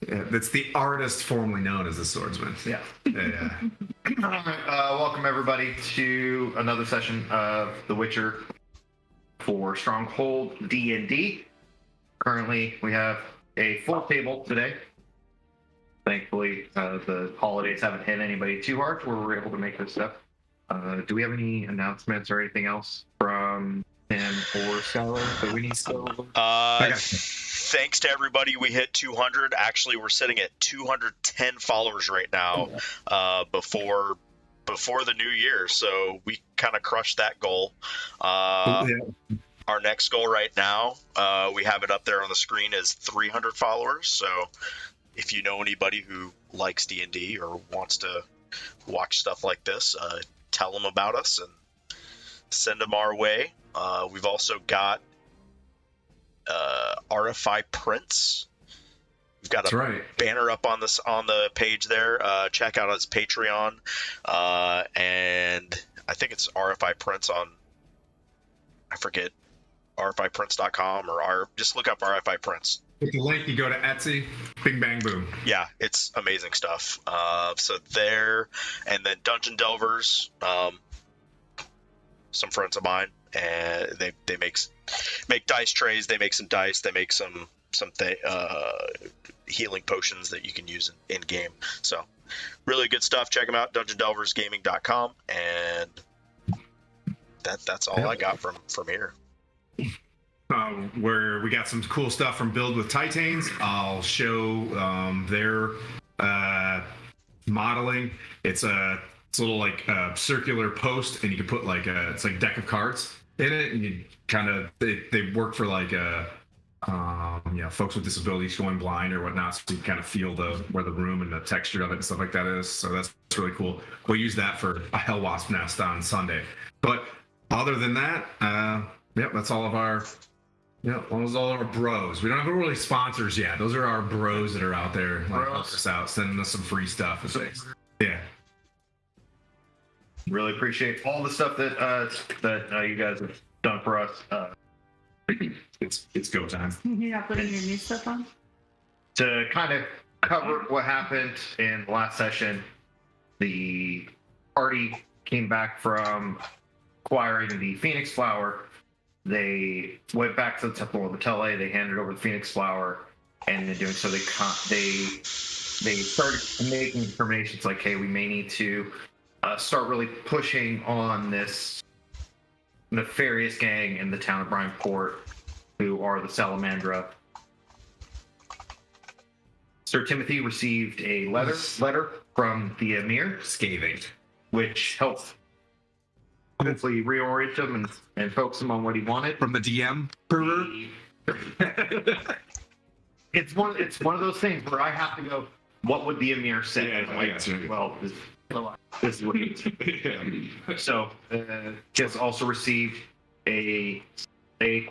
Yeah, that's the artist formerly known as the swordsman. Yeah. Yeah. All right, welcome everybody to another session of The Witcher for Stronghold D&D. Currently, we have a full table today. Thankfully, the holidays haven't hit anybody too hard where we're able to make this stuff. Do we have any announcements or anything else from Tim or Skylar that we need to go over? Thanks to everybody. We hit 200. Actually, we're sitting at 210 followers right now before the new year. So we kind of crushed that goal. Our next goal right now, we have it up there on the screen, is 300 followers. So if you know anybody who likes D&D or wants to watch stuff like this, tell them about us and send them our way. We've also got RFI prints. We've got a banner up on the page there. Check out his Patreon, and I think it's RFI prints on, I forget, rfiprints.com or just look up RFI prints. With the link, you go to Etsy. Bing bang boom. Yeah, it's amazing stuff. So there, and then Dungeon Delvers, some friends of mine, and they make dice trays. They make some dice. They make some healing potions that you can use in game. So really good stuff. Check them out, dungeondelversgaming.com, and that's all I got from here. Where we got some cool stuff from Build with Titans. I'll show their modeling. It's a little like circular post, and you can put like it's like deck of cards in it, and you kind of they work for like folks with disabilities going blind or whatnot, so you kind of feel where the room and the texture of it and stuff like that is. So that's really cool. We'll use that for a Hell Wasp nest on Sunday. But other than that, that's all of our. Yeah, those are all our bros. We don't have really sponsors yet. Those are our bros that are out there, like, helping us out, sending us some free stuff and things. Yeah. Really appreciate all the stuff that you guys have done for us. It's go time. You're not putting your new stuff on? To kind of cover what happened in the last session, the party came back from acquiring the Phoenix Flower. They went back to the Temple of Metele. They handed over the Phoenix Flower, and in doing so, they started making determinations like, hey, we may need to start really pushing on this nefarious gang in the town of Bryantport, who are the Salamandra. Sir Timothy received a letter from the Emir, scathing, which helped hopefully reorient him and focus him on what he wanted. From the DM? It's one of those things where I have to go, what would the Emir say? Yeah, well, this is what he yeah. So, just also received a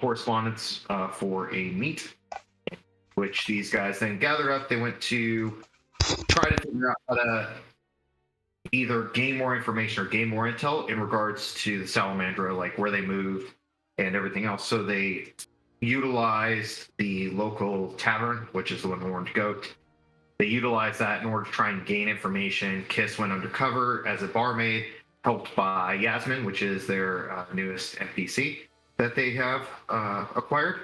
correspondence for a meet, which these guys then gathered up. They went to try to figure out how to either gain more information or gain more intel in regards to the Salamandra, like where they moved and everything else. So they utilized the local tavern, which is the one Orange Goat. They utilized that in order to try and gain information. Kiss went undercover as a barmaid, helped by Yasmin, which is their newest NPC that they have acquired.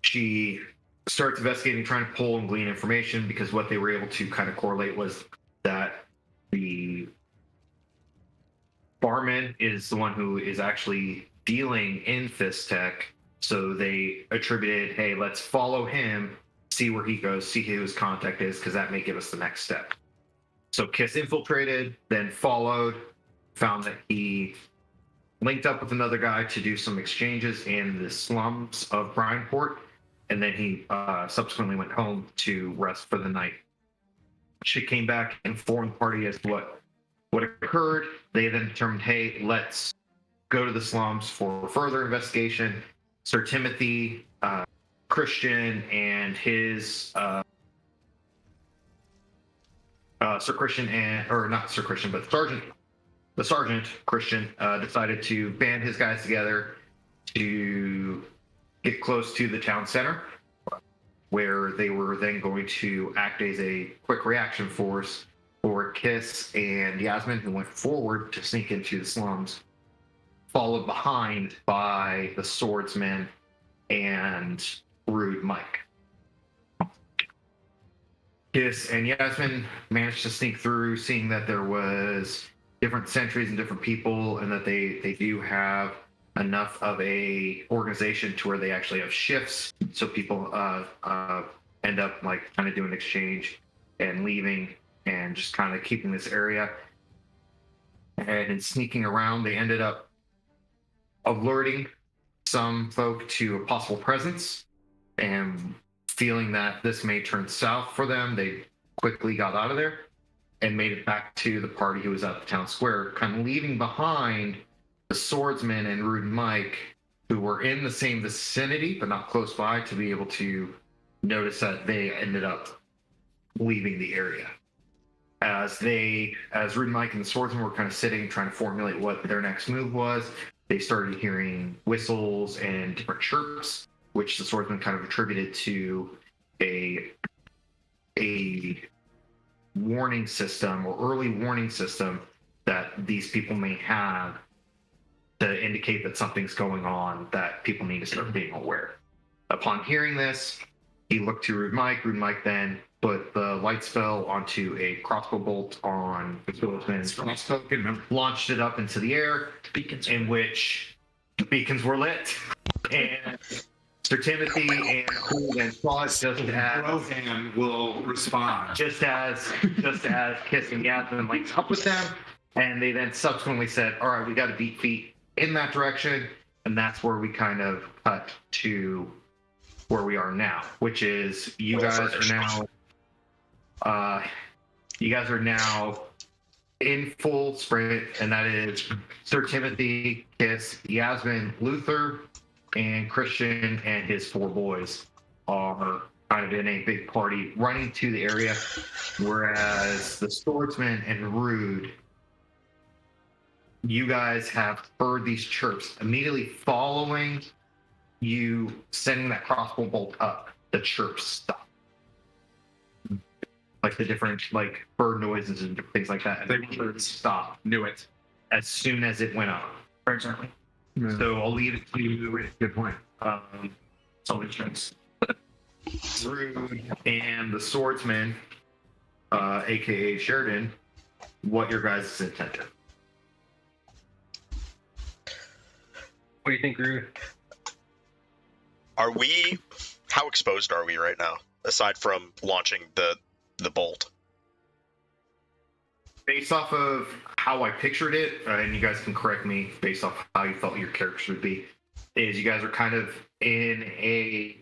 She starts investigating, trying to pull and glean information, because what they were able to kind of correlate was that the barman is the one who is actually dealing in Fistech. So they attributed, hey, let's follow him, see where he goes, see who his contact is, because that may give us the next step. So Kiss infiltrated, then followed, found that he linked up with another guy to do some exchanges in the slums of Bryantport, and then he subsequently went home to rest for the night. She came back and informed the party as to what occurred. They then determined, hey, let's go to the slums for further investigation. Sir Timothy, Christian, and his Sir Christian and, or not Sir Christian, but the Sergeant Christian decided to band his guys together to get close to the town center, where they were then going to act as a quick reaction force for Kiss and Yasmin, who went forward to sneak into the slums, followed behind by the swordsman and Rude Mike. Kiss and Yasmin managed to sneak through, seeing that there was different sentries and different people, and that they do have enough of a organization to where they actually have shifts, so people end up like kind of doing exchange and leaving and just kind of keeping this area. And in sneaking around, they ended up alerting some folk to a possible presence, and feeling that this may turn south for them, they quickly got out of there and made it back to the party who was at the town square, kind of leaving behind the swordsman and Rude Mike, who were in the same vicinity but not close by, to be able to notice that they ended up leaving the area. As Rude Mike and the swordsman were kind of sitting trying to formulate what their next move was, they started hearing whistles and different chirps, which the swordsman kind of attributed to a warning system or early warning system that these people may have to indicate that something's going on, that people need to start being aware. Upon hearing this, he looked to Rude Mike. Rude Mike then put the light spell onto a crossbow bolt on the swordsman's crossbow, launched it up into the air, in which the beacons were lit. And Sir Timothy and Cool and Claude Rohan will respond. just as Kiss and Yasmin linked up with them, and they then subsequently said, all right, we got to beat feet in that direction. And that's where we kind of cut to where we are now, which is you guys are now in full sprint, and that is Sir Timothy, Kiss, Yasmin, Luther, and Christian and his 4 boys are kind of in a big party running to the area, whereas the swordsman and Rude, you guys have heard these chirps immediately following you sending that crossbow bolt up. The chirps stop, like the different like bird noises and things like that. And the chirps stop. Knew it. As soon as it went up. Certainly. Yeah. So I'll leave it to you. Good point. Solid strengths. Rude and the swordsman, aka Sheridan, what your guys' intent is. What do you think, Rude? How exposed are we right now, aside from launching the bolt? Based off of how I pictured it, and you guys can correct me based off how you felt your characters would be, is you guys are kind of in a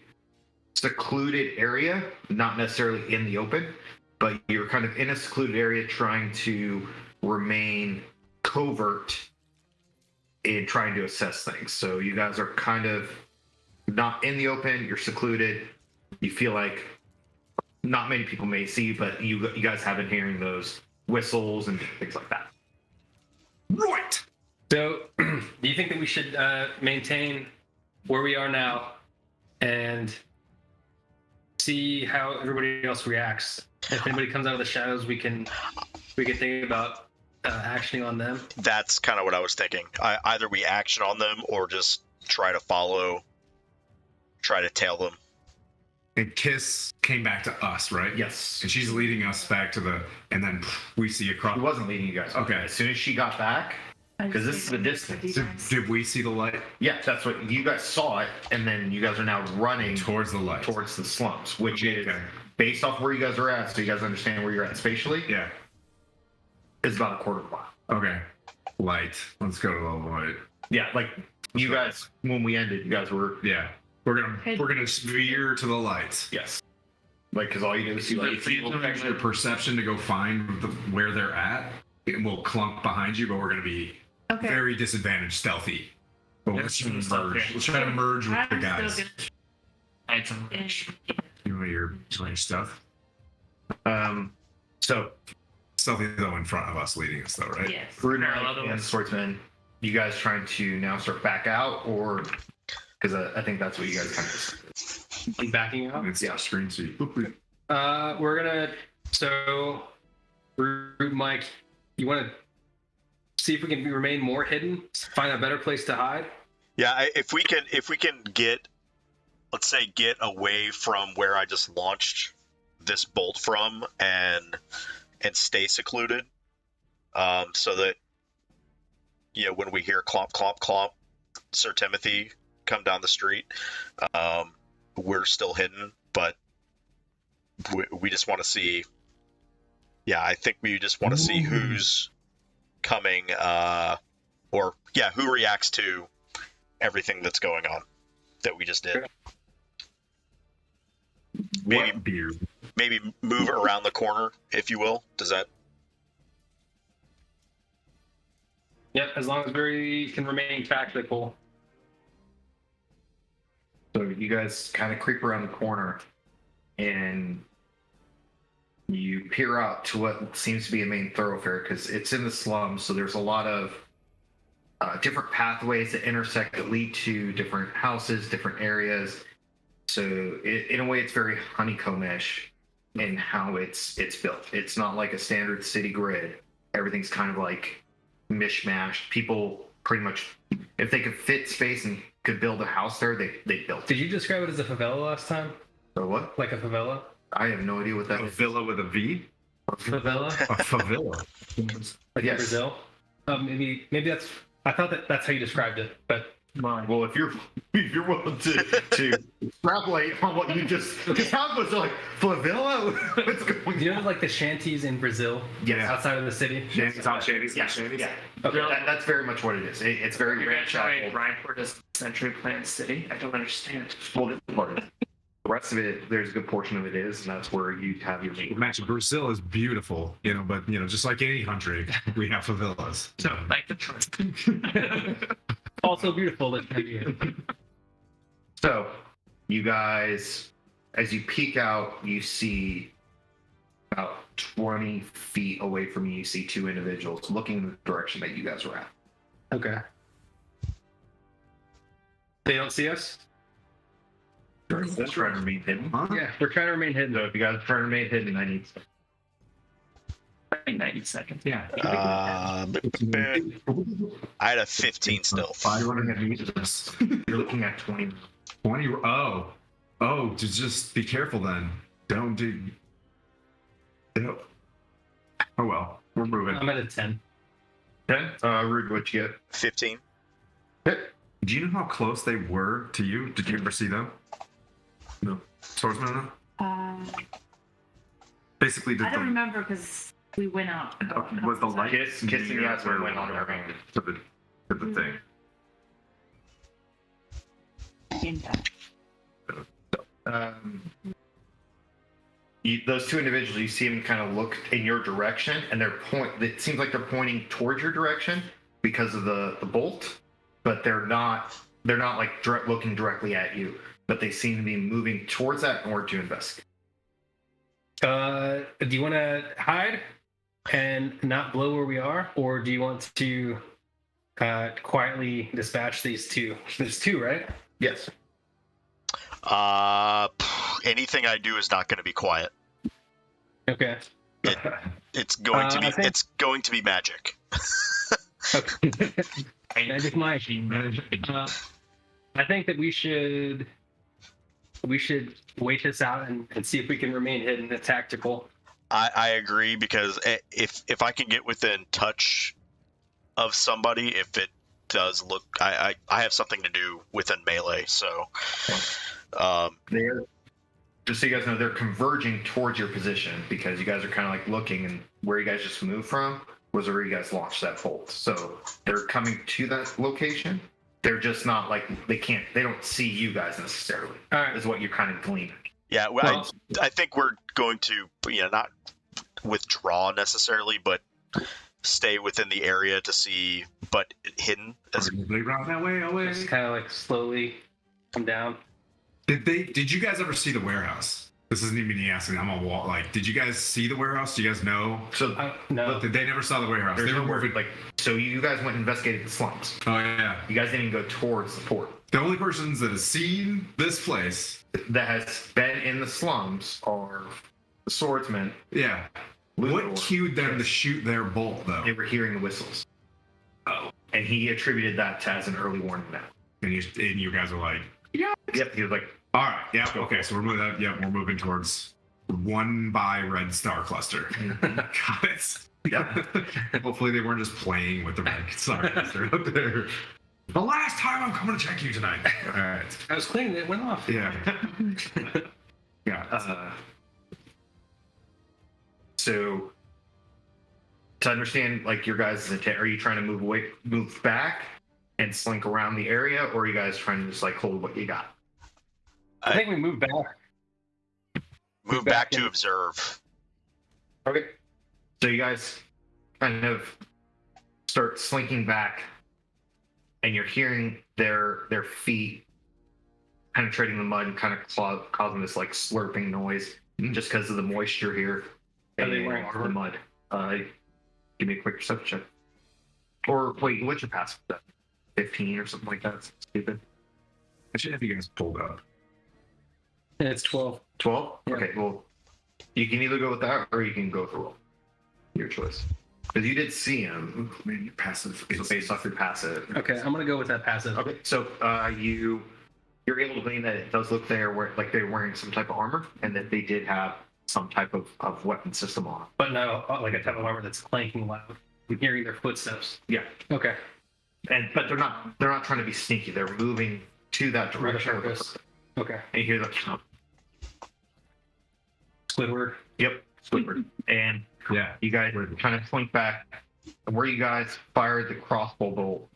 secluded area, not necessarily in the open, but you're kind of in a secluded area trying to remain covert in trying to assess things. So you guys are kind of not in the open, you're secluded. You feel like not many people may see, but you guys have been hearing those whistles and things like that. Right. So, do you think that we should maintain where we are now and see how everybody else reacts? If anybody comes out of the shadows, we can think about actioning on them. That's kind of what I was thinking. Either we action on them or just try to tail them. And Kiss came back to us, right? Yes. And she's leading us back to and then we see across. She wasn't leading you guys. Okay. As soon as she got back, because this is the distance. Did we see the light? Yeah, that's what you guys saw it, and then you guys are now running Towards the light. towards the slums, which is Okay. based off where you guys are at, so you guys understand where you're at spatially. Yeah. It's about a quarter of a mile. Okay. Light. Let's go to the light. Yeah, like you guys, when we ended, you guys were Yeah. We're gonna veer to the lights. yes, like because all you do is see like Your perception to go find where they're at. And we'll clunk behind you, but we're gonna be Okay. very disadvantaged, stealthy. But let's try to merge. Let's try to merge with the guys. You want your stuff? So Stealthy though in front of us, leading us though, right? Yes. Bruno and the swordsman, you guys trying to now start back out, or because I think that's what you guys kind of. I'm backing up. It's screen seat. We're gonna. So, Root Mike, you want to see if we can remain more hidden, find a better place to hide? Yeah, if we can get, let's say, get away from where I just launched this bolt from, and stay secluded, so that when we hear clomp clomp clomp, Sir Timothy come down the street, we're still hidden, but we just want to see. Yeah, I think we just want to see who's coming, or who reacts to everything that's going on that we just did. Maybe move around the corner, if you will. Does that? Yep, as long as we can remain tactical. So you guys kind of creep around the corner, and you peer out to what seems to be a main thoroughfare, because it's in the slums, so there's a lot of different pathways that intersect that lead to different houses, different areas. So in a way, it's very honeycomb-ish in how it's built. It's not like a standard city grid. Everything's kind of like mishmashed. People pretty much, if they could fit space and could build a house there, they built it. Did you describe it as a favela last time? So what? Like a favela? I have no idea what that A is. villa with a V? Favela? A favela. Like in Yes. Brazil? Maybe that's. I thought that's how you described it, but Well, if you're willing to extrapolate on what you just, it sounds like favela. What's going do you know like the shanties in Brazil? Yes. Outside of the city. Shanties on shanties. Yeah, yeah. Okay. That's very much what it is. It's very You're gonna tell me ramshackle. Rhineport is a century planned city? I don't understand. Well, this is part of it. The rest of it, there's a good portion of it is, and that's where you have your main. Imagine Brazil is beautiful, but just like any country, we have favelas. So, like the choice. Also beautiful. This maybe. So, you guys, as you peek out, you see about 20 feet away from you, you see two individuals looking in the direction that you guys were at. Okay. They don't see us? Let's try to remain hidden. Huh? Yeah, we're trying to remain hidden. So if you guys are trying to remain hidden, I need 90 seconds. Yeah. I had a 15 still. You're looking at 20. 20. Just be careful then. Don't do. Oh well, we're moving. I'm at a 10. 10? Rude, what you 15. get? Do you know how close they were to you? Did you ever see them? No. Swordsman? Basically, did I don't remember because we went out. was the light Kissing you guys where went on everything to the thing? Those two individuals, you see them kind of look in your direction, and it seems like they're pointing towards your direction because of the bolt, but they're not like looking directly at you, but they seem to be moving towards that in order to investigate. Do you want to hide and not blow where we are, or do you want to quietly dispatch these two? There's two, right? Yes. Anything I do is not going to be quiet. Okay. It's going to be. I think- It's going to be magic. Magic Mike. I think that we should wait this out and see if we can remain hidden and tactical. I agree, because if I can get within touch of somebody, if it does look, I have something to do within melee, so. They're, just so you guys know, they're converging towards your position because you guys are kind of like looking, and where you guys just moved from was where you guys launched that bolt. So they're coming to that location. They're just not like they don't see you guys necessarily. All right. Is what you're kind of gleaning. Yeah, Well- I think we're going to, not withdraw necessarily, but stay within the area to see, but hidden. Around that way, Just kind of like slowly come down. Did you guys ever see the warehouse? This isn't even me asking. I'm on wall. Like, did you guys see the warehouse? Do you guys know? So No. They never saw the warehouse. there's They no were word. moving. Like, so you guys went and investigated the slums. Oh yeah. You guys didn't even go towards the port. The only persons that have seen this place, that has been in the slums are the swordsmen. yeah. Luthor. What cued them to shoot their bolt, though? They were hearing the whistles. Oh. And he attributed that to as an early warning now. And you guys are like, Yep, he was like, all right, yeah, okay, so we're moving. We're moving towards 1 by red star cluster. Got it. yeah. Hopefully they weren't just playing with the red star cluster up there. The last time I'm coming to check you tonight. All right. I was cleaning it, went off. Yeah. Yeah. So to understand like your guys' intent, are you trying to move back and slink around the area, or are you guys trying to just like hold what you got? I think we moved back. Move back to observe. Okay. So you guys kind of start slinking back, and you're hearing their feet penetrating the mud and kind of causing this like slurping noise just because of the moisture here. Are they and wearing the armor? mud. Give me a quick perception check. Or wait, what's your passive? 15 or something like that? It's stupid. I should have you guys pulled up. Yeah, it's 12. 12? Yeah. Okay, well, you can either go with that or you can go with the roll. Your choice. Because you did see him. Ooh, man, your passive. So based off your passive. Okay, I'm gonna go with that passive. Okay, so you're able to glean that it does look like they're wearing some type of armor, and that they did have some type of weapon system on. But no, like a type of armor that's clanking loud. I'm hearing their footsteps. Yeah, Okay. but they're not trying to be sneaky. They're moving to that For the direction. purpose. Okay. And you hear the Squidward. yep, Squidward. And Yeah. you guys kind of slink back. Where you guys fired the crossbow bolt,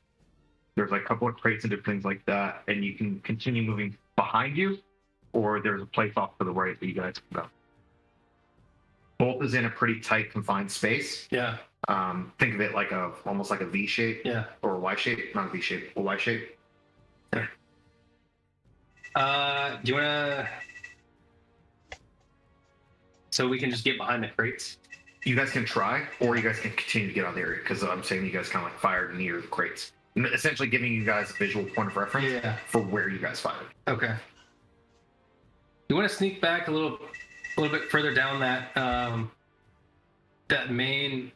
there's like a couple of crates and different things like that, and you can continue moving behind you, or there's a place off to the right that you guys can go. Bolt is in a pretty tight, confined space. Yeah. Think of it like almost like a V shape Yeah. or a Y shape, not a V shape, a Y shape. Do you wanna? So we can just get behind the crates. You guys can try, or you guys can continue to get on the area, because I'm saying you guys kind of like fired near the crates, essentially giving you guys a visual point of reference Yeah. for where you guys fired. Okay. You want to sneak back a little bit further down that main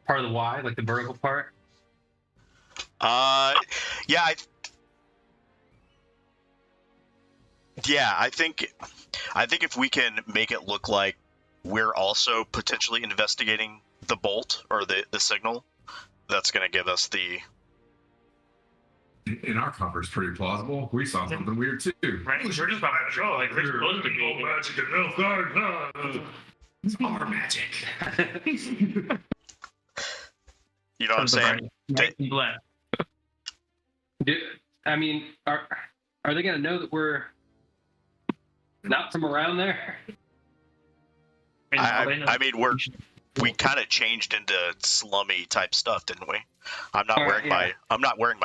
part of the Y, like the vertical part. Yeah, I think if we can make it look like we're also potentially investigating the bolt or the signal, that's going to give us the. In our cover is pretty plausible. We saw something weird too. Right? We're just about to show. Like, we're supposed to be gold magic and no guard. It's our magic. You know what I'm saying? Right and black. I mean, are they going to know that we're not from around there? I mean, we kind of changed into slummy type stuff, didn't we? I'm not wearing my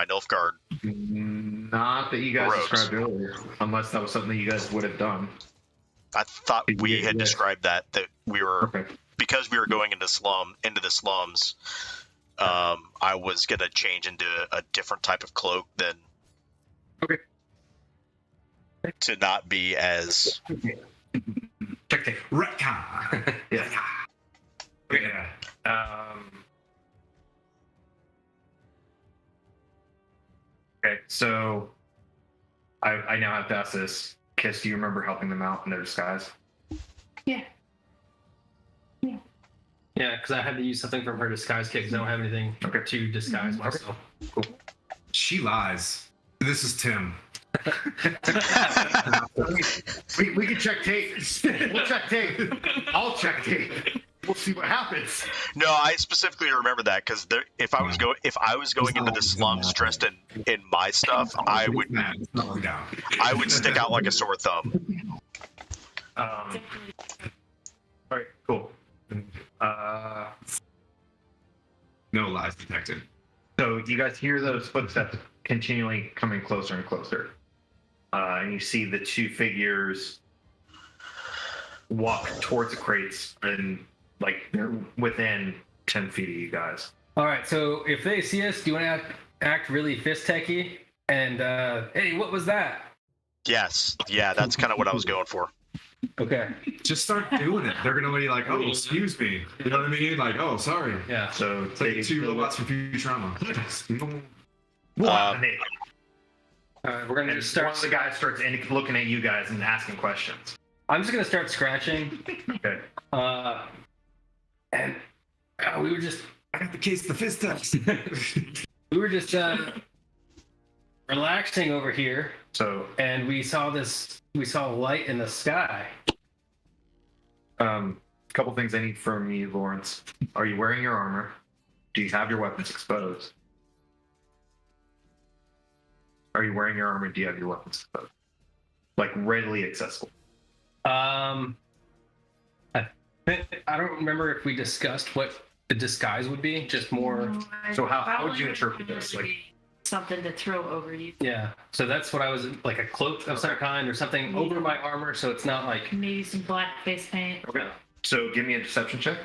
Nilfgaard. Not that you guys Robes. described earlier, unless that was something that you guys would have done. I thought we had Yeah. described that we were Okay. because we were going into the slums. I was gonna change into a different type of cloak than. Okay. To not be as. Check tape. Retcon. Yeah. Yeah. Okay, so I now have to ask this. Kiss, do you remember helping them out in their disguise? Yeah. Yeah, because I had to use something from her disguise kit because I don't have anything to disguise myself. She lies. This is Tim. We can check tape. We'll check tape. I'll check tape. We'll see what happens. No, I specifically remember that because if I was going into the slums dressed in my stuff, I would stick out like a sore thumb. All right, cool. No lies detected. So you guys hear those footsteps continually coming closer and closer. And you see the two figures walk towards the crates, and like they're within 10 feet of you guys. All right, so if they see us, do you want to act really fist techy And hey, what was that? Yes. Yeah, that's kind of what I was going for. Okay. Just start doing it. They're gonna be like, oh, excuse me. You know what I mean? Like, oh, sorry. Yeah. So It's like two robots from Futurama. We're gonna And just one start. of the guys starts looking at you guys and asking questions. I'm just gonna start scratching. Okay. And we were just I got the case of the fist test. relaxing over here, So, and we saw a light in the sky. couple things I need from you, Lawrence. Are you wearing your armor? Do you have your weapons exposed? Are you wearing your armor? Do you have your weapons exposed? Like readily accessible. I don't remember if we discussed what the disguise would be. Just more. So how would you interpret this? Like, something to throw over you. Yeah. So that's what I was like, a cloak of some kind or something over my armor, so it's not like. Maybe some black face paint. okay. So give me a deception check.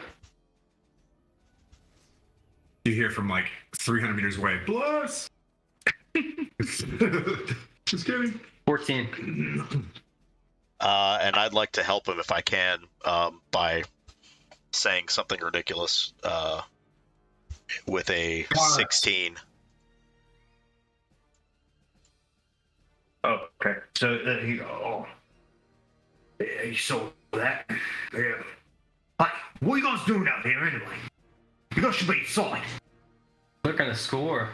You hear from like 300 meters away. Bless. Just kidding. 14. And I'd like to help him if I can by saying something ridiculous with a 16. Oh, okay. So he go, yeah, you saw that? Yeah. Hey, what are you guys doing out here anyway? You guys should be inside. We're gonna score.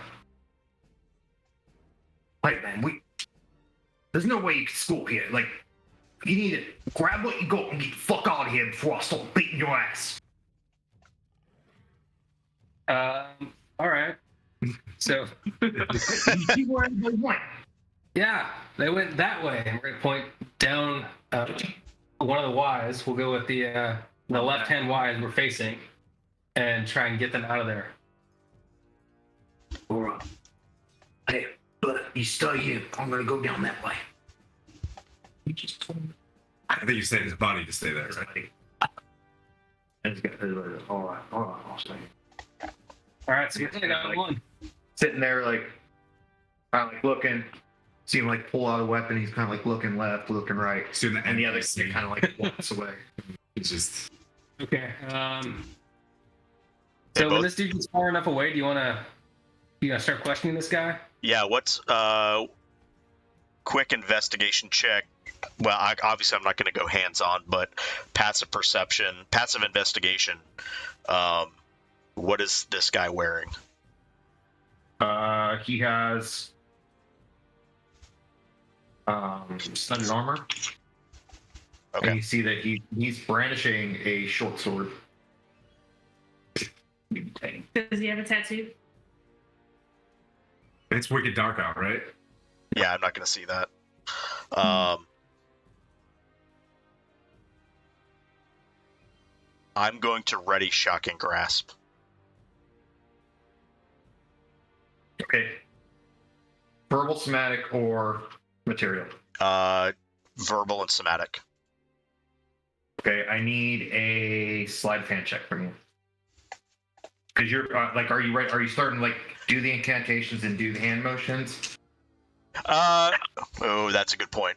Hey, man, there's no way you can score here. Like, you need to grab what you got and get the fuck out of here before I start beating your ass. All right. So. You see where everybody went? Yeah, they went that way. And we're gonna point down one of the Ys. We'll go with the left-hand Ys we're facing, and try and get them out of there. All right. Hey, but you stay here. I'm gonna go down that way. You just told me. I think you said his body to stay there, right? All right, I'll stay. All right, so we got one. Sitting there, like, kind of like looking. See him like pull out a weapon. He's kind of like looking left, looking right, So and the other guy kind of like walks away. It's just Okay. They So when both- this dude gets far enough away, do you wanna start questioning this guy? Yeah, what's quick investigation check? Well, obviously I'm not going to go hands-on, but passive perception, passive investigation. What is this guy wearing? He has studded armor. Okay. And you see that he's brandishing a short sword. Does he have a tattoo? it's wicked dark out, right? Yeah, I'm not going to see that. I'm going to ready shocking grasp. Okay. Verbal, somatic, or material. Verbal and somatic. Okay, I need a sleight of hand check from you. Because you're like, are you right? Are you starting to like do the incantations and do the hand motions? Oh, that's a good point.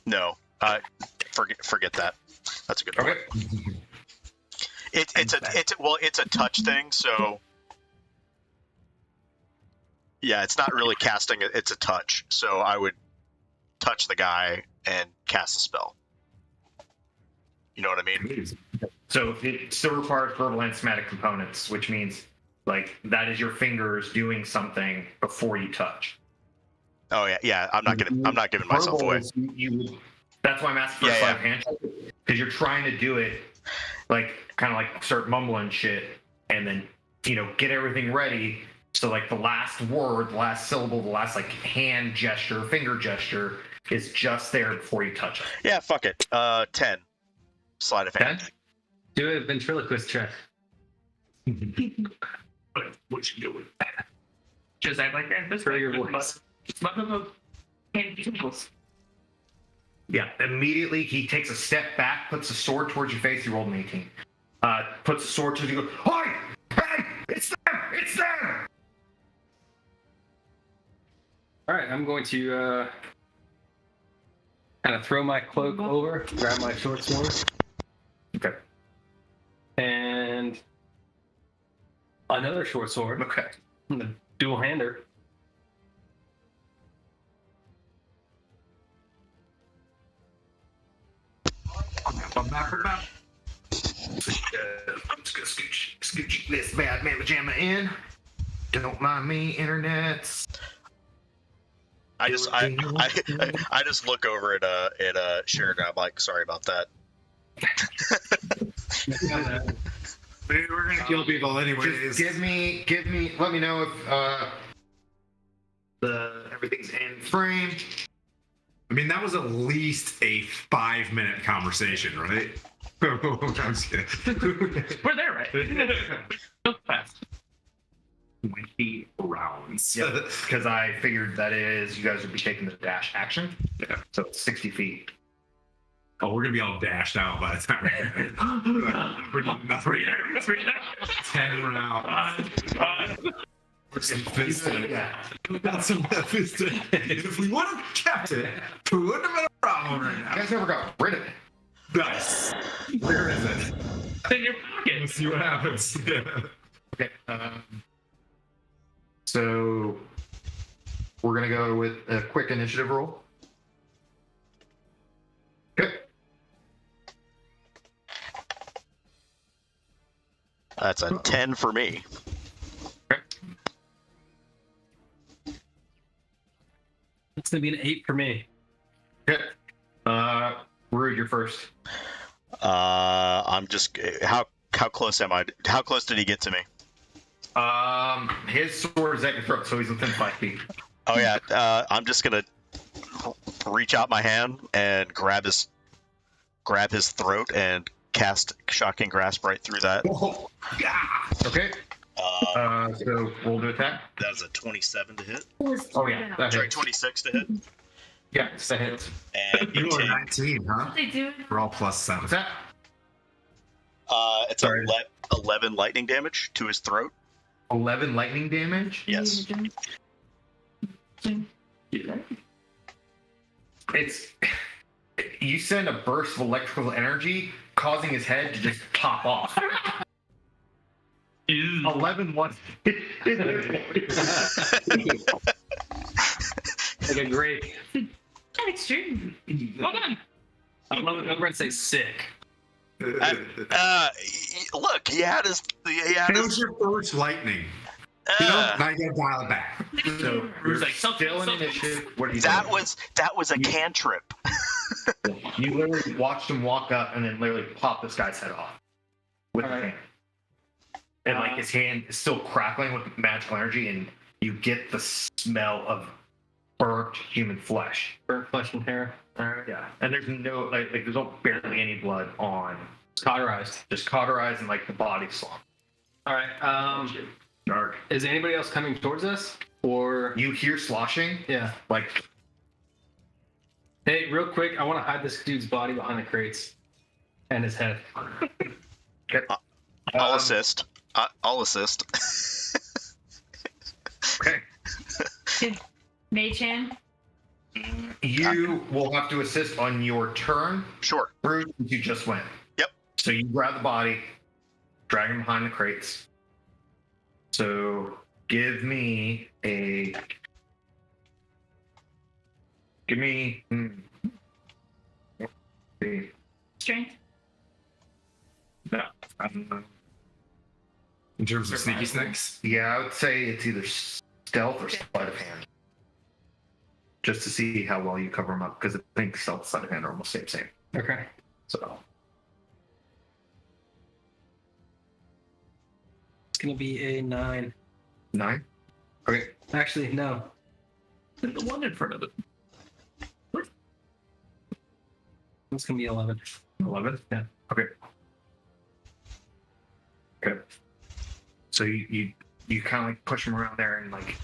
No, forget that. That's a good point. Okay. It's a touch thing, so yeah, it's not really casting. It's a touch, so I would touch the guy and cast a spell. You know what I mean? So it still requires verbal and somatic components, which means like that is your fingers doing something before you touch. Oh yeah. I'm not giving myself Verbal away. is that's why I'm asking for a sleight of hand check, because you're trying to do it like kind of like start mumbling shit and then get everything ready. So like the last word, the last syllable, the last like hand gesture, finger gesture is just there before you touch it. Yeah, fuck it. 10. Sleight of hand. 10? Do a ventriloquist check. What you doing? Just act like that. That's For your voice. Yeah, immediately he takes a step back, puts the sword towards your face. You rolled an 18. Puts the sword towards you. Go, hey, it's them! It's them! All right, I'm going to kind of throw my cloak over, grab my short sword, Okay. and another short sword. Okay. The dual hander. I'm just gonna scooch this bad man pajama in. Don't mind me, internets. I just look over at Sharon and I'm like, sorry about that. We're gonna kill people anyways. Just give me. Let me know if everything's in frame. I mean, that was at least a 5-minute conversation, right? I'm just kidding. We're there, right? So fast. 20 rounds. Yep. Because I figured that is you guys would be taking the dash action. Yeah. So it's 60 feet. Oh, we're gonna be all dashed out by the time we're done. 10 rounds. Some fisting. Yeah. We got some fisting. If we would have kept it, it wouldn't have been a problem right You now. guys never got rid of it. Nice. Where is it? It's in your pocket. Let's see what happens. Okay. So we're gonna go with a quick initiative roll. Okay. That's a 10 for me. It's gonna be an 8 for me. Okay. Rude, you're first. I'm just how close am I? How close did he get to me? His sword is at your throat, so he's within 5 feet. Oh yeah, I'm just gonna reach out my hand and grab his throat and cast Shocking Grasp right through that. Oh, yeah. Okay. So roll to attack. That was a 27 to hit. Oh yeah, that Sorry, hits. 26 to hit. Yeah, that hits. And You you are take 19, huh? What they do? We're all +7. What's that? it's Sorry. 11 lightning damage to his throat. 11 lightning damage. Yes. It's you send a burst of electrical energy, causing his head to just pop off. 11 one. Like a great. That's extreme. Well done. I'm gonna say sick. Look, he had his. It was your first lightning. You know, now you gotta dial it back. So Bruce, you're like, something, still in something. initiative. What are you that doing? was a cantrip. You literally watched him walk up and then literally pop this guy's head off with his hand. And like his hand is still crackling with magical energy, and you get the smell of burnt human flesh. Burnt flesh and hair. Yeah, and there's no like there's no barely any blood on, It's cauterized. just cauterized and like the body slump. All right. Dark. Is anybody else coming towards us? Or You hear sloshing, yeah. like Hey, real quick, I want to hide this dude's body behind the crates and his head. I'll assist. I'll assist. okay. Mage hand. You will have to assist on your turn. Sure. Bruce, you just went. Yep. So you grab the body, drag him behind the crates. So give me. Strength. No. I don't know. In terms of sneaky snakes. Yeah, I would say it's either stealth or sleight of hand. Just to see how well you cover them up, because I think stealth and sleight of hand are almost the same. Okay. So It's gonna be a 9. 9. Okay. Actually, no. The one in front of it. It's gonna be 11. 11. Yeah. Okay. Okay. So you kind of like push him around there, and like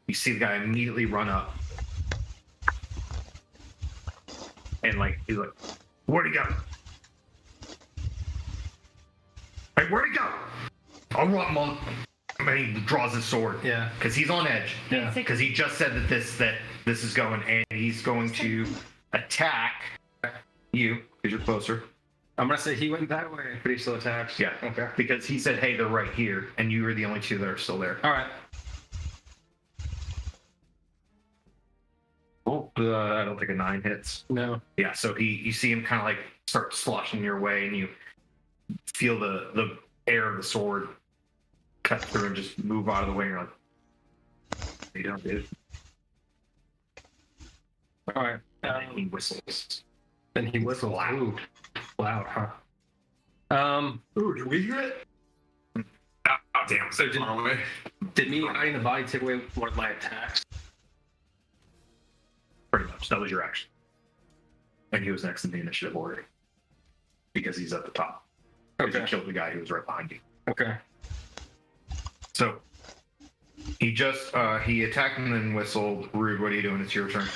you see the guy immediately run up, and like he's like, "Where'd he go? Hey, where'd he go? All right, And he draws his sword. Yeah. Because he's on edge. Yeah. Because he just said that this is going, and he's going to attack you because you're closer. I'm gonna say he went that way, but he still attacks. Yeah. Okay. Because he said, "Hey, they're right here," and you are the only two that are still there. All right. Oh, I don't think a 9 hits. No. Yeah. So you see him kind of like start sloshing your way, and you feel the air of the sword cut through and just move out of the way. And you're like, "You don't, dude." All right. And then he whistles. Then he whistles. Loud. Ooh. Loud, huh? Ooh, did we hear it? Oh, damn. So far away. Did me hiding the body take away one of my attacks? Pretty much. That was your action. And he was next in the initiative order because he's at the top. Because you killed the guy who was right behind you. Okay. So he just he attacked and then whistled. Rude, what are you doing? It's your turn.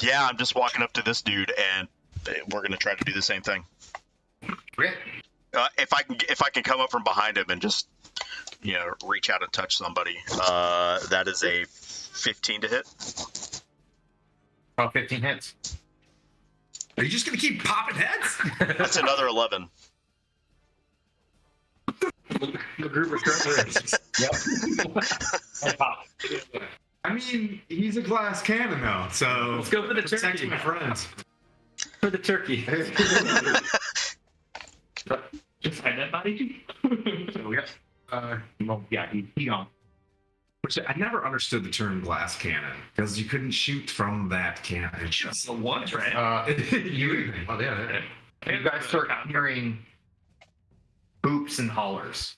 Yeah, I'm just walking up to this dude, and we're gonna try to do the same thing. Okay. If I can come up from behind him and just reach out and touch somebody, that is a 15 to hit. 15 hits. Are you just gonna keep popping heads? That's another 11. The group was Yep. I mean, he's a glass cannon though, so Let's go for the protect turkey. my friends. For the turkey. Just hide that body. So well, yeah, he gone. Which I never understood the term glass cannon because you couldn't shoot from that cannon. Just the ones, right? You guys start hearing boops and hollers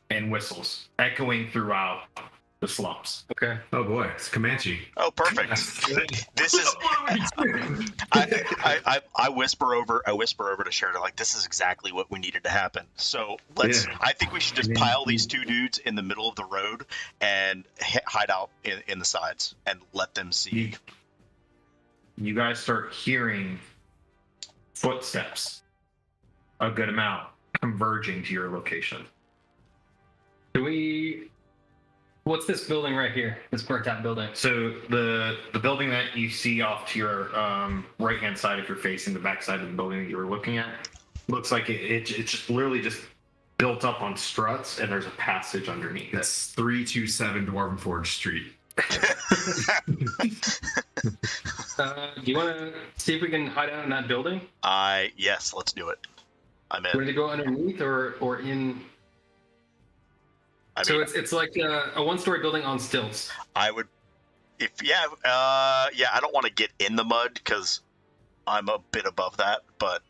and whistles echoing throughout the slums. Okay. Oh boy, it's Comanche. Oh, perfect. This is. I whisper over to Sheridan, like, this is exactly what we needed to happen. So let's. Yeah. I think we should just pile these two dudes in the middle of the road and hide out in the sides and let them see. You guys start hearing footsteps, a good amount, converging to your location. Do we? What's this building right here? This burnt out building. So the building that you see off to your right hand side, if you're facing the back side of the building that you were looking at, looks like it's just literally just built up on struts, and there's a passage underneath it. It's 327 Dwarven Forge Street. Do you want to see if we can hide out in that building? Yes, let's do it. I'm in. Want to go underneath or in? I So mean, it's like a one-story building on stilts. I would, I don't want to get in the mud because I'm a bit above that, but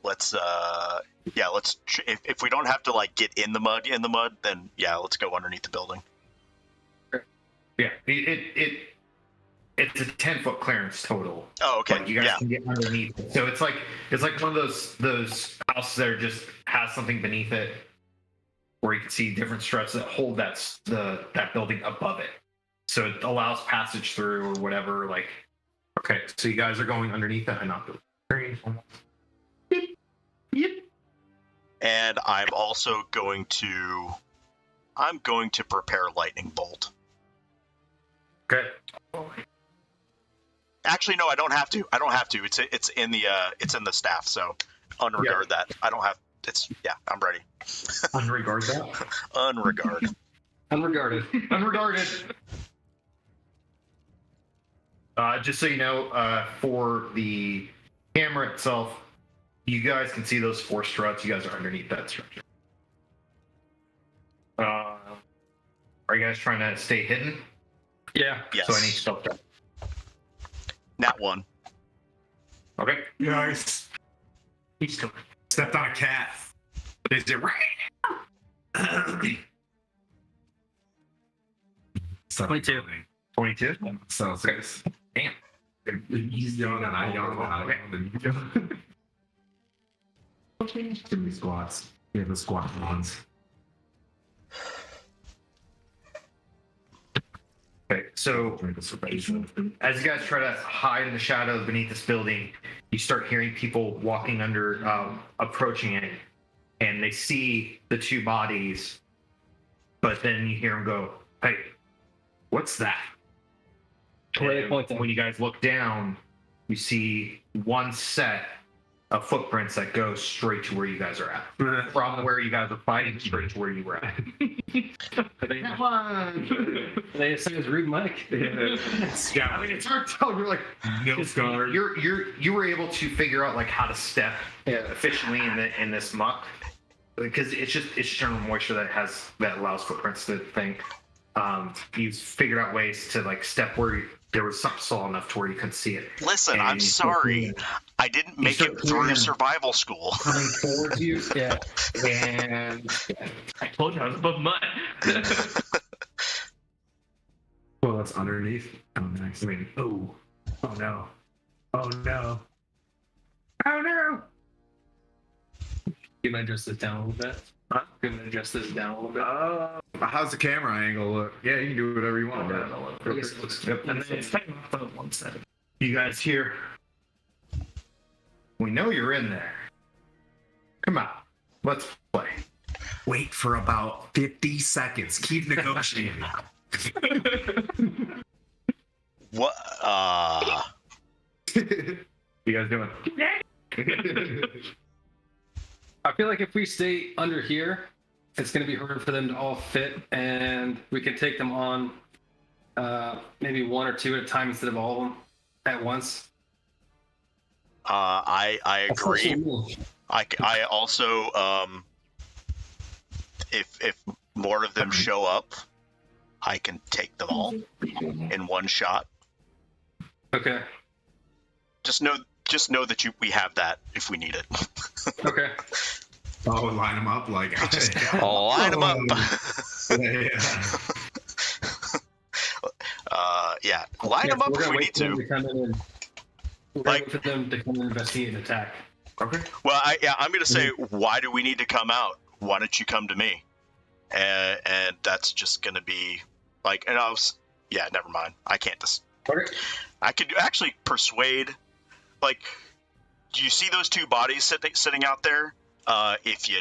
let's if we don't have to like get in the mud, then yeah, let's go underneath the building. Yeah, it's a 10-foot clearance total. Oh, okay. Like you guys Yeah. can get underneath it. So it's like one of those houses that just has something beneath it, where you can see different struts that hold that building above it. So it allows passage through or whatever. Like, okay, so you guys are going underneath it and not the. Yep. And I'm also going to prepare lightning bolt. Okay. Actually, no, I don't have to. It's in the staff, so unregard that. I don't have. I'm ready. Unregard that. Unregard. Unregarded. Unregarded. Just so you know, for the camera itself, you guys can see those 4 struts. You guys are underneath that structure. Are you guys trying to stay hidden? Yeah. Yes. So I need stealth check. Nat 1. Okay. Nice. He's still. Stepped on a cat. Is it right? 22. 22. So six. Damn. He's young and I yawn and I yawn and you yawn. Too many squats. Yeah, the squat ones. Okay, so as you guys try to hide in the shadows beneath this building, you start hearing people walking under, approaching it, and they see the two bodies, but then you hear them go, "Hey, what's that?" Where are they And pointing? when you guys look down, you see one set of footprints that go straight to where you guys are at. From where you guys are fighting straight to where you were at. Come on. They say it's rude, Mike. Yeah, I mean it's hard to tell. You're like Nilfgaard. you were able to figure out like how to step Yeah. efficiently in this muck because it's just general moisture that allows footprints to think. You figured out ways to like step where there was something small enough to where you couldn't see it. Listen, And I'm you start sorry. hearing I didn't make start it hearing through them. survival school. coming towards you, Yeah. and I told you I was above mud. Well, that's underneath. Oh, nice. I mean, oh no, oh no, oh no. You might adjust this down a little bit. Huh? You might adjust this down a little bit. How's the camera angle look? Yeah, you can do whatever you want. I guess it looks Yep. And then it's taking off on one side. You guys here? We know you're in there. Come on, let's play. Wait for about 50 seconds. Keep negotiating. What? You guys doing? I feel like if we stay under here, it's going to be harder for them to all fit, and we can take them on maybe one or two at a time instead of all of them at once. I agree. Especially me. I also if more of them show up, I can take them all in one shot. Okay. Just know that we have that if we need it. Okay. Oh, line them up like. Line them up. Yeah. Yeah, line them up We're if gonna we wait need for them to. to come in. We're gonna wait for them to come in and investigate and attack. Okay. Well, I'm gonna say, why do we need to come out? Why don't you come to me? And that's just gonna be like, and yeah, never mind. I can't just. Okay. I could actually persuade. Like, do you see those two bodies sitting out there? If you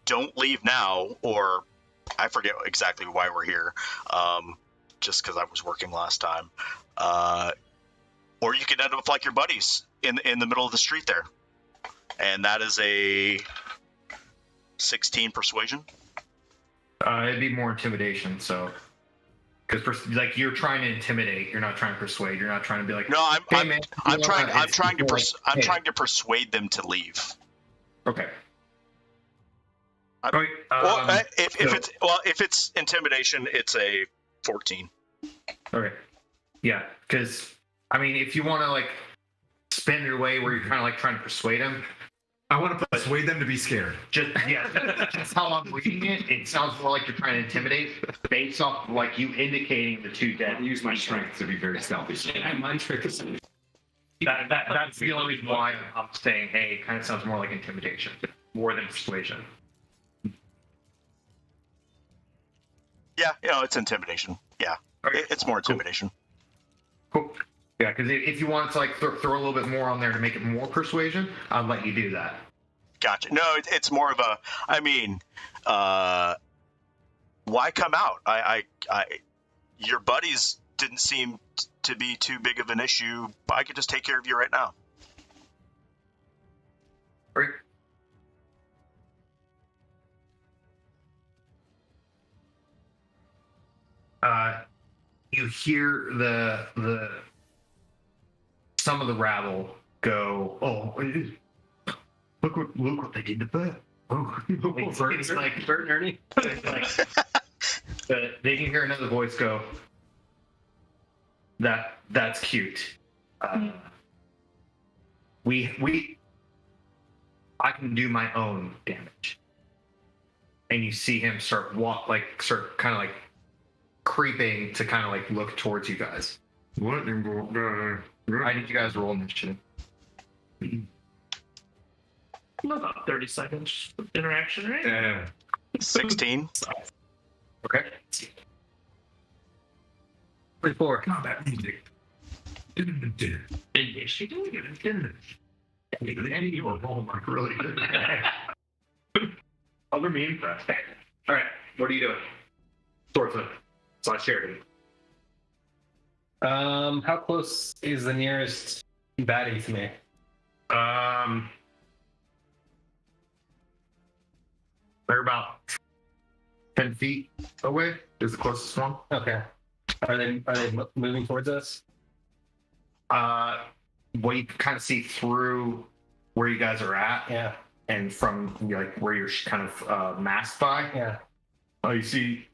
don't leave now, or I forget exactly why we're here, just because I was working last time, or you could end up like your buddies in the middle of the street there, and that is a 16 persuasion. It'd be more intimidation, so because like you're trying to intimidate, you're not trying to persuade. You're not trying to be like, No, hey, man, I'm trying to hey. trying to persuade them to leave. Okay. I'm- All right, Well, so- if it's intimidation, it's a 14. Okay. Yeah, because I mean, if you want to like spin your way where you're kind of like trying to persuade them, I want to persuade them to be scared. just that's how I'm reading it. It sounds more like you're trying to intimidate based off of, like you indicating the two dead. I use my strength to be very stealthy. Yeah, mind trick is That's the only reason why I'm saying, hey, it kind of sounds more like intimidation more than persuasion. Yeah, it's intimidation. Yeah, Okay. it's more intimidation. Cool. Yeah, because if you want to like throw a little bit more on there to make it more persuasion, I'll let you do that. Gotcha. No, it's more of a. I mean, why come out? Your buddies didn't seem to be too big of an issue. I could just take care of you right now. Right. You hear the some of the rabble go, oh, look what they did to Bert. Oh, it's like Bert and Ernie. they can hear another voice go, that's cute. I can do my own damage. And you see him start kind of like creeping to kind of like look towards you guys. What? I need you guys to roll initiative. About 30 seconds of interaction, right? Yeah. 16. Okay. 24. Combat music. Yes, she did. And you were rolling like really good. Other me impressed. All right, what are you doing? Swordsman. / Sheridan. How close is the nearest baddie to me? They're about 10 feet away. Is the closest one. Okay. Are they moving towards us? Well, you can kind of see through where you guys are at, Yeah. and from like where you're kind of masked by. Yeah. You see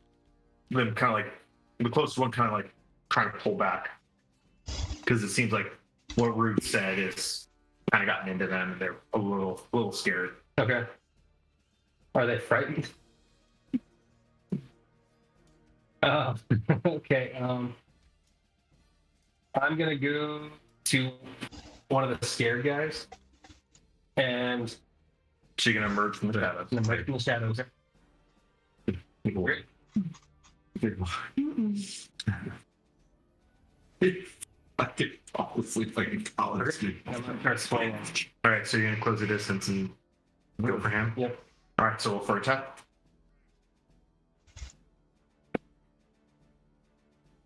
them kind of like the closest one, kind of like trying to pull back because it seems like what Rude said is kind of gotten into them, and they're a little scared. Okay. Are they frightened? Okay. I'm gonna go to one of the scared guys, and So you're gonna emerge from the shadows. I'm right in the shadows. I could fall asleep like a college student. I'm gonna start swinging. All right, so you're gonna close the distance and go for him. Yep. All right, so for attack.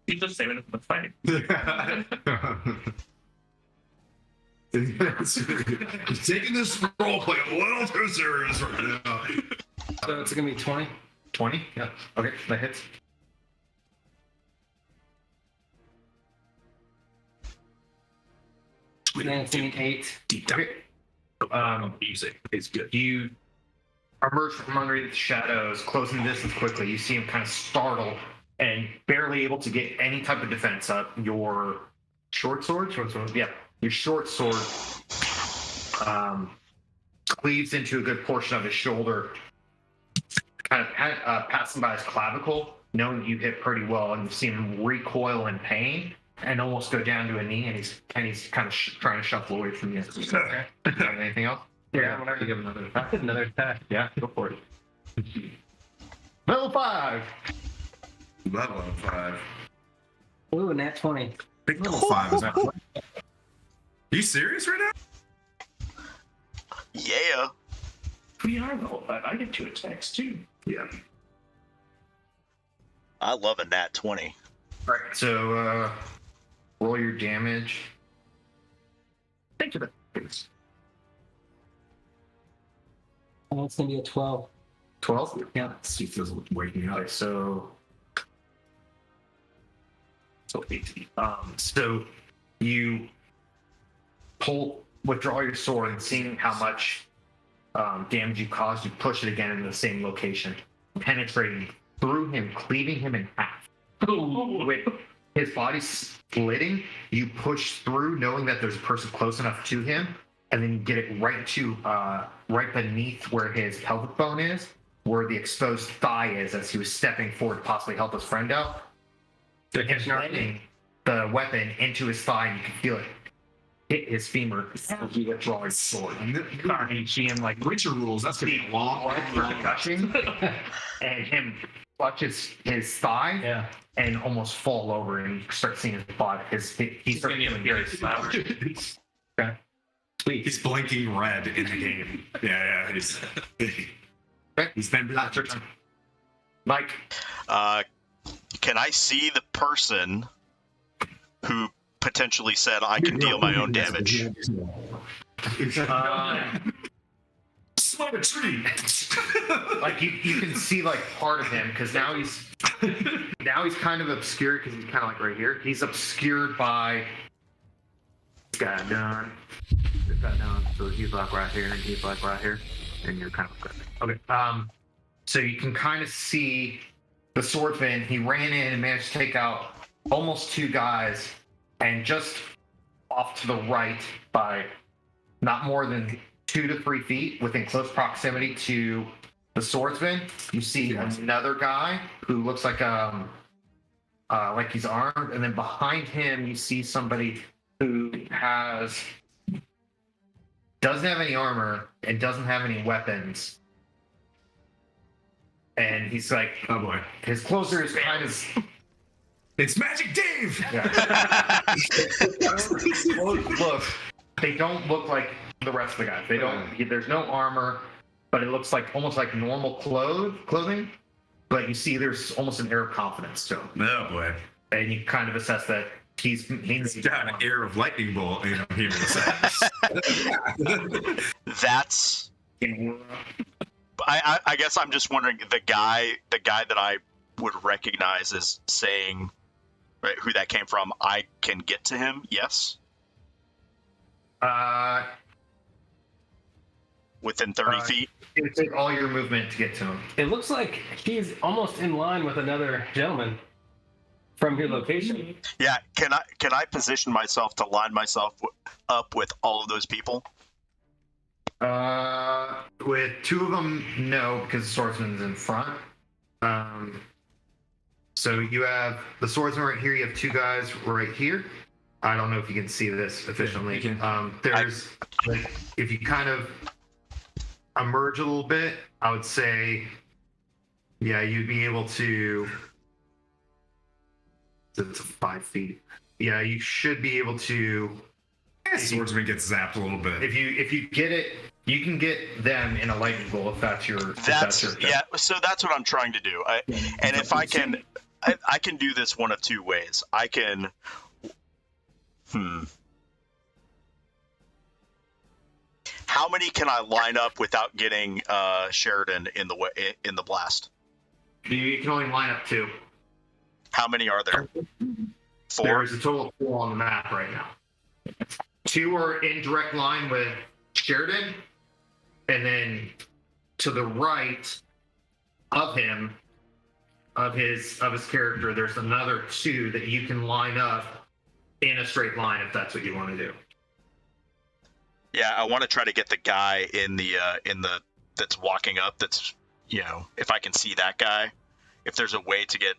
He's just saving it for the fight. I'm taking this role play a little too serious right now. So it's gonna be 20. 20. Yeah. Okay, that hits. And then it's gonna be 8. Deep down. Okay. Music is good. You emerge from underneath the shadows, closing the distance quickly. You see him kind of startled and barely able to get any type of defense up. Your short sword? Yeah. Your short sword cleaves into a good portion of his shoulder, kind of passing by his clavicle, knowing that you hit pretty well, and you see him recoil in pain and almost go down to a knee, and he's kind of trying to shuffle away from you. Okay. Anything else? Yeah. You give him another attack. Another attack. Yeah, go for it. Level 5. Level 5. Ooh, nat 20. Big level 5 is that? Are you serious right now? Yeah. We are level 5. I get 2 attacks too. Yeah. I love a nat 20. All right, so roll your damage. Thank you. Oh, it's gonna be a 12. 12. Yeah. She feels waking up. Okay, so 18. So you withdraw your sword, and seeing how much damage you caused, you push it again in the same location, penetrating through him, cleaving him in half. With his body splitting, you push through, knowing that there's a person close enough to him, and then you get it right beneath where his pelvic bone is, where the exposed thigh is, as he was stepping forward to possibly help his friend out. Embedding the weapon into his thigh, and you can feel it hit his femur as he withdraws his sword. And you see him like Witcher rules. That's gonna be a long gushing, and him clutch his thigh, Yeah. and almost fall over, and you start seeing his body. He starts feeling very slow. Okay. Sweet. He's blinking red in the game. Yeah. He's been black. Mike, Can I see the person who potentially said I can deal my own damage? Slam a tree. like you can see like part of him, because now he's kind of obscured, because he's kind of like right here. He's obscured by this guy done. This guy done. So he's like right here, and he's like right here, and you're kind of okay. So you can kind of see the swordsman. He ran in and managed to take out almost 2 guys, and just off to the right by not more than 2 to 3 feet, within close proximity to the swordsman, you see another guy who looks like he's armed, and then behind him you see somebody who doesn't have any armor and doesn't have any weapons. And he's like, Oh boy. his clothes are kind of It's Magic Dave. Look, they don't look like the rest of the guys. They don't. There's no armor, but it looks like almost like normal clothing. But you see, there's almost an air of confidence to him, Oh boy, and you kind of assess that he's got an air of lightning bolt in him here. That's. I guess I'm just wondering the guy that I would recognize as saying, right, who that came from. I can get to him. Yes. Within 30 feet. It would take all your movement to get to him. It looks like he's almost in line with another gentleman from your location. Yeah. Can I position myself to line myself up with all of those people? With two of them, no, because the swordsman's in front. So you have the swordsman right here. You have two guys right here. I don't know if you can see this efficiently. There's like, if you kind of emerge a little bit, I would say, yeah, you'd be able to. It's 5 feet. Yeah, you should be able to. Swordsman gets zapped a little bit. If you get it, you can get them in a lightning bolt if that's your. Yeah. So that's what I'm trying to do. And if I can do this one of two ways. I can. How many can I line up without getting Sheridan in the blast? You can only line up 2. How many are there? 4. There's a total of 4 on the map right now. 2 are in direct line with Sheridan, and then to the right of him, of his character, there's another 2 that you can line up in a straight line if that's what you want to do. Yeah, I want to try to get the guy in the that's walking up. That's, if I can see that guy, if there's a way to get.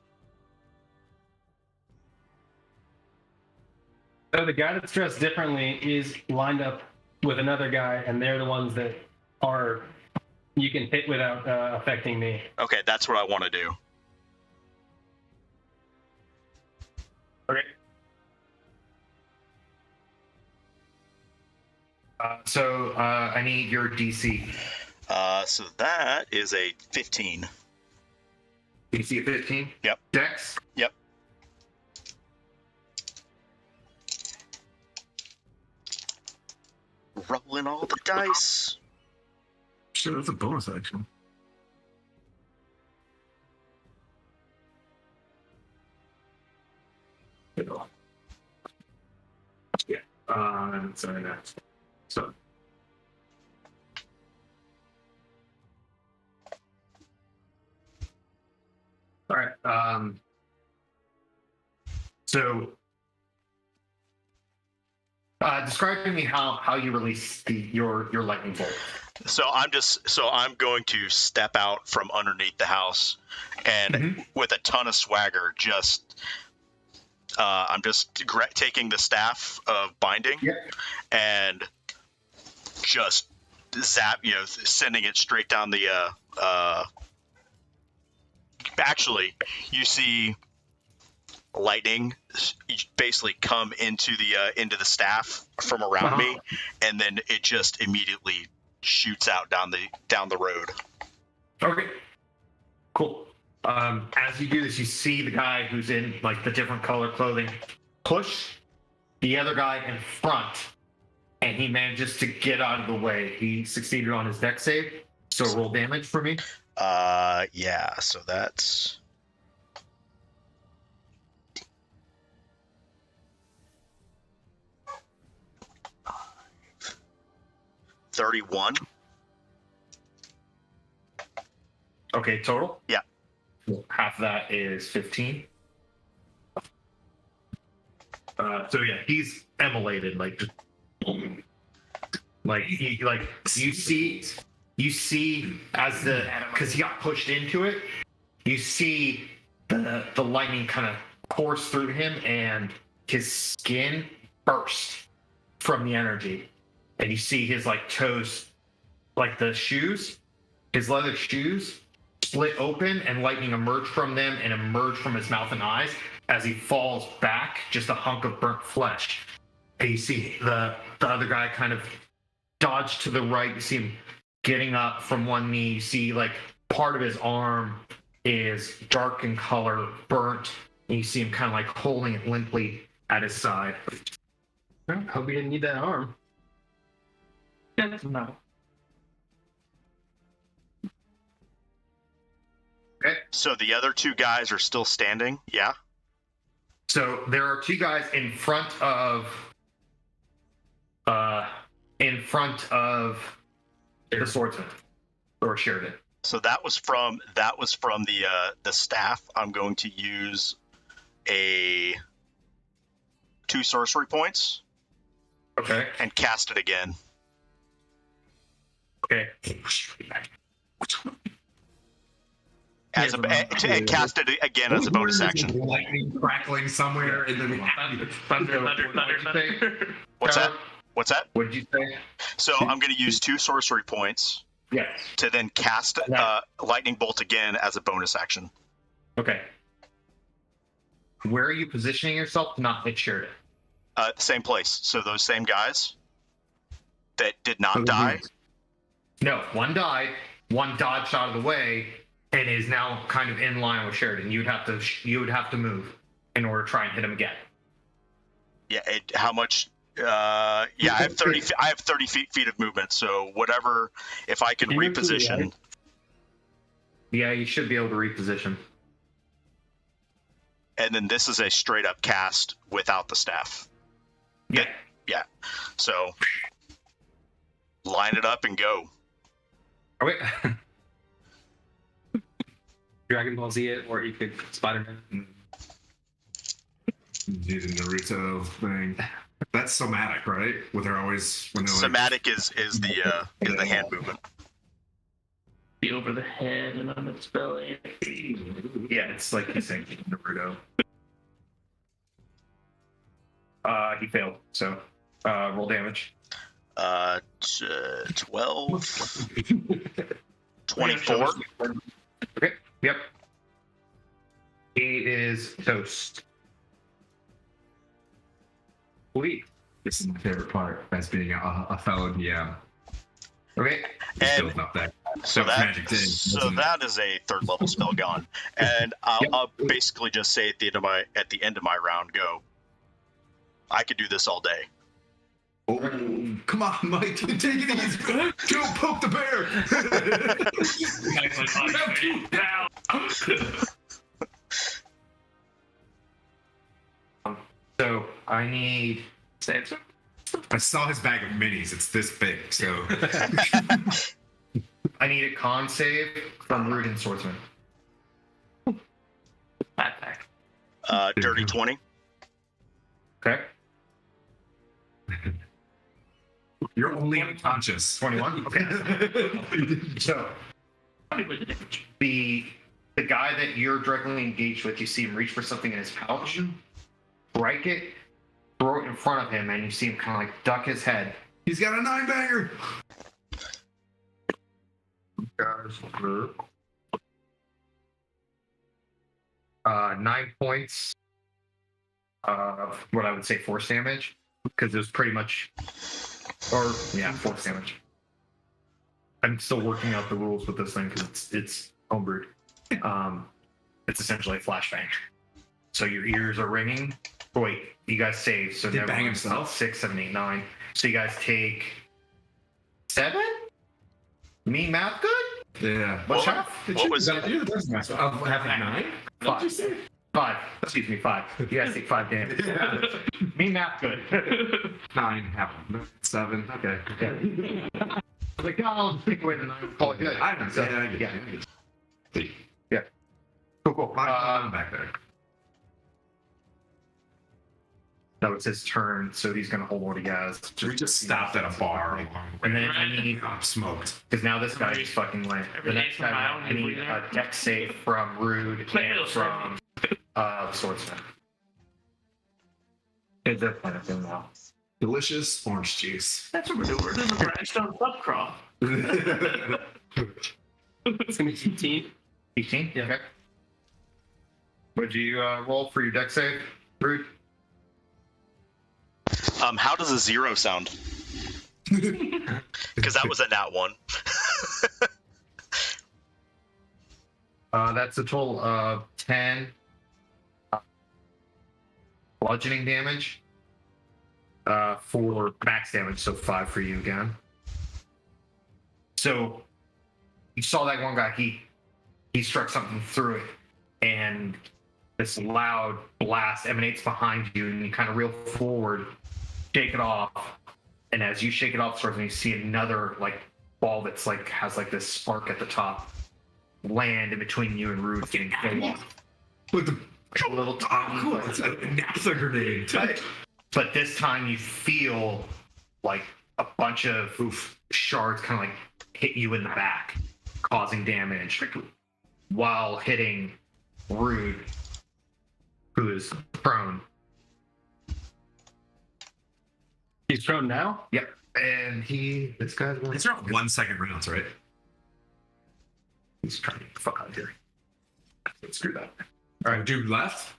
So the guy that's dressed differently is lined up with another guy, and they're the ones that you can hit without affecting me. Okay, that's what I want to do. Okay. So I need your DC. So that is a 15. DC of 15? Yep. Dex? Yep. Rolling all the dice. Shit, that's a bonus action. Yeah. Sorry, next. So. All right. So. Describe to me how you release your lightning bolt. So I'm going to step out from underneath the house, and with a ton of swagger, I'm just taking the staff of binding, and just sending it straight down the. Actually, you see lightning basically come into the staff from around me, and then it just immediately shoots out down the road. Okay, cool. As you do this, you see the guy who's in like the different color clothing push the other guy in front, and he manages to get out of the way. He succeeded on his dex save, so roll damage for me. Yeah, so that's 31. Okay, total? Yeah. Half of that is 15. So yeah, he's immolated, like just like you see as because he got pushed into it, you see the lightning kind of course through him and his skin burst from the energy, and you see his like toes, like the shoes, his leather shoes split open and lightning emerged from them and emerged from his mouth and eyes as he falls back, just a hunk of burnt flesh. And you see the other guy kind of dodge to the right. You see him getting up from one knee. You see like part of his arm is dark in color, burnt, and you see him kind of like holding it limply at his side. I hope you didn't need that arm. Yeah, that's no. Okay. So the other two guys are still standing. Yeah. So there are two guys in front of the swordsman or Sheridan. So that was from the staff. I'm going to use 2 sorcery points. Okay. And cast it again. Okay. And cast it again as a bonus action. Lightning crackling somewhere, and then Thunder. What's that? What's that? What did you say? So I'm going to use 2 sorcery points Yes. to then cast lightning bolt again as a bonus action. Okay. Where are you positioning yourself to not hit Sheridan? The same place. So those same guys that did not die. No, one died. One dodged out of the way and is now kind of in line with Sheridan. You would have to move in order to try and hit him again. Yeah. How much? I have 30. I have 30 feet of movement. So whatever. If I can reposition. Yeah, you should be able to reposition. And then this is a straight up cast without the staff. Yeah. Yeah. So line it up and go. Okay. Dragon Ball Z it, or you could Spider-Man. do the Naruto thing. That's somatic, right? When they're like, Somatic is the hand movement. Be over the head and on its belly. Yeah, it's like he's saying Naruto. He failed. So, roll damage. 12. 24. Okay. Yep. He is toast. Sweet. this is my favorite part. As being a fellow DM. Okay. Just And building up that. so magic thing, so wasn't it? that is a 3rd level spell gone. And I'll basically just say at the end of my round, go. I could do this all day. Oh, come on, Mike. Take it easy. Go poke the bear. So I need. I saw his bag of minis. It's this big, so. I need a con save from Rude and Swordsman. Backpack. Dirty 20. Okay. You're only unconscious. 21. Okay. So the guy that you're directly engaged with, you see him reach for something in his pouch, strike it, throw it in front of him, and you see him kind of like duck his head. He's got a 9-banger. 9 points of what I would say force damage, because it was pretty much, force damage. I'm still working out the rules with this thing because it's homebrewed. It's essentially a flashbang. So your ears are ringing. Oh, wait, you guys save. So Did never bang mind. himself? 6, 7, 8, 9. So you guys take 7. Me math good? Yeah. What's What- half? what was that? Yeah, that's nice. Of having 9? 5. 5. Excuse me, 5. You guys take 5 damage. Yeah. Me math good. 9, half 7. Okay. Yeah. I was like, I'll just take away the 9. Call it good. I know. So, Yeah. yeah. Cool. I'm back there. That was his turn, so he's gonna hold what he has. We just stopped at a bar. And then I need, I'm smoked. because now this guy is fucking lame. The next guy, I need a deck save from Rude and from Swordsman. It's a kind of thing now. Delicious orange juice. That's what we're doing. We're doing the Branched-Stone Pub Crawl. It's gonna be 18. 18? Yeah. Okay. Would you roll for your deck save, Rude? How does a 0 sound? Because that was a nat 1. That's a total of 10 bludgeoning damage for max damage, so 5 for you again. So you saw that one guy, he struck something through it, and this loud blast emanates behind you, and you kind of reel forward, shake it off, and as you shake it off, sort of, you see another like ball that's like has like this spark at the top land in between you and Rude, getting killed off. With the A little cool. It's a naphtha grenade. But this time you feel like a bunch of shards kind of like hit you in the back, causing damage while hitting Rude, who is prone. He's prone now? Yep. And this guy's These are all 1 second rounds, right? he's trying to get the fuck out of here. Screw that. All right, dude left.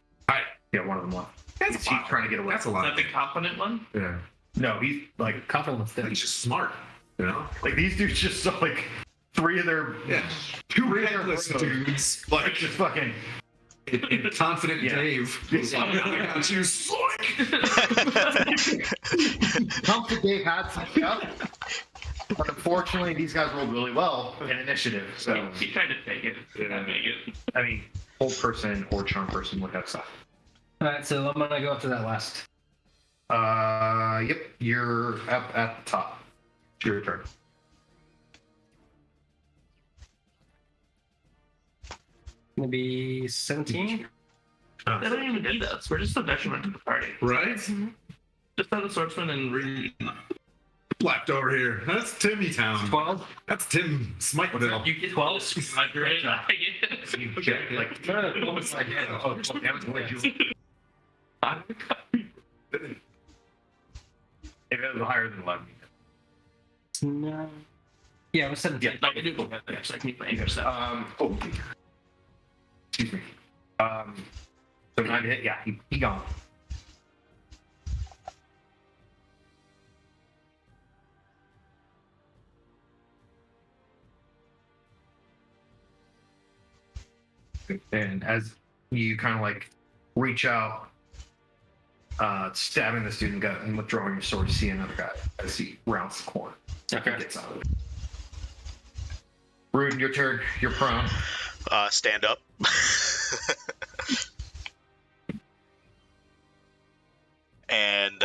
Yeah, one of them left. That's He's trying to get away. That's a Is lot. that the confident one? Yeah, No, he's like Confidence dead. he's just smart. You know? like these dudes just saw like 3 of their Yeah, 2 reckless dudes like just fucking in confident Yeah. Dave. Who's like, I got you, Sloik. Comfort Dave had something up. But unfortunately, these guys rolled really well in initiative. So, He tried to take it. Didn't make it. I mean, hold person or charm person would have stuff. Alright, so I'm gonna go up to that last. Yep, you're up at the top. It's your turn. Maybe 17? They don't even need us. We're just a detriment to the party. Right? Just have the swordsman and Rude. Left over here. That's Timmy Town. 12? That's Tim Smiteville. You get 12. Right? I get You get like, What was I getting? oh, damage would you? If it was higher than 11. No. Yeah, it was 17. Yeah. Like I do go back there. It's like me playing yourself. Oh, excuse me. So 9 to hit. Yeah, he gone. And as you kind of like reach out, stabbing this dude in the gut and withdrawing your sword, you see another guy as he rounds the corner. Okay. Gets out of it. Rude, your turn. You're prone. Stand up. And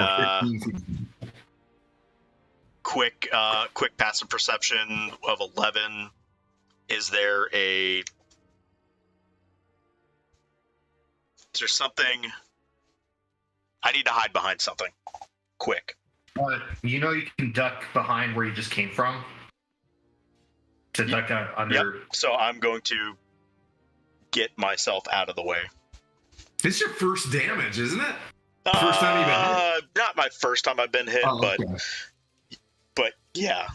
quick passive perception of 11. Is there something I need to hide behind something? Quick. You know you can duck behind where you just came from. To duck out under. Yep. So I'm going to get myself out of the way. This is your first damage, isn't it? First time you've been hit? Not my first time I've been hit, Oh, okay. but yeah.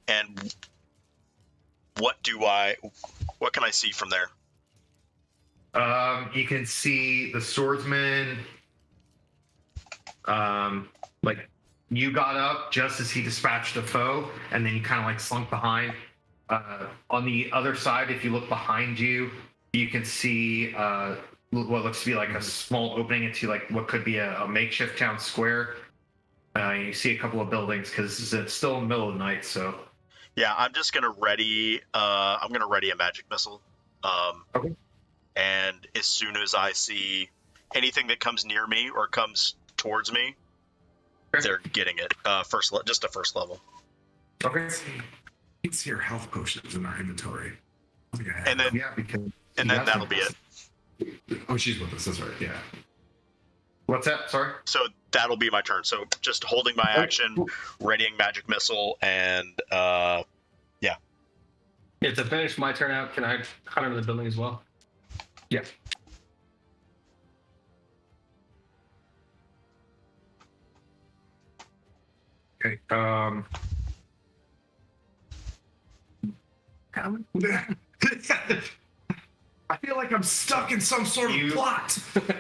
And what can I see from there? You can see the swordsman. Like you got up just as he dispatched a foe, and then you kind of like slunk behind. On the other side, if you look behind you, you can see what looks to be like a small opening into like what could be a makeshift town square. You see a couple of buildings because it's still in the middle of the night. So Yeah, I'm just gonna ready. I'm gonna ready a magic missile. Okay. And as soon as I see anything that comes near me or comes towards me, they're getting it. Just a first level. okay. You can see your health potions in our inventory. And then Yeah, because that'll be it. Oh, she's with us. That's right. Yeah. What's that? Sorry. So that'll be my turn. So just holding my action, readying magic missile, and Yeah, to finish my turn out, can I hide under the building as well? Yeah. Okay. I feel like I'm stuck in some sort of plot.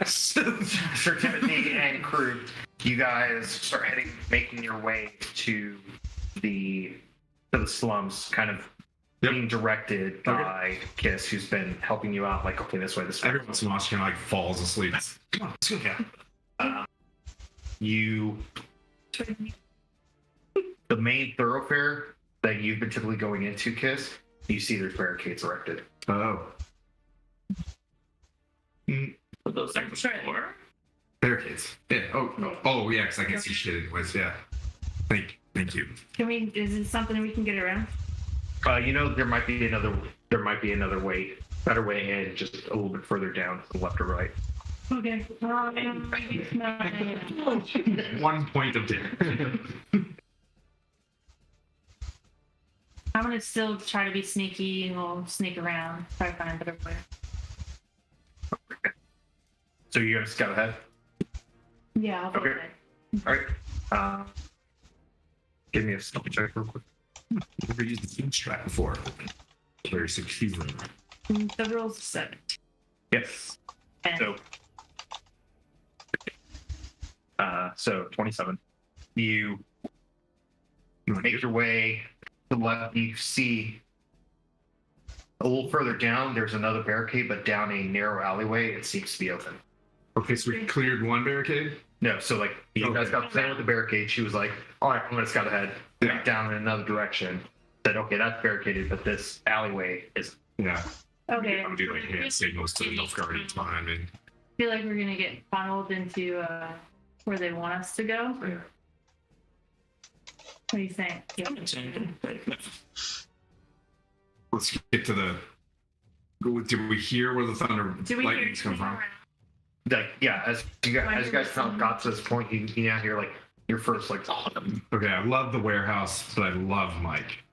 Sir Timothy and crew, you guys start making your way to the slums, kind of being directed by Kiss, who's been helping you out. Like, okay, this way, this way. Every once in a while, she kind of like falls asleep. Come on, let's go. You, the main thoroughfare that you've been typically going into, Kiss, you see there's barricades erected. Oh, Put those things before. barricades. Yeah. Oh, yeah. Because I can see shit anyways. Yeah. Thank you. Can we? Is it something we can get around? There might be another way, better way in, just a little bit further down to the left or right. Okay. 1 point of damage. I'm gonna still try to be sneaky and we'll sneak around, try to find a better way. So you're gonna scout ahead. Yeah. I'll go Okay. ahead. All right. Give me a stealth check real quick. Never used the food strap before. Very secure. The rules are 7. Yes. Okay. So 27. You make your way to the left. You see a little further down, there's another barricade, but down a narrow alleyway, it seems to be open. Okay, so we cleared one barricade. No, so like you guys got playing with the barricade. She was like, "All right, I'm gonna scout ahead." Yeah. Went down in another direction. Said, "Okay, that's barricaded, but this alleyway is." Yeah. Okay. I'm gonna do like hand signals to the Nilfgaardians behind me. I feel like we're gonna get funneled into where they want us to go. Yeah. What do you think? Yeah. Let's get to the. Did we hear where the thunder Do we hear lightning's come from? Like, yeah, as you guys got to this point, you now hear like your first like. Okay, I love the warehouse, but I love Mike.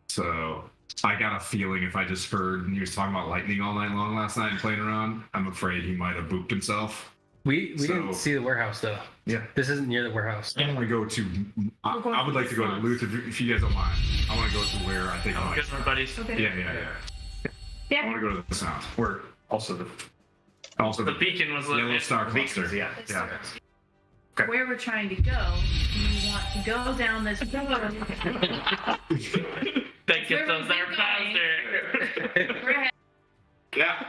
So I got a feeling if I just heard he was talking about lightning all night long last night and playing around, I'm afraid he might have booped himself. We didn't see the warehouse though. Yeah. This isn't near the warehouse. I want to go to. I would like to go to Luth if you guys don't mind. I want to go to where I think. Get my buddies. Okay. Yeah. I Yeah. want to go to the sound. We're also the The beacon was Yellow lit. Star cluster. beacons, yeah. Okay. Where we're trying to go, we want to go down this road. That gets us there faster. We're ahead. Yeah.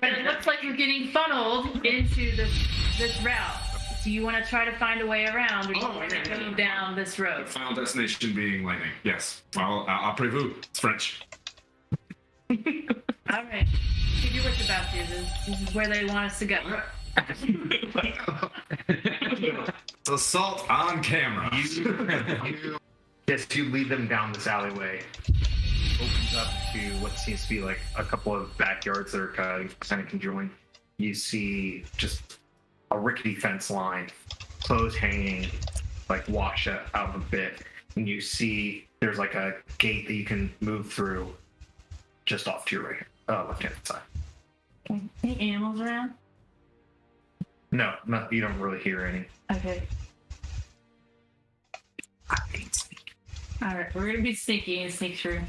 But it looks like you're getting funneled into this route. Do you want to try to find a way around, or do you want to go down this road? Final destination being lightning. Yes. Well, après vous. It's French. All right. Keep your wits about you. This is where they want us to go. It's assault on camera. Yes, you lead them down this alleyway. Opens up to what seems to be like a couple of backyards that are kind of conjoined. You see just a rickety fence line, clothes hanging, like wash out a bit, and you see there's like a gate that you can move through just off to your left-hand side. Okay. Any animals around? No, you don't really hear any. Okay. All right, we're gonna be sneaky and sneak through.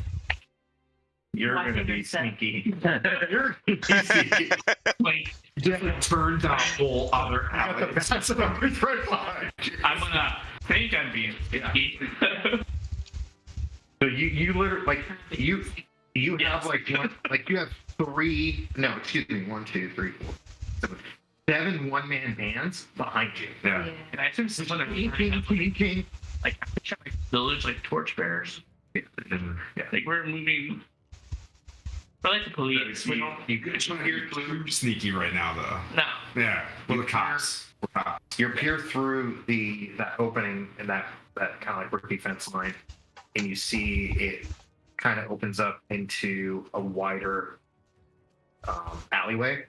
You're My gonna be favorite set. sneaky. You're sneaky. Wait, Turn down whole other I got the best of every red line. I'm gonna think I'm being sneaky. So you literally like you have like you have 1, 2, 3, 4, 7 one-man bands behind you. Yeah. And I assume some other King. like I picture like village like torchbearers. Yeah. Like we're moving. We're like the police. We don't. You hear Too sneaky right now, though. No. Yeah. We're the cops. We're cops. you peer through that opening and that kind of like rickety fence line, and you see it kind of opens up into a wider alleyway,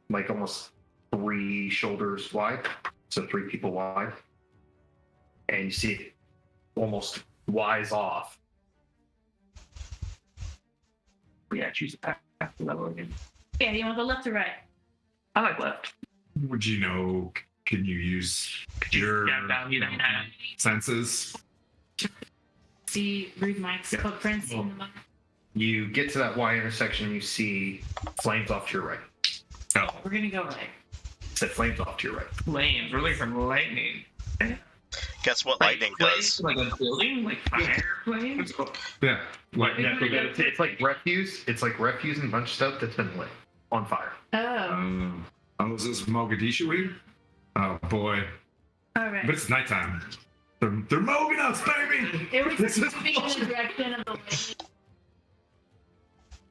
like almost 3 shoulders wide, so 3 people wide, and you see it almost wise off. Yeah, choose a path level again. Yeah, you want to go left or right? I like left. Would you know? Can you use your Yeah, down, you know. senses? See Ruth Mike's footprints in the mud. You get to that Y intersection and you see flames off to your right. We're gonna go right. It said flames off to your right. Flames. We're looking for lightning. Guess what lightning flames, does? like a building, like fire flames. Yeah. Like, Yeah, it's like refuse. It's like refuse and a bunch of stuff that's been lit on fire. Oh. Oh, is this Mogadishu? Oh boy. All right. But it's nighttime. They're moving us, baby. It was This is moving in the direction of the lightning.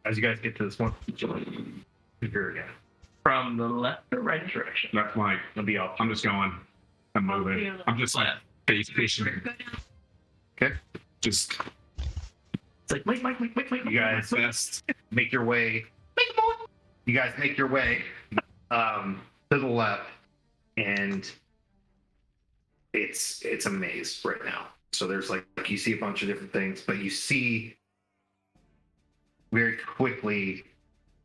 As you guys get to this one, here again. From the left or right direction. That's Mike. It'll be off. I'm just going. I'm moving. I'm just like face fishing. Okay. Just It's like, wait. You guys best. make your way. You guys make your way to the left, and it's a maze right now. So there's like you see a bunch of different things, but you see very quickly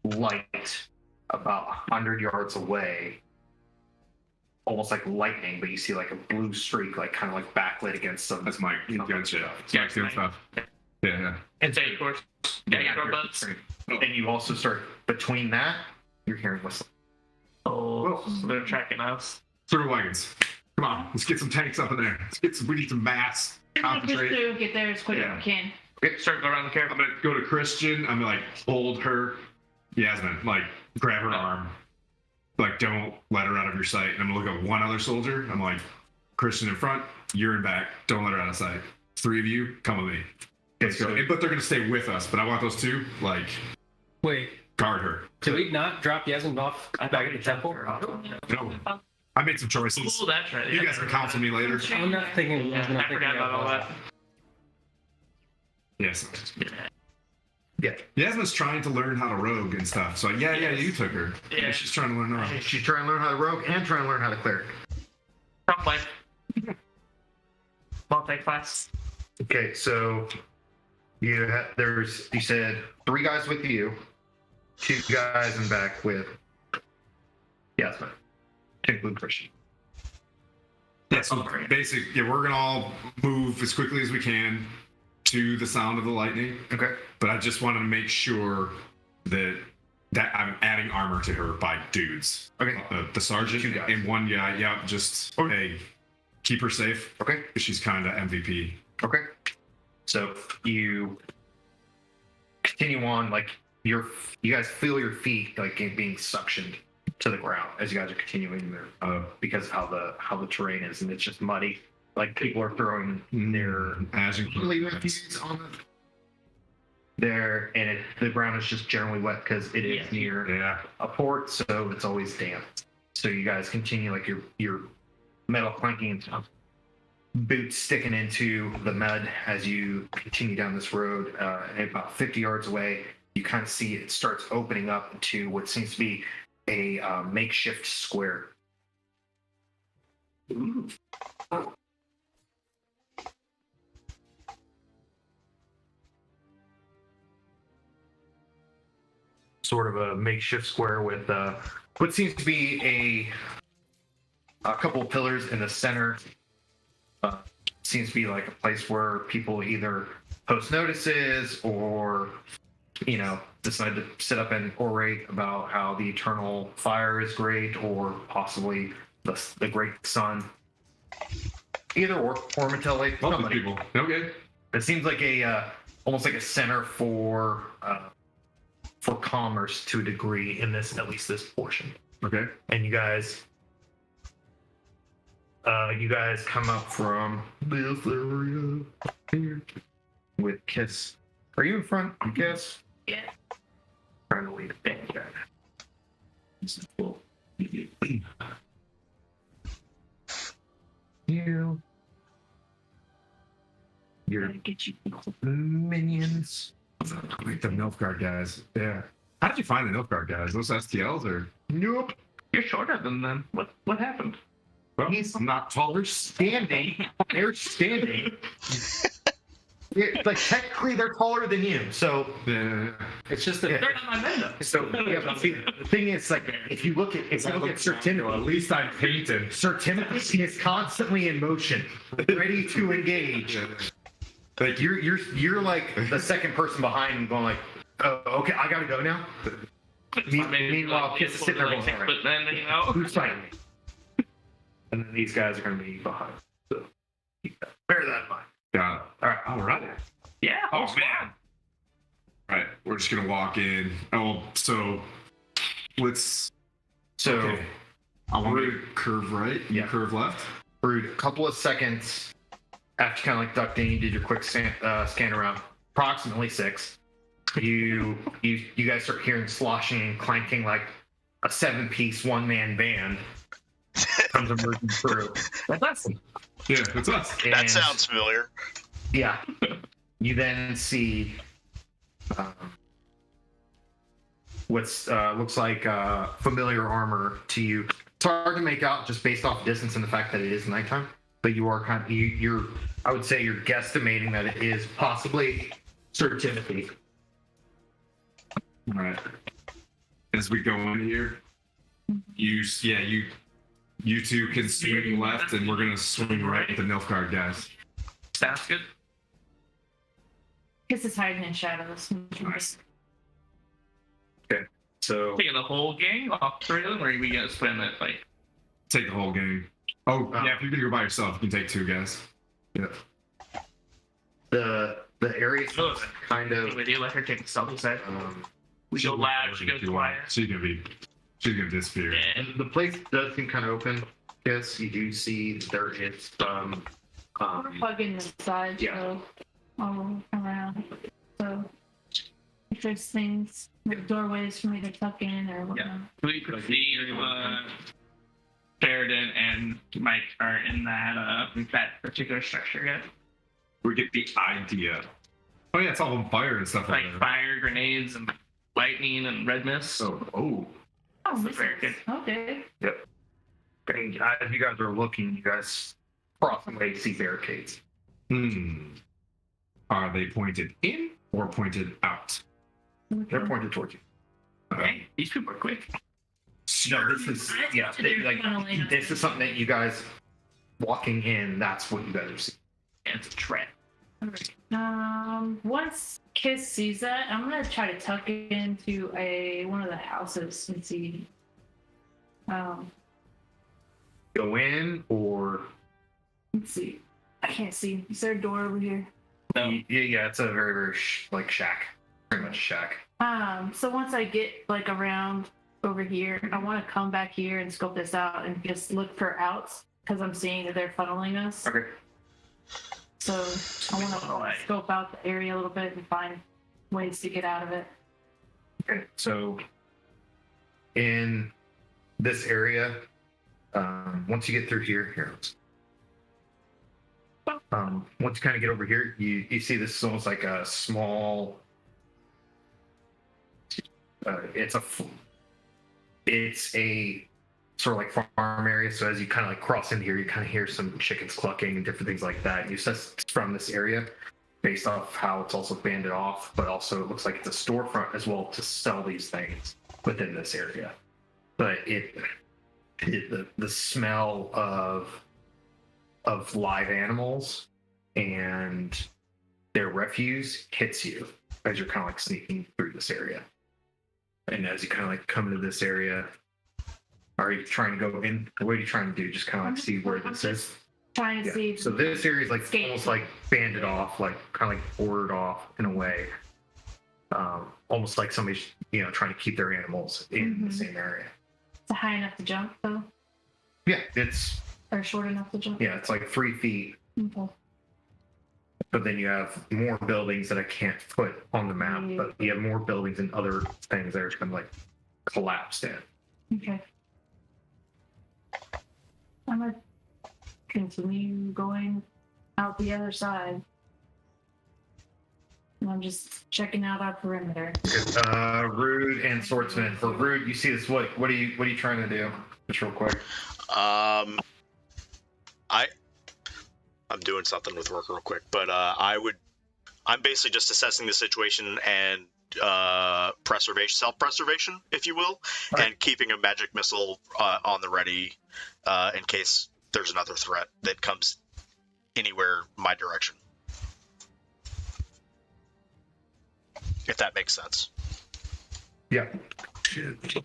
light about 100 yards away, almost like lightning, but you see like a blue streak, like kind of like backlit against some. That's Mike. He's doing shit. Mike's doing stuff. Yeah. And say, of course. Yeah, robots. And you also start between that. You're hearing whistling. Oh, so they're tracking us. Sort of wagons. Come on, let's get some tanks up in there. We need some mass. Concentrate. Just to get there as quick as we can. Start going around the I'm camp. gonna go to Christian. I'm gonna like hold her, Yasmin, like grab her arm, like don't let her out of your sight. And I'm gonna look at one other soldier. I'm like, Christian in front, you're in back. Don't let her out of sight. 3 of you, come with me. Let's go. But they're gonna stay with us. But I want those two, like, Wait, guard her. did we not drop Yasmin off back at the temple? No, I made some choices. Oh, that's right. You guys can counsel me later. I'm not thinking of Yasmin. I'm I thinking forgot about all that. Yes. Yeah. Yasmin's trying to learn how to rogue and stuff. So yeah, you took her. Yeah. She's trying to learn how. She's trying to learn how to rogue and trying to learn how to cleric. Top life. Multi-class. Okay, so you said 3 guys with you, 2 guys in back with Yasmin, to include Christian. Yeah, so we're gonna all move as quickly as we can to the sound of the lightning. Okay. But I just wanted to make sure that I'm adding armor to her by dudes. Okay. The sergeant 2 guys. and 1 guy. Yeah, just hey, keep her safe. Okay. She's kind of MVP. Okay. So you continue on, like you guys feel your feet like being suctioned to the ground as you guys are continuing there, because of how the terrain is, and it's just muddy. Like people are throwing their refuse on there, and the ground is just generally wet because it is near a port, so it's always damp. So you guys continue like your metal clanking and stuff, boots sticking into the mud as you continue down this road. And about 50 yards away, you kind of see it starts opening up into what seems to be a makeshift square. Ooh. Sort of a makeshift square with what seems to be a couple of pillars in the center. Seems to be like a place where people either post notices or, decide to sit up and orate about how the eternal fire is great, or possibly the great sun. Either or Mattel, somebody. People. Okay. It seems like almost like a center for commerce to a degree in this, at least this portion. Okay. And you guys come up from this area here with Kiss. Are you in front, Kiss? Yeah. Trying to lead a band guy. This is cool. Your Get you. minions. Like the Nilfgaard guys. Yeah. How did you find the Nilfgaard guys? Those STLs or? Nope. You're shorter than them. What happened? Well, I'm not taller. Standing. They're standing. Like technically, they're taller than you. So Yeah. It's just that Yeah. They're not my men though. So yeah, but see, the thing is, like, if you look at Sir Timothy, At least I'm painted. Sir Timothy is constantly in motion, ready to engage. Thank you. You're like the second person behind him, going like, "Oh, okay, I gotta go now." Meanwhile, Kiss is sitting there going, like 6 foot then, you know. "Who's fighting me?" And then these guys are gonna be behind. So bear that in mind. Got it. All right. Yeah. Oh man. All right, we're just gonna walk in. Oh, so let's. So Okay. I want to curve right. You Yeah. curve left. Brood, a couple of seconds after kind of like ducked in, you did your quick scan around, approximately 6. You guys start hearing sloshing and clanking like a 7-piece one-man band comes emerging through. That's awesome. Yeah, that's us. That And, sounds familiar. Yeah. You then see what's looks like familiar armor to you. It's hard to make out just based off distance and the fact that it is nighttime, but you are kind of you're I would say you're guesstimating that it is possibly Sir Timothy. All right. As we go in here, you two can swing left, and we're gonna swing right at the Nilfgaard guys. Sounds good. Kiss is hiding in shadows. Nice. So Taking the whole gang off 3 of them, or are we gonna split that fight? Take the whole game. Oh, yeah. If you're gonna go by yourself, you can take 2 guys. Yeah. the area Oh, kind of Anyway, do you let her take the stealthy side? We go loud, she goes quiet. She's gonna disappear. And the place does seem kind of open. Yes, you do see there is some We're plugging inside, Yeah. so I'll look around. So if there's things, like doorways for me to tuck in or whatnot. we could see Sheridan and Mike are in that particular structure yet. We get the idea. Oh yeah, it's all on fire and stuff Like like that. fire, grenades, and lightning and red mist. Oh, Oh, That's very good. Okay. and as you guys are looking, you guys cross the way to see barricades. Are they pointed in or pointed out? They're pointed towards you. Okay, these people are quick. No, this is this is something that you guys walking in. That's what you guys are seeing. And it's a trap. Once Kiss sees that, I'm gonna try to tuck into one of the houses and see. Go in or Let's see. I can't see. Is there a door over here? No. yeah, it's a very very like shack, pretty much shack. So once I get like around over here, I want to come back here and scope this out and just look for outs because I'm seeing that they're funneling us. Okay. So I want to scope out the area a little bit and find ways to get out of it. Okay. So in this area, once you get through here, once you kind of get over here, you see this is almost like a small. It's a sort of like farm area. So as you kind of like cross in here, you kind of hear some chickens clucking and different things like that. You assess it's from this area based off how it's also banded off, but also it looks like it's a storefront as well to sell these things within this area. But the smell of live animals and their refuse hits you as you're kind of like sneaking through this area. And as you kind of like come into this area, are you trying to go in? What are you trying to do? Just kind of like see where this is? Trying to see. So this area is like Escape. almost like banded off, like kind of like ordered off in a way. Almost like somebody's, trying to keep their animals in the same area. Is it high enough to jump though, Yeah, it's short enough to jump? it's like 3 feet. Okay. But then you have more buildings that I can't put on the map, but you have more buildings and other things that are kind of like collapsed in. Okay. I'm gonna continue going out the other side. And I'm just checking out our perimeter. Rude and Swordsman. For Rude, you see this. What are you trying to do? Just real quick. I'm doing something with work real quick, but I'm basically just assessing the situation and self-preservation, if you will, Right. and keeping a magic missile on the ready in case there's another threat that comes anywhere my direction. if that makes sense. Yeah. Shit.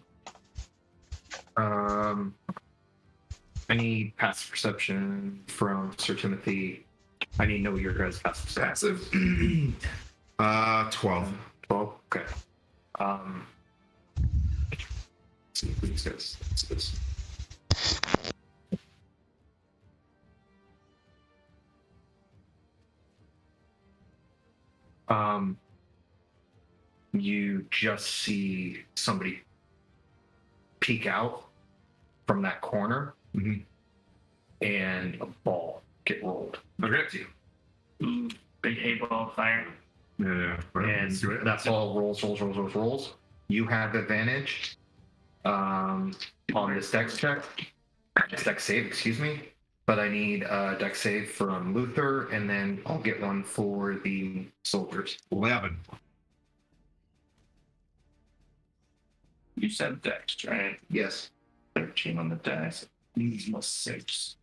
Any passive perception from Sir Timothy? I need to know your guys' passive perception. Passive. 12. 12. Okay. Let's see if these guys. What's this? You just see somebody peek out from that corner, and a ball get rolled. Okay. Ooh, big A-ball fire. Yeah. And that ball rolls. You have advantage on this dex check. Dex save, excuse me. But I need a dex save from Luther, and then I'll get one for the soldiers. 11. You said dex, right? Yes. 13 on the dice. These must 6.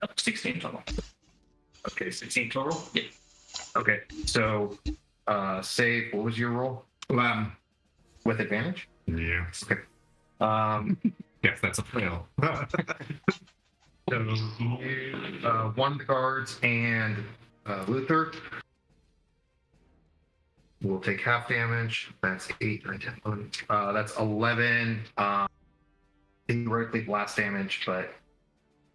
Oh, 16 total. Okay, 16 total? Yeah. Okay, so save, what was your roll? 11. With advantage? Yeah. Okay. Yes, that's a fail. So you, one of the guards and Luther will take half damage. That's 8, 9, 10, 11. That's 11. Theoretically blast damage, but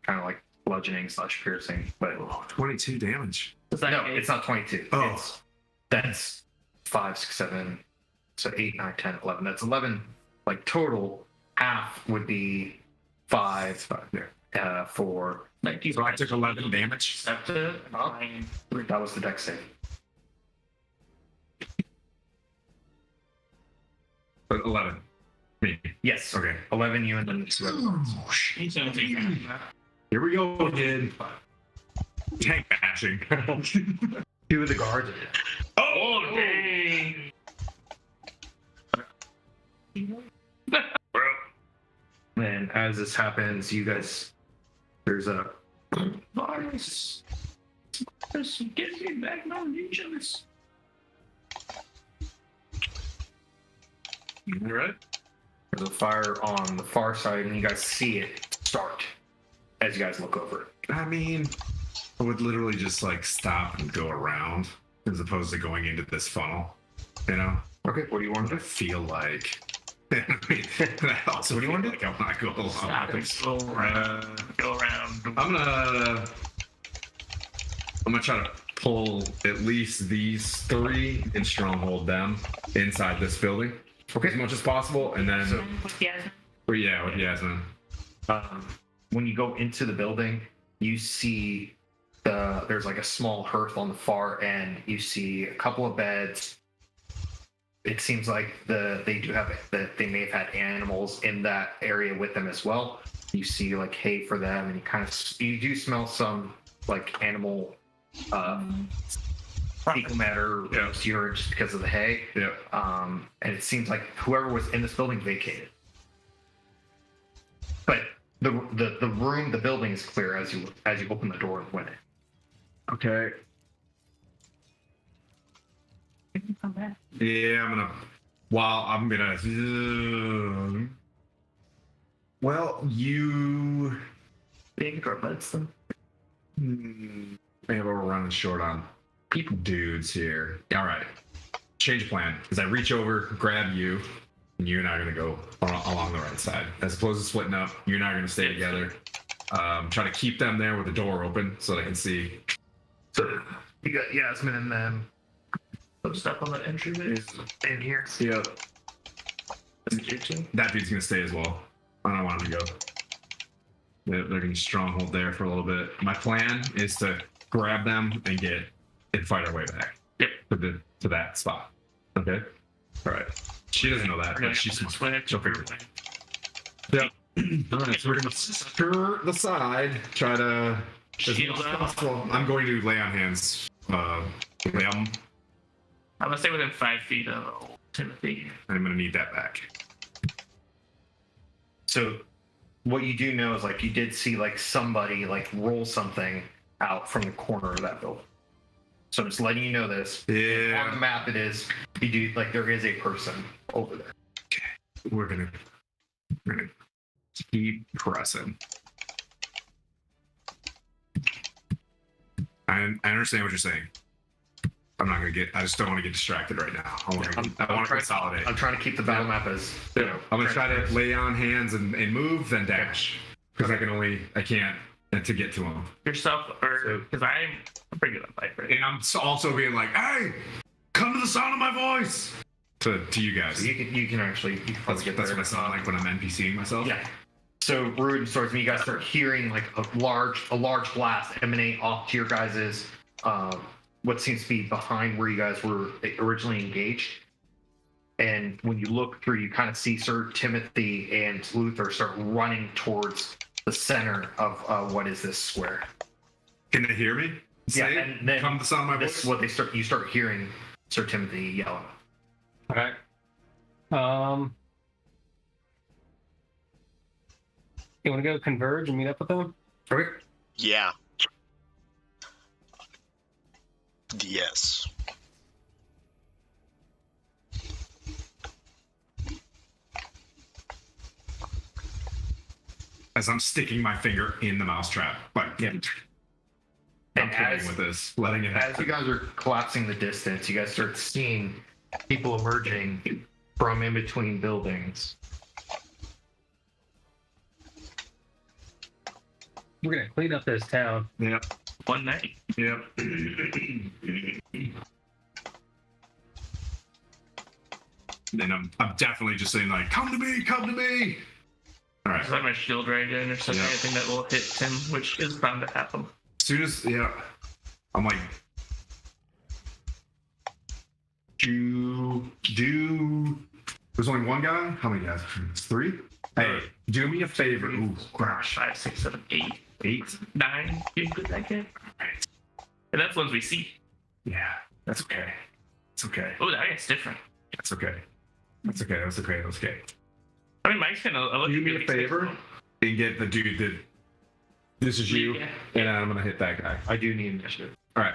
kind of like bludgeoning / piercing. But 22 damage. Is that no, eight? it's not 22. Oh. That's 5, 6, 7. So 8, 9, 10, 11. That's 11. Like total, half would be 5 for. Like, do you So I took 11 damage. accept it? That was the dex save. But 11. Me. Yes. Okay. 11 you and then the two other ones. He's gonna take half of that. Here we go, kid. Tank bashing. 2 of the guards. Oh, dang! And as this happens, you guys, there's a Varus, get me back, no legions. Right? there's a fire on the far side, and you guys see it start as you guys look over. I mean, I would literally just like stop and go around as opposed to going into this funnel. You know? Okay, what do you want I to do? feel like. I mean, I also What do you want to feel like I want to go along. Stop and go around. Go around. I'm gonna try to pull at least these 3 and stronghold them inside this building as much as possible, and then With Yasmin. with Yasmin. When you go into the building, you see there's like a small hearth on the far end. You see a couple of beds. It seems like they do have that they may have had animals in that area with them as well. You see like hay for them, and you do smell some like animal fecal matter, urine, just because of the hay. Yeah. And it seems like whoever was in this building vacated. But the room, the building is clear as you open the door and went in. Okay. Come back. Yeah, I'm gonna. Well, you. Big or less than. Maybe we're running short on people dudes here. All right. Change of plan. As I reach over, grab you, and you and I are gonna go along the right side. As opposed to splitting up, you and I are gonna stay together. Try to keep them there with the door open so they can see. So you got Yasmin and them Put stuff on the entryway. in here. Yeah. In the kitchen. That dude's gonna stay as well. I don't want him to go. They're gonna stronghold there for a little bit. My plan is to grab them and fight our way back. Yep. To that spot. Okay. All right. She doesn't know that, but she's smart. She'll figure it out. Yep. All right. So we're gonna skirt the side. Try to. Shield up. Possible. I'm going to lay on hands. Lay on. I'm gonna stay within 5 feet of old Timothy. I'm gonna need that back. So what you do know is like you did see like somebody like roll something out from the corner of that building. So I'm just letting you know this. Yeah. On the map, it is. You do like there is a person over there. We're gonna keep pressing. I understand what you're saying. I'm not gonna get. I just don't want to get distracted right now. I want to consolidate. I'm trying to keep the battle map as I'm gonna try to lay on hands and move, then dash, because I can't to get to him. Yourself, or because I'm pretty good at Viper. And I'm also being like, "Hey, come to the sound of my voice." To you guys. You can actually. That's what I sound like when I'm NPCing myself. Yeah. So Rude starts me. You guys start hearing like a large blast emanate off to your guys's what seems to be behind where you guys were originally engaged. And when you look through, you kind of see Sir Timothy and Luther start running towards the center of what is this square. Can they hear me? Yeah, and then come to the sound of my this voice. is what you start hearing Sir Timothy yelling. All right. You want to go converge and meet up with them? Okay. Yeah. Yes. As I'm sticking my finger in the mousetrap, like I'm playing with this, letting it happen. As you guys are collapsing the distance, you guys start seeing people emerging from in between buildings. We're gonna clean up this town. Yep. One night. Yep. And I'm definitely just saying like, come to me, come to me. All right. Is that my shield dragon or something? Yeah. Anything that will hit him, which is bound to happen. As soon as I'm like, do. There's only one guy. How many guys? It's 3. Hey, do me a favor. Ooh, gosh. 5, 6, 7, 8, 8. 9. You good that kid? Right. And that's ones we see. Yeah, that's okay. It's okay. Oh, that gets different. That's okay. That's okay. That's okay. That's okay. I mean, Mike's gonna let Do me a favor and get the dude that. This is you, Yeah. and I'm gonna hit that guy. I do need initiative. All right.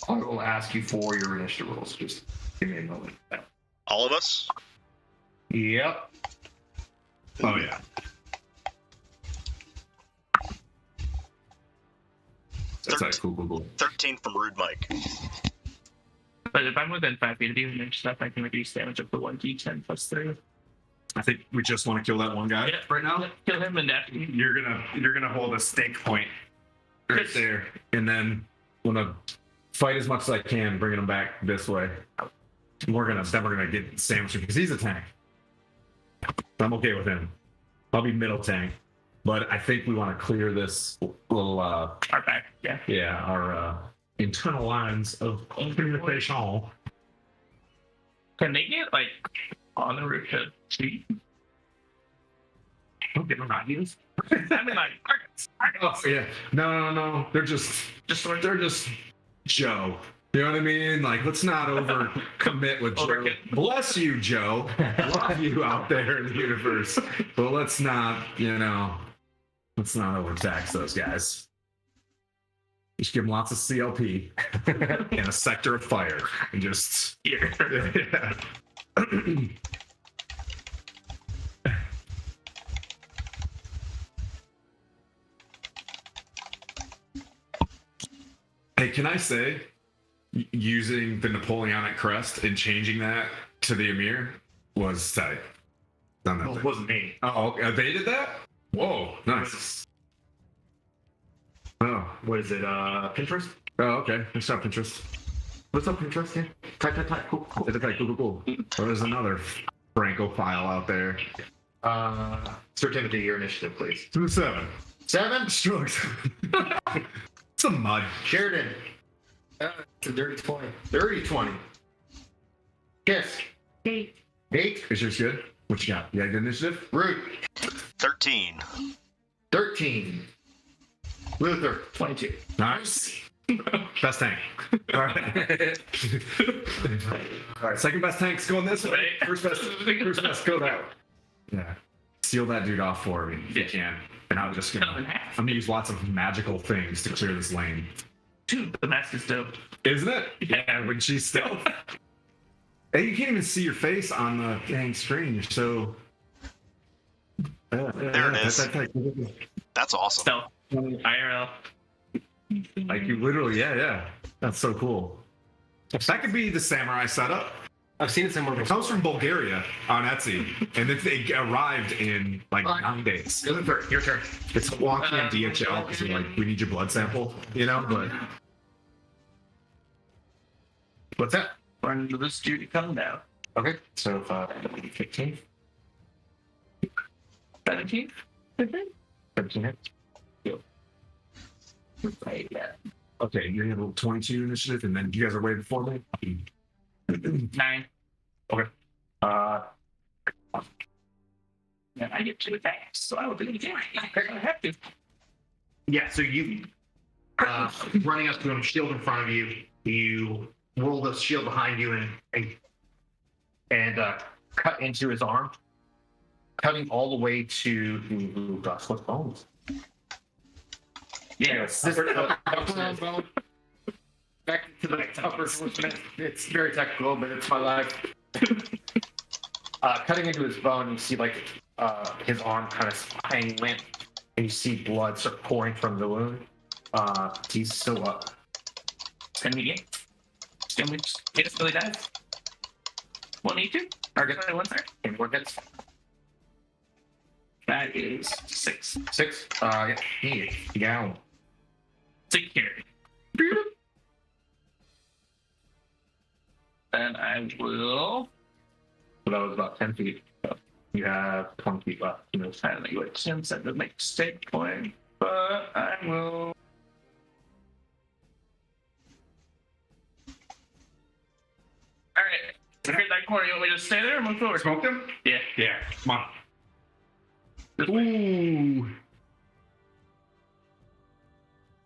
I will ask you for your initiative rolls. Just give me a moment. All of us? Yep. Oh yeah. That's like cool. 13 from Rude Mike. But if I'm within 5 feet of you and stuff, I can reduce damage up to 1d10 plus 3. I think we just want to kill that one guy Yeah. right now. Kill him and that. You're gonna hold a stake point right Yes. there, and then wanna fight as much as I can, bringing him back this way. We're gonna get sandwiched because he's a tank. I'm okay with him. I'll be middle tank, but I think we want to clear this little Our back. Yeah. our internal lines of communication. Can they get like on the roof to see? Don't get them ideas. I mean, like targets. Oh yeah, no. They're just Joe. You know what I mean? Like, let's not over commit with Joe. Overkill. Bless you, Joe. Love you out there in the universe. But let's not overtax those guys. Just give them lots of CLP and a sector of fire. And just Here. yeah. Hey, can I say, using the Napoleonic crest and changing that to the Emir was tight. Done that Well, it thing. wasn't me. Oh, okay. They did that? Whoa, nice. Oh, What is it? Pinterest? oh, okay. What's up, Pinterest? What's up, Pinterest? Yeah. Type. Cool. Cool. Oh, there's another Francophile out there. Sir Timothy, your initiative, please. 7. 7. Strokes. It's a mud. Sheridan, It's a dirty 20. 30-20. Kiss. 8. 8. Is yours good? What you got? You got good initiative? Root. 13. 13. Luther. 22. Nice. Best tank. All right. All right. Second best tank's going this way. First best go that way. Yeah. Seal that dude off for me if you can. And I'm just Cut him in gonna half. I'm gonna use lots of magical things to clear this lane. Dude, the mask is dope. Isn't it? Yeah, when she's stealth. Hey, you can't even see your face on the dang screen. You're so There it is. That's awesome. Stealth. IRL. Like you literally, yeah. That's so cool. That could be the samurai setup. I've seen it somewhere It before. comes from Bulgaria on Etsy, and they arrived in like 9 days. Your turn. It's wonky on DHL because they're like, we need your blood sample, you know. But What's that? When did this duty come down? Okay, so 15. 17th? 17 hits. Right, yeah. okay, you handle 22 initiative, and then you guys are waiting for me. 9. Okay. Yeah, I get 2 attacks, so I will do it again. I have to. Yeah, so you running up to him, shield in front of you. You roll the shield behind you and cut into his arm, cutting all the way to Dust's bones. Yeah, This is the upper bone. Back to the upper bone. It's very technical, but it's my life. Cutting into his bone, you see like his arm kind of hanging limp, and you see blood start pouring from the wound. He's still up. it's gonna be game. It's gonna be hit us really dies. We'll need to. Target 1 sir. Any more hits? That is 6. 6. Yeah. Yeah. Take care. And I will. So that was about 10 feet. So you have 20 feet left. You know, kind of like what Tim said to make stake point, but I will. All right. I heard that corner. You want me to stay there or move forward? Smoke him? Yeah. Yeah. Come on. This way. Ooh.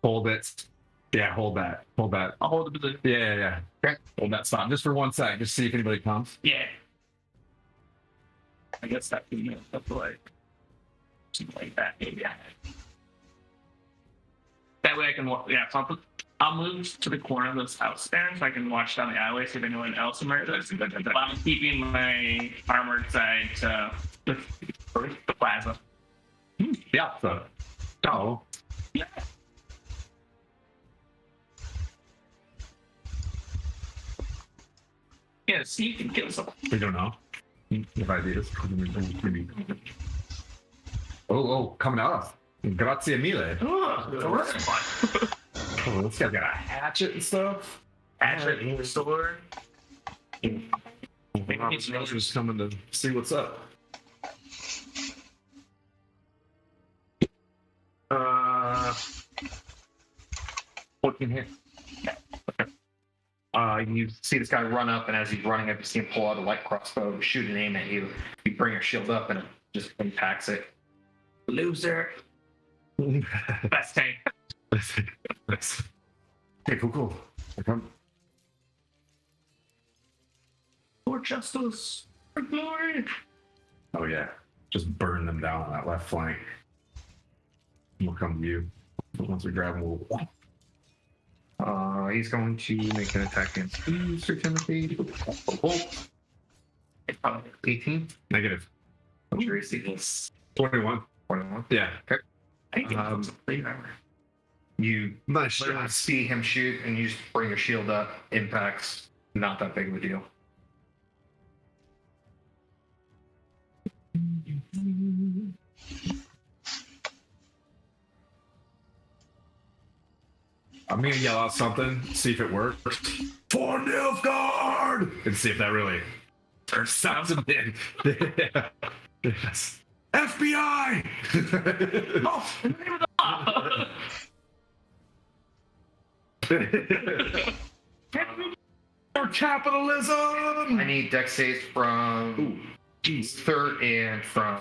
Hold it. Yeah, hold that. Hold that. I'll hold the position. Yeah. Okay. Hold that spot just for 1 sec, just see if anybody comes. Yeah. I guess that could be up to like something like that, maybe. That way I can walk. Yeah, so I'll move to the corner of this house there so I can watch down the alleyway, see if anyone else emerges. But I'm keeping my armored side to the plaza. Yeah. So. Oh. Yeah. Yeah, see, you can kill someone. We don't know. If ideas. Maybe. Oh, coming out. Grazie mille. Oh, that's fun. Oh, this guy got a hatchet and stuff. Hatchet, sword. Just coming to see what's up. 14 hit. Yeah. Okay. You see this guy run up, and as he's running up, you see him pull out a light crossbow, shoot an aim at you. You bring your shield up, and it just impacts it. Loser. Best tank. Nice. Okay, cool. I come. For justice. For glory. Oh yeah, just burn them down on that left flank. We'll come to you. Once we grab them, we'll... He's going to make an attack against you, Sir Timothy. It's probably 18. Negative. What's your AC? 21. 21. Yeah. Okay. I think it's plate armor. You Nice literally shot. see him shoot, and you just bring your shield up. Impacts. Not that big of a deal. I'm gonna yell out something, see if it works. For Nilfgaard! And see if that really turns something in. Yeah. Yes. FBI! Oh, in the name of the law. For capitalism! I need dex saves from third and from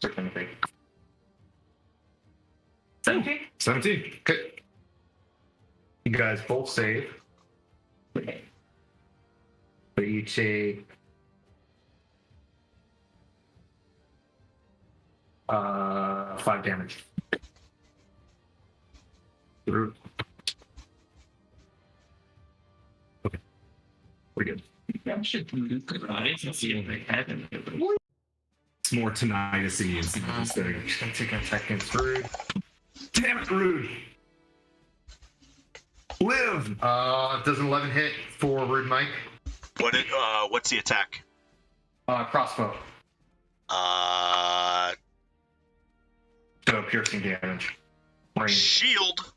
Sir Timothy. 17? 17. Okay. You guys both save. Okay. But you take 5 damage. Okay. We're good. I should loot the eyes and see if they have any. It's more tinnitus-y and see these things. He's gonna take an attack against Rude. Damn it, Rude! Live! Does an 11 hit for Rude Mike? What's the attack? Crossbow. Uh, So piercing damage. Range. shield.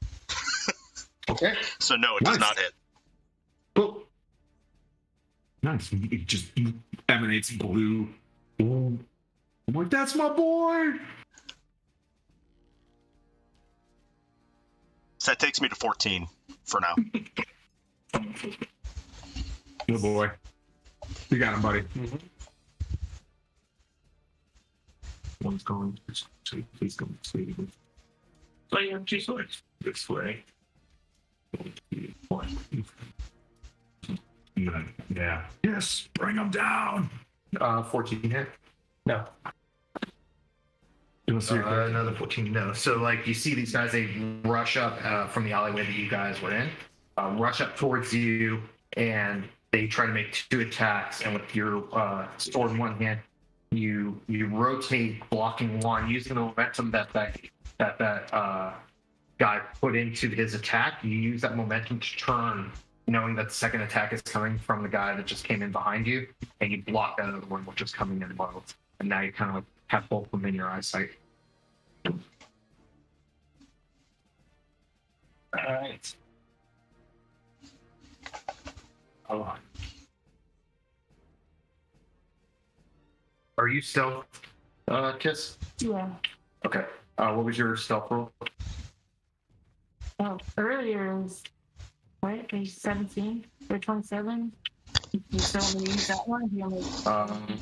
Okay. So no, it does Nice. not hit. Boop. Nice. It just emanates blue. I'm like, that's my boy! So that takes me to 14 for now. Good boy. You got him, buddy. One's going. Please go. So you have 2 swords. This way. Yeah. Yes, bring him down. 14 hit. No. Another 14, no. So, like, you see these guys, they rush up from the alleyway that you guys were in, rush up towards you, and they try to make 2 attacks. And with your sword in one hand, you rotate, blocking one, using the momentum that guy put into his attack. You use that momentum to turn, knowing that the second attack is coming from the guy that just came in behind you, and you block that other one, which is coming in low. And now you kind of have both of them in your eyesight. All right. Oh. Are you stealth, Kiss? Yeah. Okay. What was your stealth roll? Oh, earlier is right, page 17 or 27. You still want me to use that one? You want me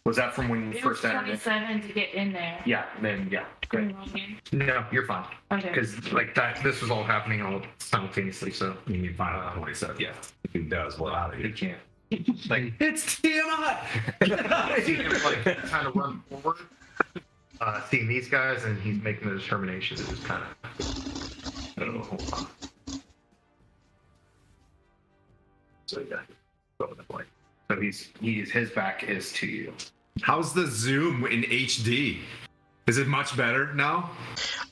Was that from when you it was first entered it? 27 to get in there. Yeah, then yeah, great. No, you're fine. Okay. Because like that, this was all happening all simultaneously. So You need to find out what he said. Yeah. If he does, well, out of you here. can't. Like It's Tiamat! see him like kind of run forward, seeing these guys, and he's making the determination to just kind of. Hold on. So yeah, go with the point. So his back is to you. How's the zoom in HD? Is it much better now?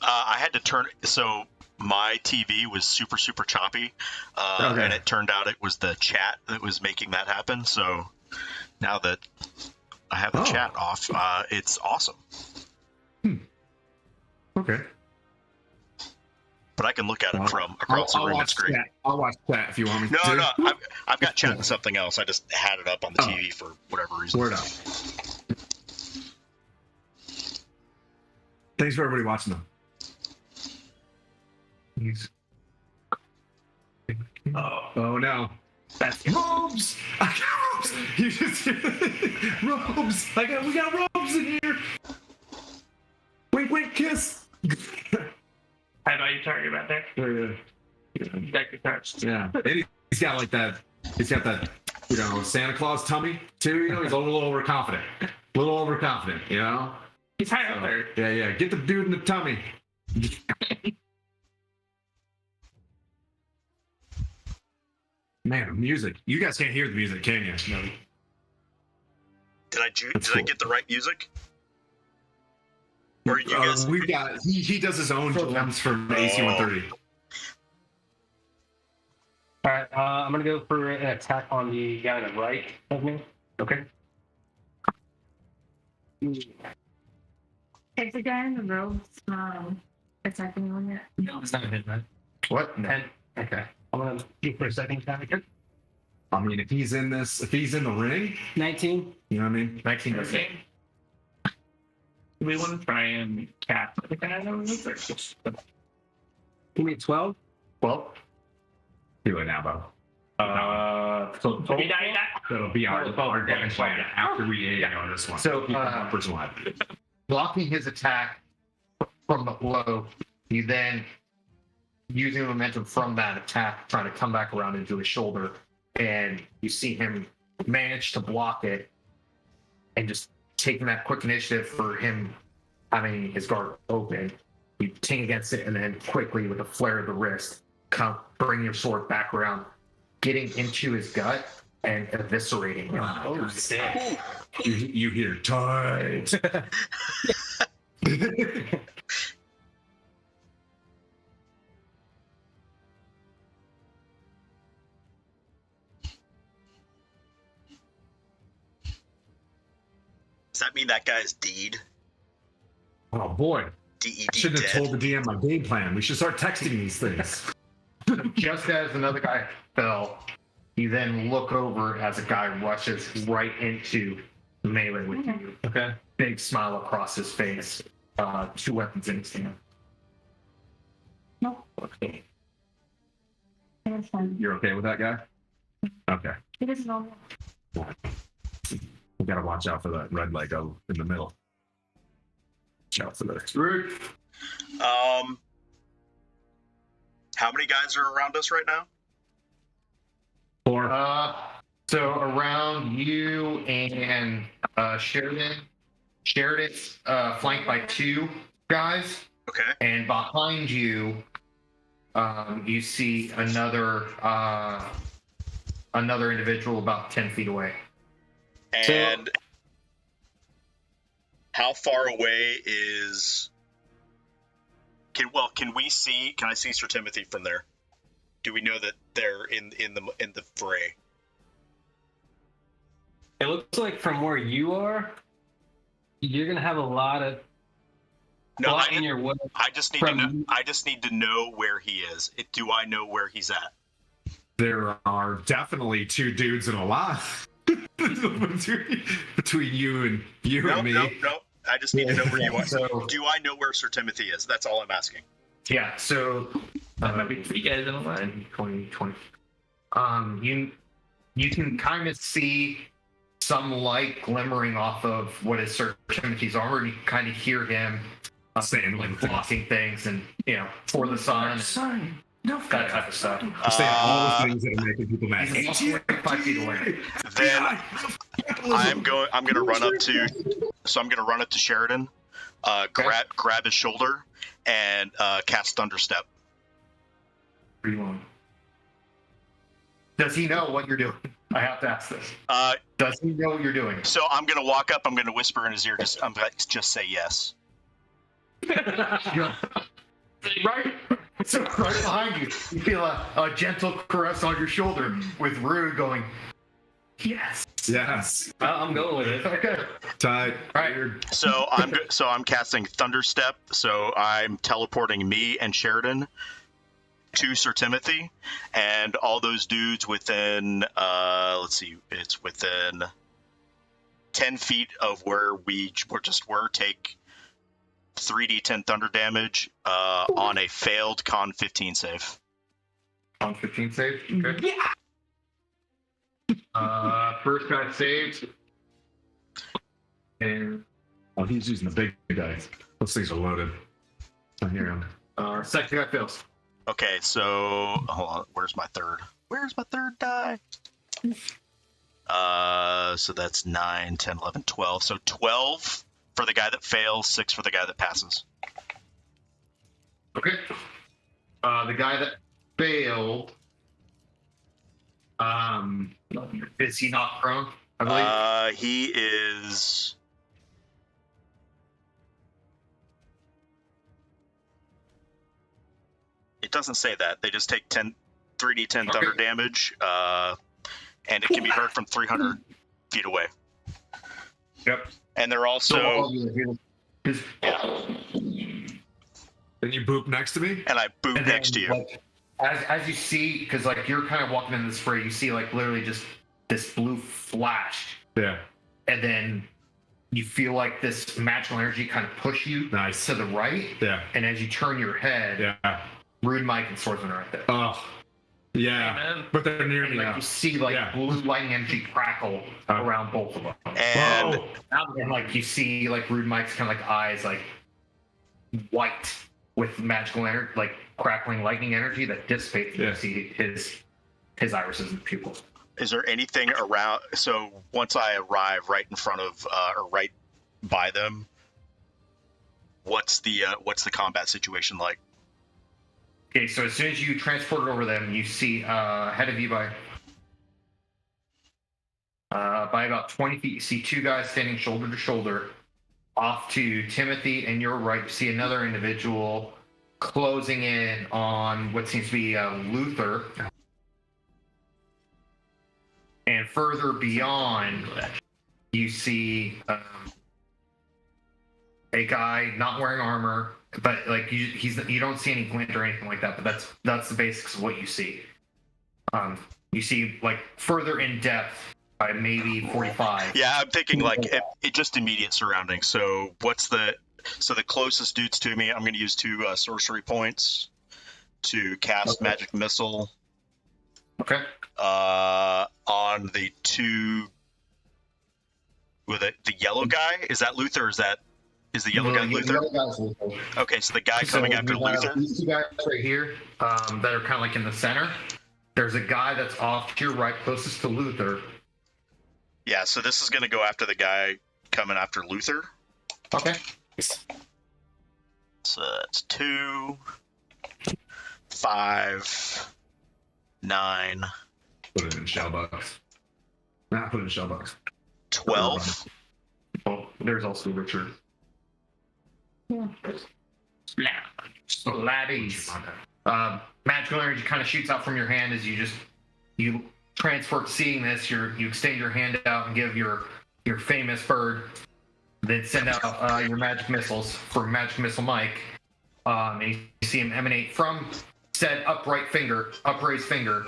I had to turn. So my TV was super choppy, Okay. and it turned out it was the chat that was making that happen. So now that I have the chat off, it's awesome. Okay. But I can look at it from across the room. It's great. I'll watch chat if you want me to. No, I've got chat and something else. I just had it up on the TV for whatever reason. Word up. Thanks for everybody watching them. He's Oh no. That's Robes! I got robes! You just robes! We got robes in here! Wink, kiss! High value target right there. Deck your cards. Yeah. And he's got like that, he's got that, Santa Claus tummy too, he's a little overconfident. He's high up there. Yeah. Get the dude in the tummy. Man, music. You guys can't hear the music, can you? No. Did I cool. get the right music? Or you guys? We've got, he does his own drums for AC 130. All right. I'm gonna go for an attack on the guy on the right of me. okay. Is the guy in the robes attacking anyone yet? No, it's not a hit, right? What? No. 10. Okay. I'm gonna do for a second attack. I mean, if he's in the ring, 19. you know what I mean? 19 does hit. Do we want to try and cap the guy that was there? Give me a 12. Well, Do it now, Bo. so He died. That'll be our game plan after we on this one. So, first one. blocking his attack from the blow, you then using momentum from that attack, trying to come back around into his shoulder, and you see him manage to block it and just taking that quick initiative for him having his guard open, you ting against it, and then quickly with a flare of the wrist, kind of bring your sword back around, getting into his gut and eviscerating him. Oh, sick. You hear tight. Does that mean that guy's deed? Oh boy. D-E-D I shouldn't have dead? told the DM my game plan. We should start texting these things. Just as another guy fell, you then look over as a guy rushes right into melee with you. Okay. Big smile across his face. 2 weapons in his hand. No. Okay. It's fine. You're okay with that guy? Okay. It is normal. We gotta watch out for that red Lego in the middle. Watch out for that. Rude. How many guys are around us right now? 4. So around you and Sheridan. Sheridan's flanked by 2 guys. Okay. And behind you, you see another individual about 10 feet away. And how far away is? Can I see Sir Timothy from there? Do we know that they're in the fray? It looks like from where you are, you're gonna have a lot of No, in your way. I just need to know. I just need to know where he is. Do I know where he's at? There are definitely 2 dudes in a lot between you and me. No. I just need to know where you are. So, Do I know where Sir Timothy is? That's all I'm asking. yeah, so That might be 3 guys in a line. 20. You can kind of see some light glimmering off of what is Sir Timothy's armor, and you can kind of hear him Saying like like blocking things and for the sun, Son, no that type of stuff. saying all the things that are making people mad. He's 5 feet away. Then I'm gonna run up to Sheridan, grab his shoulder, and cast Thunderstep. Does he know what you're doing? I have to ask this. Does he know what you're doing? So I'm gonna walk up. I'm gonna whisper in his ear. Just say yes. Right? So right behind you, you feel a gentle caress on your shoulder with Rue going, yes. Yes. I'm going with it. Okay. Tight. Right. So I'm casting Thunderstep. So I'm teleporting me and Sheridan to Sir Timothy, and all those dudes within it's within 10 feet of where we just were take 3d10 thunder damage on a failed con 15 save. On 15 save? Okay. Yeah. First guy saved. And Oh, he's using the big dice. Those things are loaded. I hear him. second guy fails. Okay, so hold on. Where's my third die? So that's 9, 10, 11, 12. So 12 for the guy that fails, 6 for the guy that passes. Okay. The guy that failed, is he not prone? I believe. He is. It doesn't say that. They just take 3d10 thunder damage, and it can be heard from 300 feet away. Yep. And they're also. Then you boop next to me? And I boop And next to then, you. like, as you see, because like you're kind of walking in the spray, you see like literally just this blue flash, Yeah. and then you feel like this magical energy kind of push you Nice. to the right, Yeah. and as you turn your head, Yeah. Rude Mike and Swordsman are right there. Oh. Yeah. Amen. But they're near And me like now. you see like Yeah. blue lightning energy crackle around both of them, And and like you see like Rude Mike's kind of like eyes like white with magical energy, like crackling lightning energy that dissipates. Yeah. You see his irises and pupils. is there anything around? So once I arrive right in front of, or right by them, what's the combat situation like? Okay, so as soon as you transport it over them, you see ahead of you by about 20 feet, you see two guys standing shoulder to shoulder. Off to Timothy and your right, you see another individual closing in on what seems to be Luther. And further beyond, you see a guy not wearing armor, but like you don't see any glint or anything like that. But that's the basics of what you see. You see like further in depth by maybe 45. Yeah, I'm thinking like it just immediate surroundings. So the closest dudes to me, I'm going to use 2 sorcery points to cast magic missile. Okay. On the 2 with the yellow guy. Is that Luther? Or is the yellow guy Luther? The yellow guy's Luther. Okay, so the guy coming after Luther. These two guys right here that are kind of like in the center. There's a guy that's off to your right, closest to Luther. Yeah, so this is going to go after the guy coming after Luther. Okay. So that's 2, 5, 9. Put it in shell box. Nah, put it in shell box. 12. Oh, there's also Richard. Yeah. Labbies. Magical energy kind of shoots out from your hand as you transport. Seeing this, you extend your hand out and give your famous bird. Then send out your magic missiles for Magic Missile Mike, and you see him emanate from said upraised finger.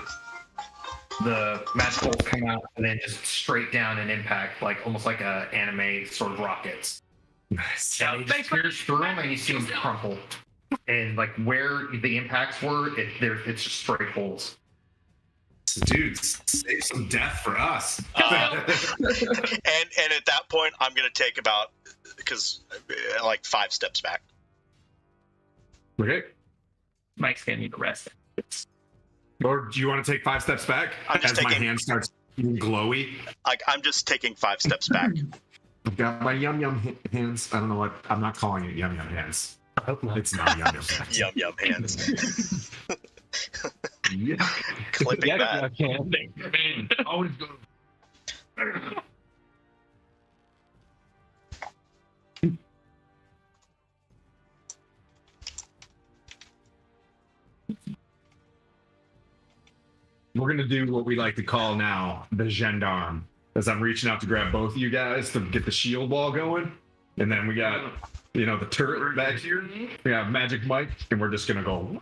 The magic bolts come out and then just straight down and impact, like almost like a anime sort of rockets. Nice. And they just pierce through him, and you see him crumple. And like where the impacts were, it's just straight holes. Dude, save some death for us. And at that point, I'm going to take about like 5 steps back. Okay. Mike's gonna need to rest. Or do you want to take 5 steps back I'm just as my taking- hand starts getting glowy? I'm just taking 5 steps back. I've got my yum yum hands. I don't know what. I'm not calling it yum yum hands. I hope not. It's not yum yum hands. Yum yum hands. Yeah. Clipping that. I mean, Always go. We're gonna do what we like to call now the gendarme, as I'm reaching out to grab both of you guys to get the shield wall going, and then we got the turret back here. We have Magic Mike, and we're just gonna go.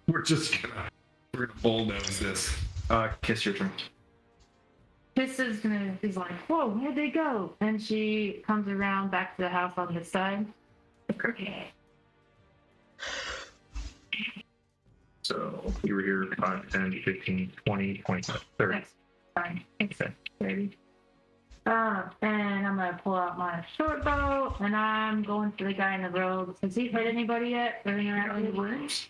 We're gonna bulldoze this. Kiss your turn. Kiss is like, whoa, where'd they go? And she comes around back to the house on this side. Okay. So you were here 5, 10, 15, 20, 25, 30. That's fine. Thanks, 30. And I'm gonna pull out my short bow, and I'm going for the guy in the robe. Has he hit anybody yet? Running around in the woods?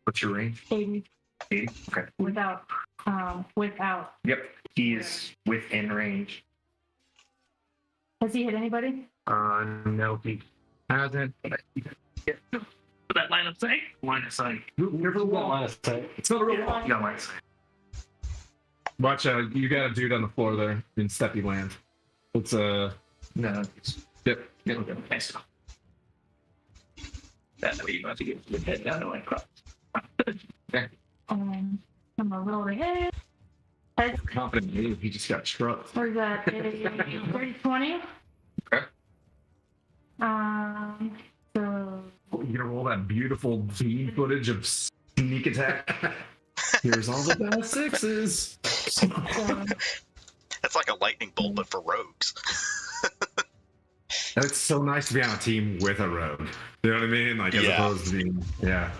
What's your range? 80. 80? Okay. Without. Yep. He is within range. Has he hit anybody? No, he hasn't. that line of sight. Line of sight. Near the wall. It's not a real wall. You got line of sight. Watch out! You got a dude on the floor there in Steppy Land. It's No. Yep. Okay, nice. That's where you have to get your head down and like cross. I'm gonna roll the head. Confident move. He just got struck. Where's that? 30-20. Okay. So You're gonna roll that beautiful B footage of sneak attack. Here's all the best sixes. That's like a lightning bolt, but for rogues. It's so nice to be on a team with a rogue. You know what I mean? Like, as Yeah. opposed to being, yeah.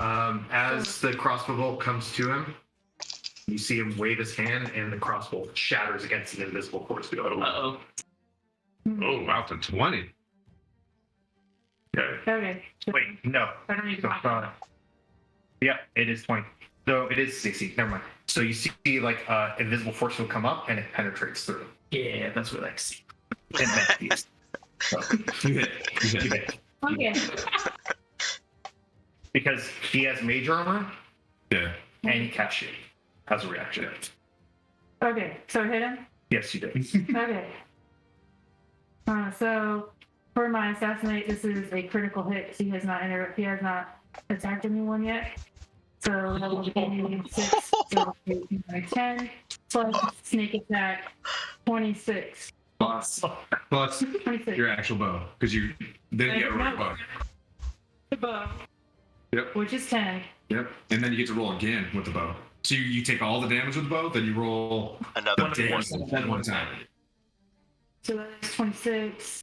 As the crossbow bolt comes to him, you see him wave his hand, and the crossbow shatters against an invisible force field. Uh-oh. Oh, out to 20. Okay. okay. Wait, no. I don't need to So, talk about it. Yeah, it is 20. No, it is 60. Never mind. So you see like invisible force will come up and it penetrates through. Yeah, that's what I see. And then so, You hit. You you hit. hit. Okay. Because he has major armor Yeah. and he casts shield as a reaction. Okay. So hit him. Yes, you did. Okay. So for my assassinate, this is a critical hit. He has not attacked anyone yet. So that will be 6, so 10 plus sneak attack 26. Plus 26. your actual bow, because you then you get a roll bow. The bow. Yep. Which is 10. Yep. And then you get to roll again with the bow. So you take all the damage with the bow, then you roll Another the damage one time. So that is 26.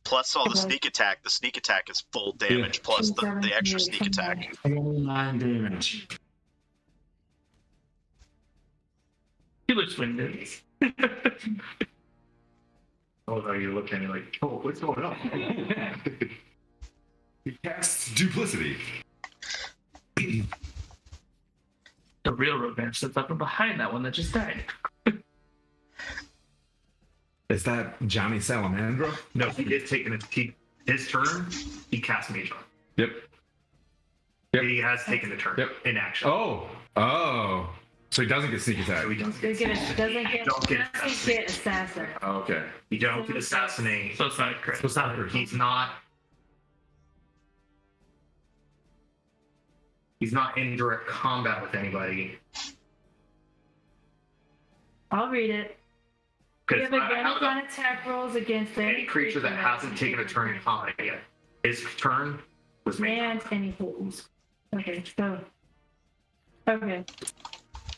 plus all the Okay. sneak attack. The sneak attack is full damage plus the extra sneak attack. 29 damage. He looks winded. Oh no, you're looking at me like, oh, what's going on? He casts duplicity. The real revenge sits up and behind that one that just died. Is that Johnny Salamandra? No, he is taking his turn. He casts major. Yep. Yep. He has taken the turn Yep. in action. Oh. So he doesn't get sneak attack. So he doesn't Doesn't get assassin. Oh, okay. You don't get assassinate. So it's not correct. So it's not her. He's not in direct combat with anybody. I'll read it. You Because have advantage on attack rolls against any creature that hasn't taken a turn in combat yet. His turn was made. And any fools. Okay, so. Okay.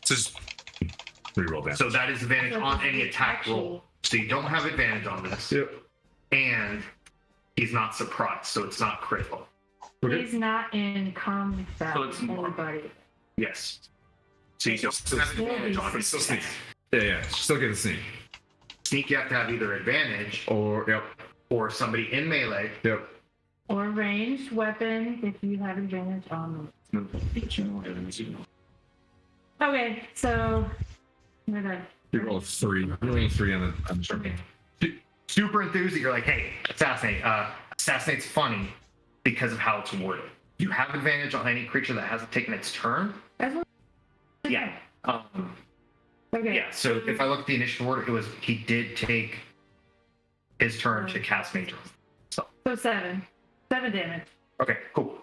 Just reroll damage. So that is advantage So on this any is attack actually- roll. So you don't have advantage on this. Yep. And he's not surprised, so it's not critical. Okay. He's not in combat So it's with more- anybody. Yes. So you don't have advantage on But his still sneak. attack. Yeah. Still get a sneak. Sneak, you have to have either advantage Or, yep. or somebody in melee. Yep. Or ranged weapon if you have advantage on them. Okay, so. We're done. You roll a 3. You roll a 3 on the circle. Super enthused that you're like, hey, assassinate. Assassinate's funny because of how it's worded. You have advantage on any creature that hasn't taken its turn. That's what- Yeah. Okay. Yeah. So if I look at the initiative order, he did take his turn to cast major. So 7. 7 damage. Okay, cool.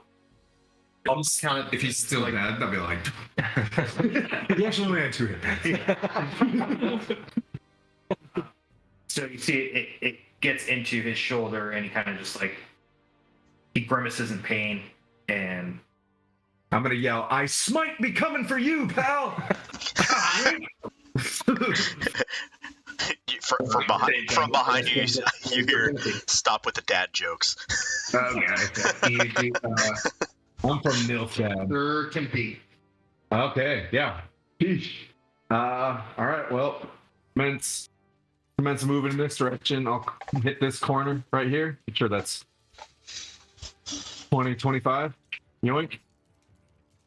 I'll just count it If he's still like that, I'll be like. He actually only had 2 hits. So you see it gets into his shoulder and he kind of just like, he grimaces in pain and I'm gonna yell, "I smite be coming for you, pal!" From behind you, you hear stop with the dad jokes. Okay. I'm from Nilfgaard. there can be. Okay, yeah. Sheesh. All right, well, commence moving in this direction. I'll hit this corner right here. Make sure that's 20, 25. Yoink.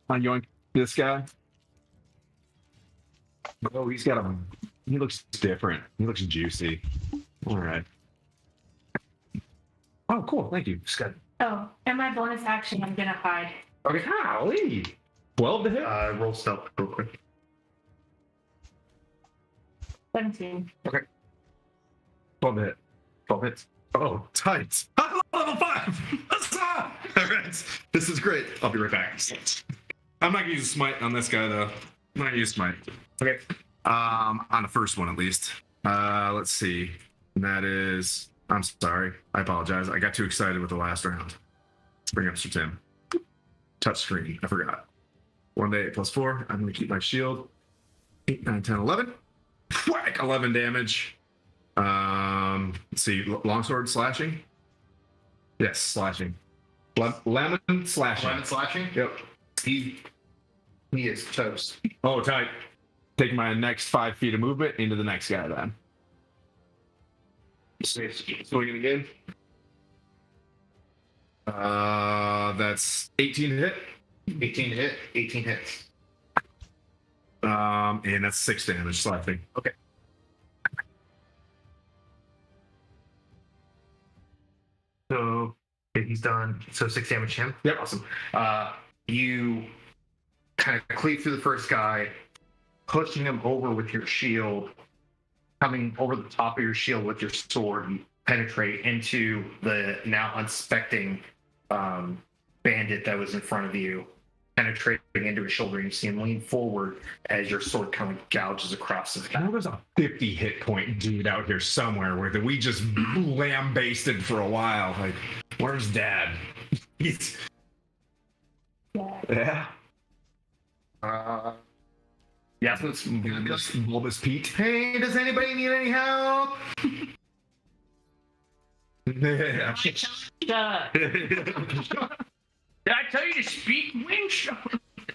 I yoink this guy. Oh, he looks different. He looks juicy. All right. Oh, cool. Thank you. Scott. Oh, and my bonus action, I'm gonna hide. Okay, golly. 12 to hit. Roll stealth real quick. 17. 12 to hit. 12 hits. Oh, tight. Level 5. Huzzah! All right. This is great. I'll be right back. I'm not gonna use a smite on this guy though. I'm not gonna use smite. Okay. On the first one at least. Let's see. And that is. I'm sorry. I apologize. I got too excited with the last round. Let's bring up Sir Tim. Touch screen. I forgot. 1d8 plus 4. I'm gonna keep my shield. 8, 9, 10, 11. Whack! 11 damage. Let's see. Longsword slashing. Yes, slashing. Lemon slashing. Lemon slashing? Yep. He is toast. Oh, tight. Take my next 5 feet of movement into the next guy then. Swinging again. That's 18 to hit. 18 hit. 18 hits. And that's 6 damage, so I think. Okay. So he's done. So 6 damage to him. Yep. Awesome. You kind of cleave through the first guy, pushing him over with your shield, coming over the top of your shield with your sword. You penetrate into the now unsuspecting bandit that was in front of you, penetrating into his shoulder. And you see him lean forward as your sword kind of gouges across his I know there's a 50 hit point dude out here somewhere where we just lambasted for a while. Like, where's Dad? He's. Yeah. Yeah, so it's Bulbous Pete. hey, does anybody need any help? Yeah. Did I tell you to speak, Winch?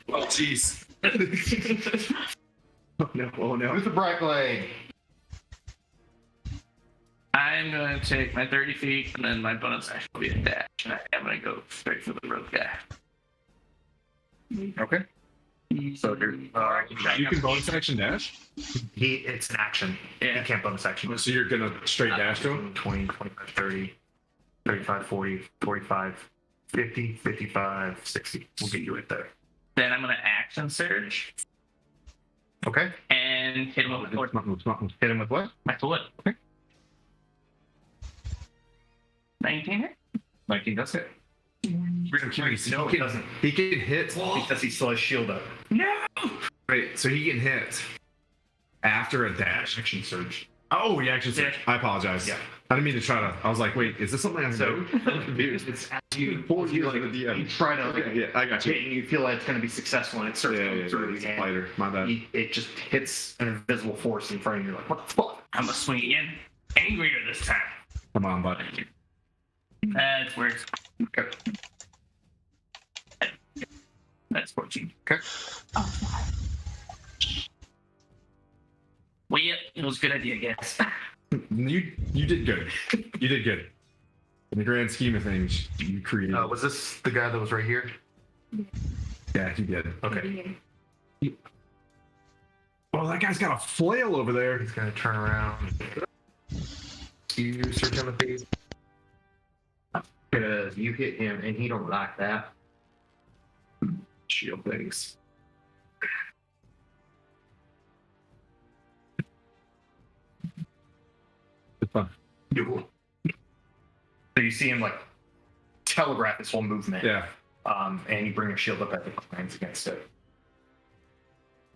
Oh, jeez. Oh, no. Oh, no. Who's the bright blade? I'm going to take my 30 feet, and then my bonus action will be a dash. And I'm going to go straight for the road guy. Okay. So You can bonus action dash? it's an action. Yeah. You can't bonus action. So you're going to straight dash to him? 20, 25, 30, 35, 40, 45, 50, 55, 60. We'll get you right there. Then I'm going to action surge Okay. and hit him with my foot. Hit him with what? My foot. Okay. 19 hit? 19 does hit. I'm curious. No, he it doesn't. He can hit. Because he still has shield up. No! Wait, so he can hit after a dash. Action surge. Oh, he actually said. Yeah. I apologize. Yeah. I didn't mean to try to. I was like, wait, is this something I can So do? I'm confused. it's as you DM. try to like, Yeah, I got hit you. and you feel like it's going to be successful and it starts going through It's and lighter. My bad. it just hits an invisible force in front of you. You're like, what the fuck? I'm going to swing again. Angrier this time. Come on, bud. That's where it's. Okay. That's 14. Okay. Well, yeah, it was a good idea, I guess. You did good. You did good. In the grand scheme of things, you created. Was this the guy that was right here? Yeah, he did. Okay. Well, that guy's got a flail over there. He's going to turn around. You, Sir Timothy. Because you hit him and he don't like that. Shield things. It's fun. So you see him like telegraph his whole movement. Yeah. And you bring your shield up at the lines against it.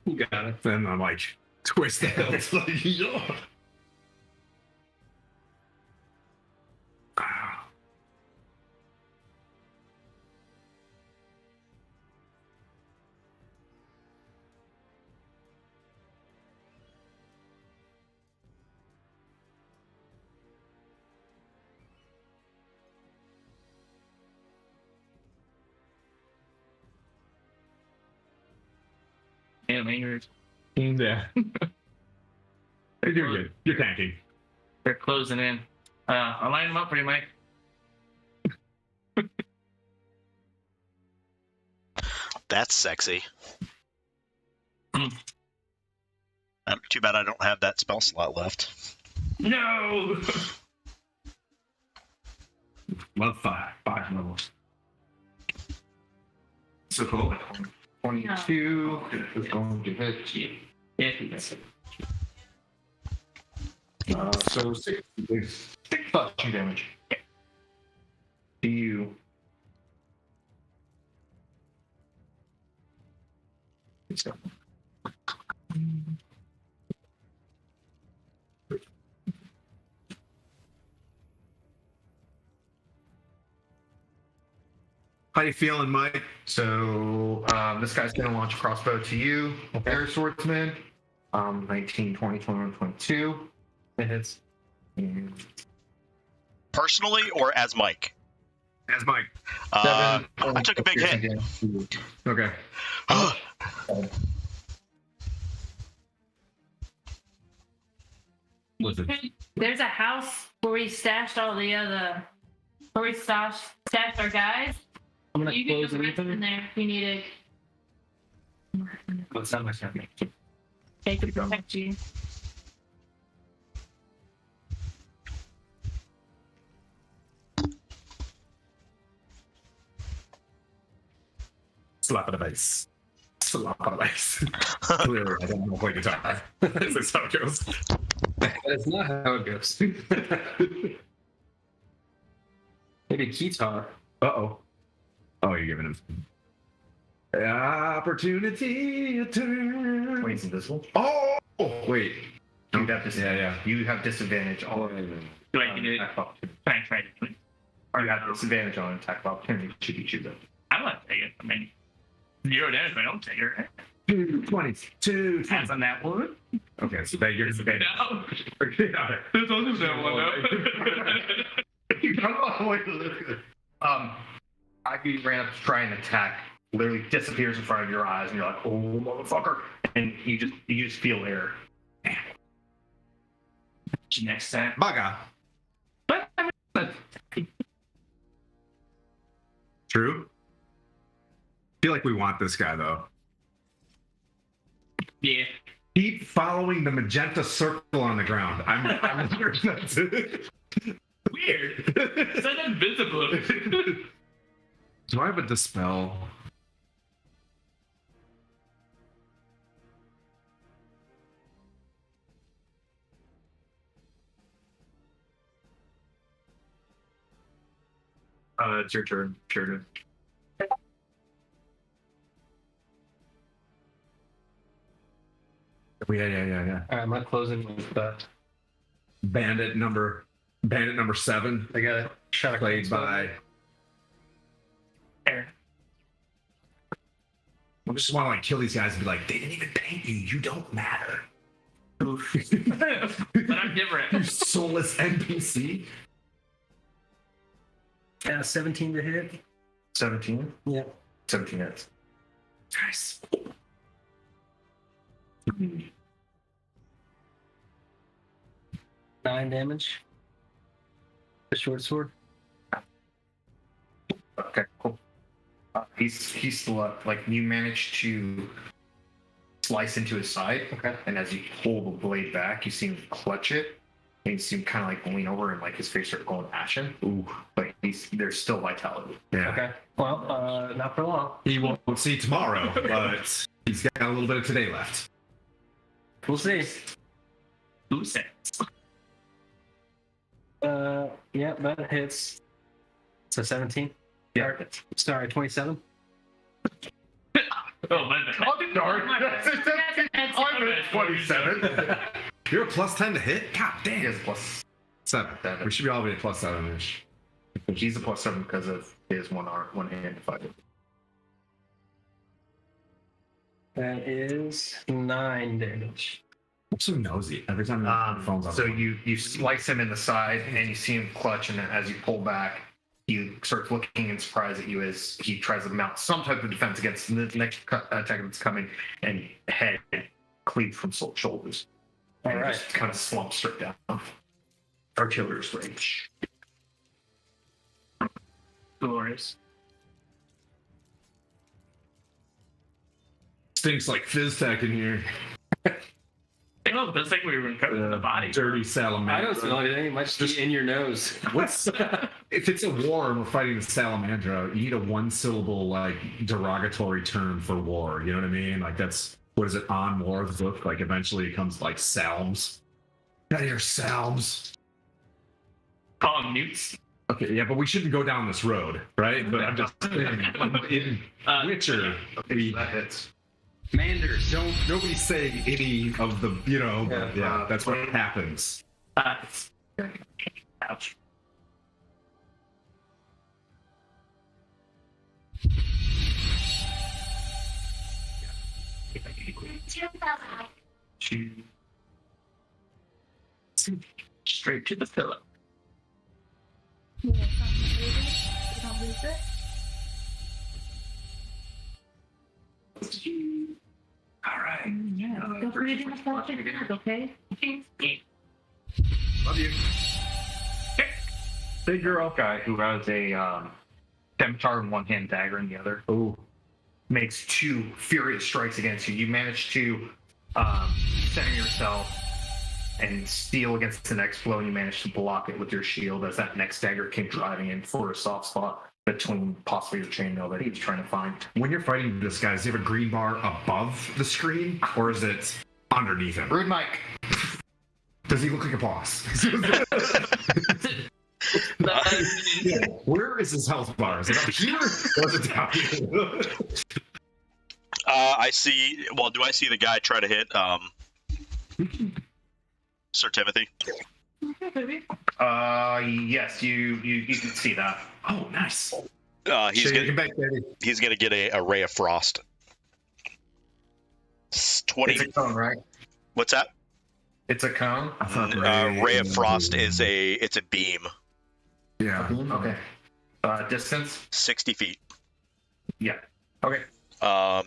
You got it. Then I'm like, twist the hilt. Like, yeah. Yeah, man, Yeah. You're doing good. You're tanking. they're closing in. I'll line them up for you, Mike. That's sexy. Mm. Too bad I don't have that spell slot left. No! Love five levels. So cool. 22 is going to hit. Yeah, that's it. So 6 touching damage. To you. So. How you feeling, Mike? So this guy's going to launch a crossbow to you, Air Swordsman. 19, 20, 21, 22. It hits. And Personally or as Mike? As Mike. I took a big hit. hit. Okay. What's it? There's a house where we stashed all the other, where we stashed our guys. I'm gonna You can close go rest in anything. there if you need What's that much happening? They can protect you. Slap in the face. Slap on the face. Clearly, I don't know play guitar. That's how it goes. That's not how it goes. Maybe guitar. Uh-oh. Oh, you're giving him opportunity to turn. Wait, he's invisible. Oh, wait. You have Yeah. You have disadvantage on Do I get it? attack of opportunity. Thanks, right. Or you have disadvantage on attack of opportunity should you choose it. I want to take it. I mean, 0 damage, but I don't take it, right? 220. Pass on that one. Okay, so that you're disadvantage. No. Get out of This wasn't that one, Ivy ran up to try and attack, literally disappears in front of your eyes, and you're like, "Oh, motherfucker!" And you just feel air. Next time. Baga. But, I mean, True. Feel like we want this guy though. yeah. Keep following the magenta circle on the ground. I'm wondering if that's it. Weird. It's not invisible. Do I have a dispel? It's your turn. Sure. Yeah. All right, I'm not closing with that. Bandit number 7, I got a shot of played by. Aaron. I just want to like kill these guys and be like, they didn't even paint you. You don't matter. But I'm different. You soulless NPC. Yeah, 17 to hit. 17. Yeah. 17 hits. Nice. 9 damage. The short sword. Okay, cool. He's still up. Like you managed to slice into his side. Okay. And as you pull the blade back, you see him clutch it. And you see him kind of like lean over and like his face start going ashen. Ooh. But there's still vitality. Yeah. Okay. Well, not for long. He won't see tomorrow, but he's got a little bit of today left. We'll see. Who says? Yeah, that hits. So 17. Yeah. Sorry, 27. Oh, my bad. I'm at 27. You're a plus 10 to hit? God He damn. has a plus 7. 7. We should be all be at plus 7-ish. He's a plus 7 because of his one hand fighting. That is 9 damage. I'm so nosy every time the phone's on. So you slice him in the side and you see him clutch, and then as you pull back, he starts looking in surprise at you as he tries to mount some type of defense against the next attack that's coming, and head cleaved from shoulders. All And right. just kind of slumps straight down. Artillerist range. Glorious. Stinks like fizz tech in here. Oh, that's like we were covering the body. Dirty I salamander. don't smell anything. It might just be in your nose. What's if it's a war and we're fighting the salamandra? You need a one-syllable like derogatory term for war. You know what I mean? Like that's what is it on war's book? Like eventually it comes like salms. Get out of here, salms. Call them newts. Okay, yeah, but we shouldn't go down this road, right? But I'm just saying, in Witcher, That hits. Manders, nobody say any of the, Yeah. yeah, that's what happens. Ouch. Straight to the pillow. Yeah, something to lose it. You don't lose it. All right. Yeah, don't forget to watch it, okay? Love you. Big girl guy who has a scimitar in one hand, dagger in the other. Oh. Makes 2 furious strikes against you. You manage to center yourself and steal against the next blow, and you manage to block it with your shield as that next dagger came driving in for a soft spot between possibly your chainmail that he was trying to find. When you're fighting this guy, does he have a green bar above the screen, or is it underneath him? Rude Mike. Does he look like a boss? Where is his health bar? Is it up here or is it down here? I see. Well, do I see the guy try to hit Sir Timothy? Yes, you can see that. Oh, nice. He's gonna get a ray of frost. 20. It's a cone, right? What's that? It's a cone. Ray of frost is a beam. Yeah. Okay. Distance? 60 feet. Yeah. Okay.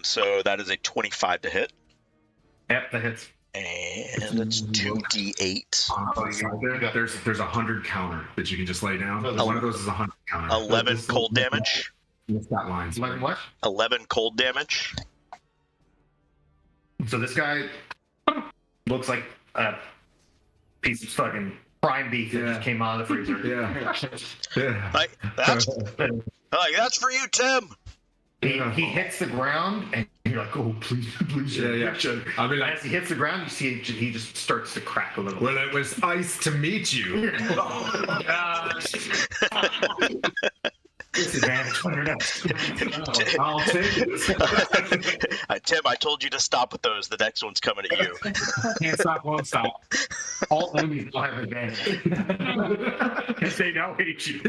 So that is a 25 to hit. Yep, that hits. And it's 2d8. There's 100 counter that you can just lay down. One of those is 100 counter. 11 cold damage. It's got lines. 11 what? 11 cold damage. So this guy looks like a piece of fucking prime beef that just came out of the freezer. Yeah. Like that's for you, Tim. He hits the ground, and you're like, "Oh, please." Yeah. I mean, As he hits the ground, you see he just starts to crack a little. Well, it was nice to meet you. Disadvantage on your next. I'll take it. Tim, I told you to stop with those. The next one's coming at you. Can't stop, won't stop. All enemies will have advantage. Because they now hate you.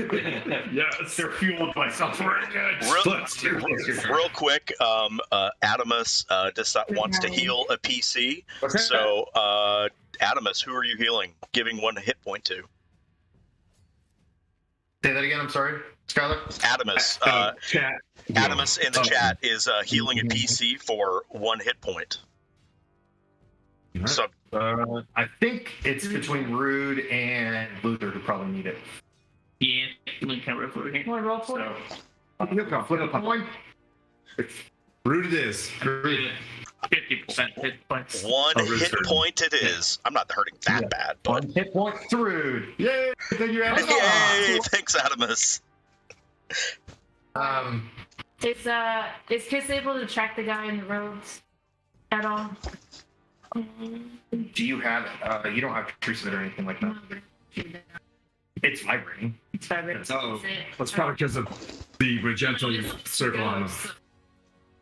Yes, they're fueled by suffering. Real quick, Adamus wants to heal a PC. So, Adamus, who are you healing? Giving 1 hit point to? Say that again, I'm sorry. Skylar? Adamus. Chat. Adamus in the chat is healing a PC for 1 hit point. Right. So, I think it's between Rude and Luther who probably need it. Yeah, we can roll for it. Want to roll for it? Flip a coin. Rude it is. 50% hit points. 1 hit point it is. I'm not hurting that bad, but 1 hit point to Rude. Yay! Thank you, Adam. yay! Thanks, Adamus. Is Kiss able to track the guy in the roads at all? Do you have you don't have Truce of it or anything like that? It's vibrating. It's vibrating. Oh, that's probably because of the magenta circle on him.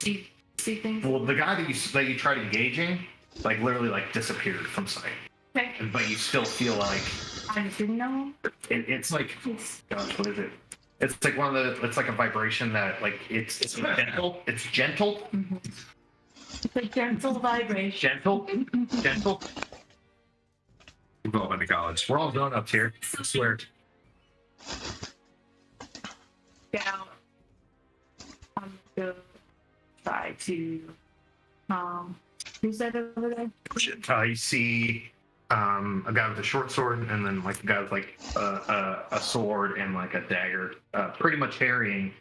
See things? Well, the guy that you tried engaging, like literally like disappeared from sight. Okay. But you still feel like I just didn't know. it's like, gosh, what is it? It's like it's like a vibration that like it's gentle. It's gentle. Mm-hmm. It's a gentle vibration. Gentle. We've all been to college. We're all grown-ups here. I swear. Yeah. I'm gonna try to who's that over there? You see a guy with a short sword, and then like a guy with like a sword and like a dagger, pretty much harrying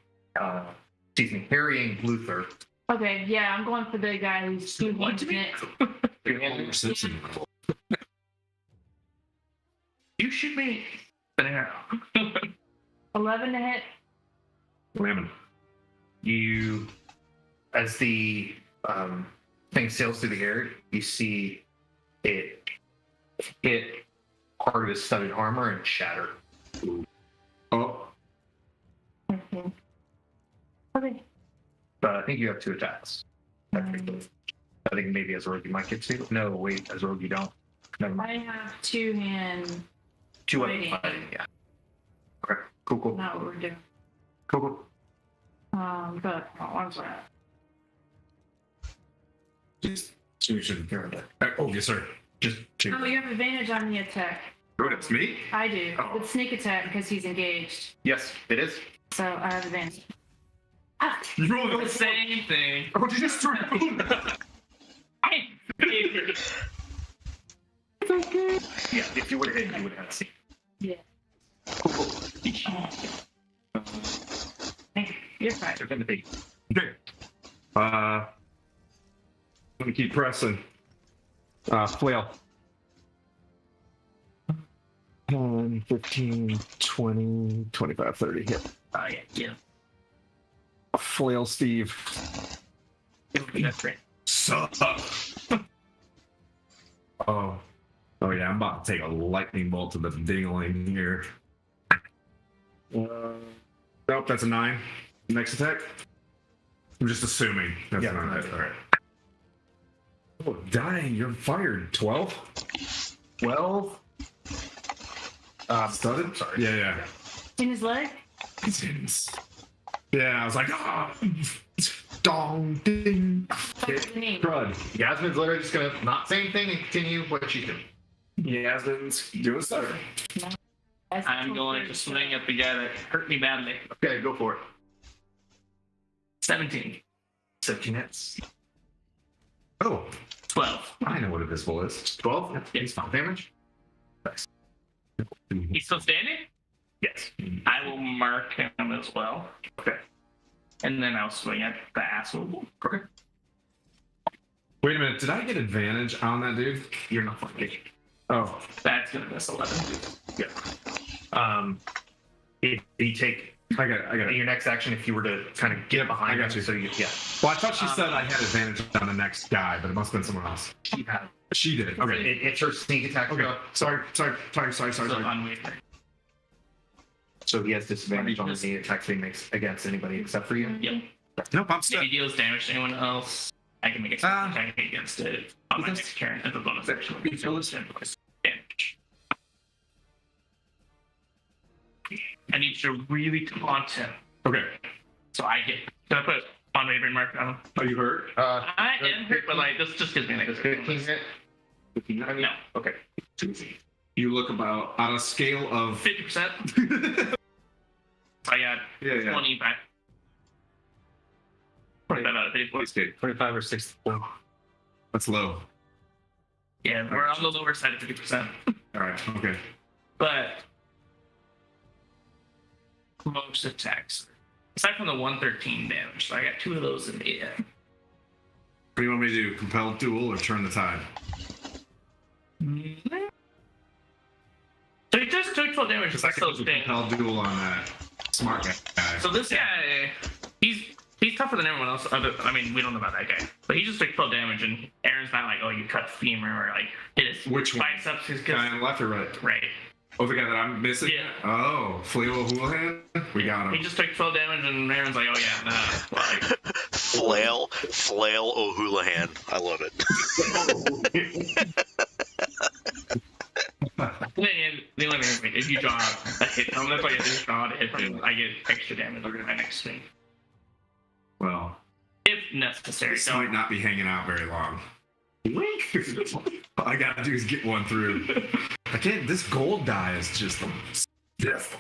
Luther. Okay, yeah, I'm going for the guy who's shooting it. You shoot me an arrow. 11 to hit. Women. You, as the thing sails through the air, you see it hit part of his studded armor and shatter. Oh. Okay. Okay. But I think you have 2 attacks. I think maybe as a rogue you might get 2. No, wait, as a rogue you don't. Never mind. I have 2 hand. 2 Fighting. fighting, yeah. Okay, cool. Not what we're doing. Cool. But I'm sorry. Just you shouldn't care of that. Oh, yes, sir. Just Oh, you have advantage on the attack. Good, it's me. I do. Oh. It's sneak attack because he's engaged. Yes, it is. So I have advantage. Ah! You rolled The it. same thing. Oh, did you just throw Yeah, if you would have hit, you would have seen. Yeah. Cool. Thank you. You're fine. Okay. Let me keep pressing. Flail. 10, 15, 20, 25, 30. Hit. Yeah. Flail Steve. That's great. Suck. Oh yeah, I'm about to take a lightning bolt to the dingling here. Nope, that's a 9. Next attack. I'm just assuming that's a 9. All right. Oh, dying! You're fired. 12. 12. Studded. Sorry. Yeah. In his leg? Yeah, I was like, dong ding. What's the name? Crud. Yasmin's literally just gonna not say anything and continue what she can. Yasmin's doing stuff. I'm going to swing at the guy that hurt me badly. Okay, go for it. 17. 17 hits. Oh, 12. I know what invisible is. 12. Yes. Damage. He's still standing? Yes. I will mark him as well. Okay. And then I'll swing at the asshole. Okay. Wait a minute, did I get advantage on that dude? You're not flanking. Oh, That's gonna miss 11. If you take I got it. your next action, if you were to kind of get behind I got him, you. so you, yeah. Well, I thought she said I had advantage on the next guy, but it must have been someone else. She had. She did. Okay. It's her sneak attack. Okay. Sorry. So unwavering. So he has disadvantage on the attacks he makes against anybody except for you. Yep. Nope, I'm If stuck. he deals damage to anyone else, I can make a attack against it on my next turn as a bonus action. Damage. I need to really taunt him. Okay. So I hit. Can I put unwavering mark on him? Are you hurt? I am hurt, but like this just gives me an Does extra 15 hit? 15, I mean? No. Okay. You look about on a scale of 50%. I got yeah. 25. 25 out of 54. 25 or 64. That's low. Yeah, we're on the lower side of 50%. All right. Okay. But most attacks, aside from the 113 damage, so I got 2 of those in the end. What do you want me to do? Compel duel or turn the tide? So he just took 12 damage. Because I So can do compel duel on that smart guy. So this guy, he's tougher than everyone else. I mean, we don't know about that guy, but he just took 12 damage, and Aaron's not like, oh, you cut femur or like hit his Which one? biceps. His Guy on the left or right? right. Oh, the guy that I'm missing? Yeah. Oh, Fleo Houlihan? We got He him. just took 12 damage, and Aaron's like, oh yeah, nah. Like, Flail O'Houlihan. I love it. the only thing is, if you draw a hit from them, if I just draw a hit from them, I get extra damage over my next swing. Well, If necessary. this So might not be hanging out very long. All I gotta do is get one through. I can't. This gold die is just stiff.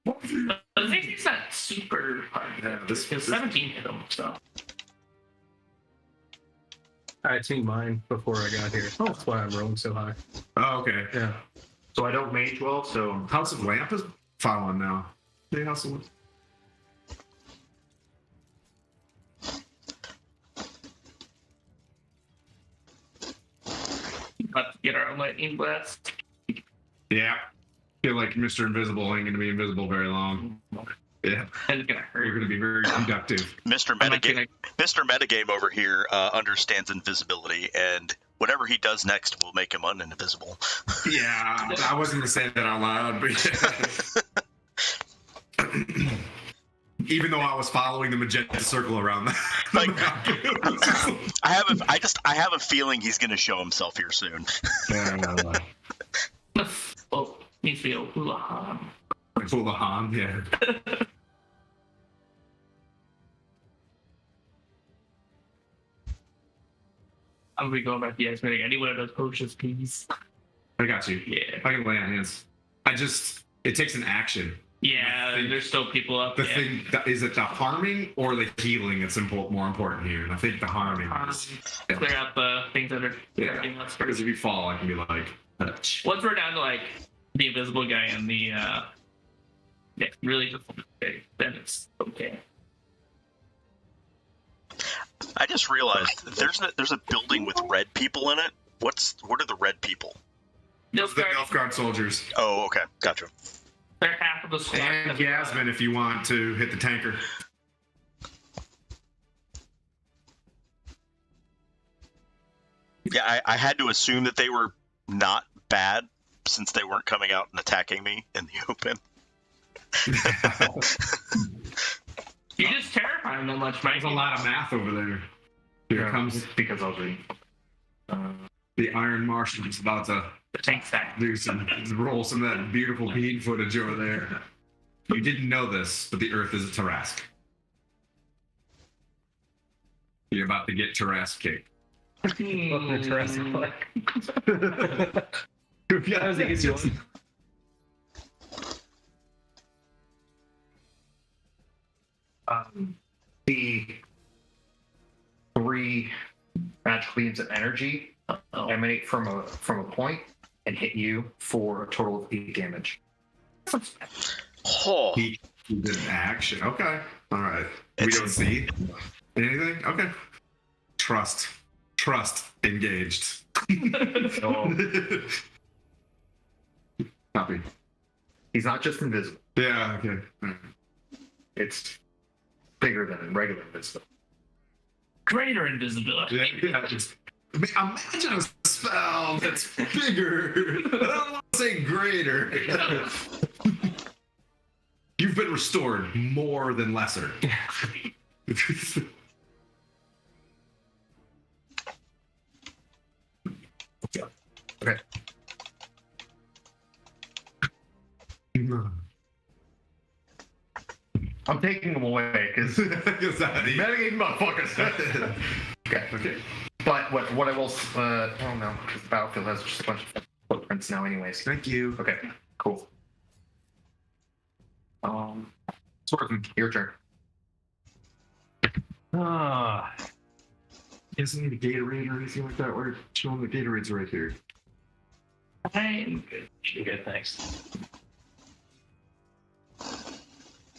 but the thing is not super hard. Yeah, this- Because 17 hit him, so. I tuned mine before I got here. That's why I'm rolling so high. Oh, okay. Yeah. So I don't mage well, so House of Lamp is following now. Hey, House of Lamp. About to get our own lightning blast. Yeah. Feel like Mr. Invisible ain't gonna be invisible very long. Yeah. And it's gonna We're hurt. gonna be very conductive. Mr. I'm not Metagame, Mr. Metagame over here understands invisibility, and whatever he does next will make him uninvisible. Yeah. I wasn't gonna say that out loud, but yeah. Even though I was following the magenta circle around that. Like, I have a feeling he's going to show himself here soon. Oh, needs to be a hula. Houlihan, yeah. I'm gonna be going back to the X-Men. I need one of those potions, please. I got you. Yeah. I can lay on hands. It takes an action. Yeah, there's still people up. The Yeah. thing, is it the harming or the healing that's more important here? And I think the harming is. Clear out the things that are hurting us Because first. if you fall, I can be like, touch. Once we're down to like the invisible guy and the really just okay, then it's okay. I just realized there's a building with red people in it. What are the red people? The Nilfgaard soldiers. Oh, okay, gotcha. They're half of the squad. And Yasmin, if you want to hit the tanker. Yeah, I had to assume that they were not bad since they weren't coming out and attacking me in the open. You just terrify them that much, Mike. There's a lot of math over there. Here comes because I was reading. the Iron Martian is about to The tank stack. do roll some of that beautiful bean footage over there. You didn't know this, but the Earth is a Tarrasque. You're about to get Tarrasque kicked. Welcome to Jurassic Park. Yeah, That was an easy one. The 3 magic beams of energy emanate from a point and hit you for a total of 8 damage. Oh, He did an action. Okay. All right. We don't see anything? Okay. Trust engaged. Copy. He's not just invisible. Yeah, okay. All right. It's bigger than regular invisible. Greater invisibility. Yeah, just imagine a spell that's bigger. I don't want to say greater. You've been restored more than lesser. Okay. I'm taking them away because metagame motherfuckers. Okay. But what I will, oh no, because the battlefield has just a bunch of footprints now, anyways. Thank you. Okay, cool. Swordsman, your turn. Isn't he the Gatorade or anything like that? We're showing the Gatorade's right here. I'm good. You're good, thanks.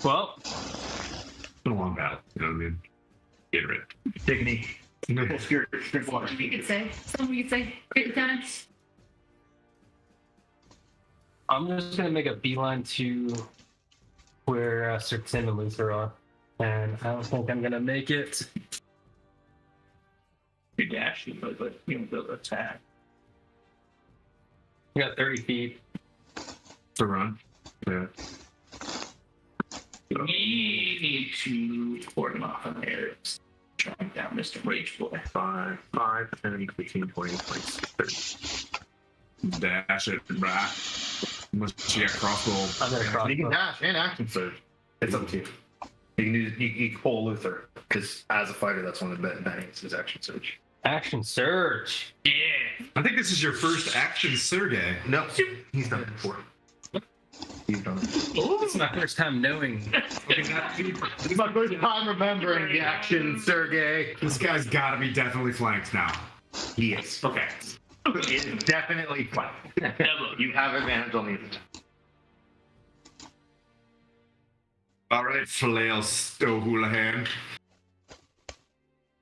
Well, It's been a long battle. You know what I mean? Gatorade. Dignity. Spirit water. You could say. Somebody could say. Great times. I'm just gonna make a beeline to where Sir Tim and Luther are, and I don't think I'm gonna make it. You dash, but you know, the attack. I got 30 feet. To run. Yeah. We need to coordinate off on there. Trying down Mr. Rage Boy. 5, 10, 15, 20, 26, 30. Dash it, brah. Unless you got crossbow. I'm gonna cross. You can dash and action surge. It's up to you. You can pull Luther because as a fighter, that's one of the benefits is action surge. Action surge. Yeah. I think this is your first action Sergey. No, he's done it before. He's done it. It's my first time knowing. It's my first time remembering the action, Sergey. This guy's gotta be definitely flanked now. He is. Okay. It's definitely fun. You have advantage on these attacks. All right, Flail Stohulahan.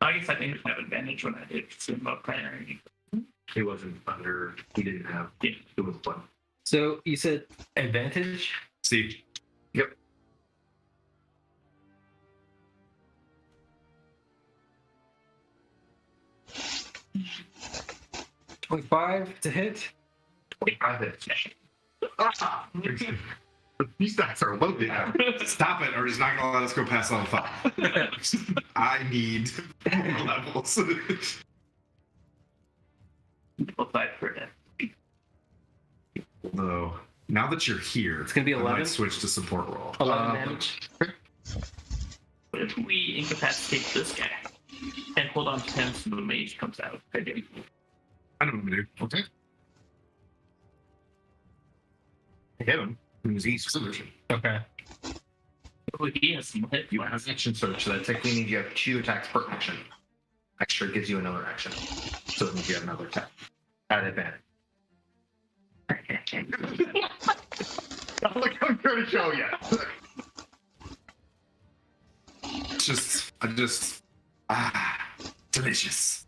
I guess I didn't have advantage when I did Simba primary. He wasn't under. He didn't have. Yeah. It was fun. So you said advantage? See, Yep. $25 to hit. 25 hits. These stats are loaded. stop it, or he's not gonna let us go past level 5. I need more levels. We'll fight for it. Although, now that you're here, It's gonna be I 11? might switch to support roll. 11 damage. What if we incapacitate this guy and hold on to him so the mage comes out? Okay. I know what to do. Okay. Hit him. Use each solution. Okay. Oh, he has some hit You have action surge, so that technically means you have 2 attacks per action. Extra gives you another action. So it means you have another attack. At advantage. Look, I'm trying to show you. I just, Delicious.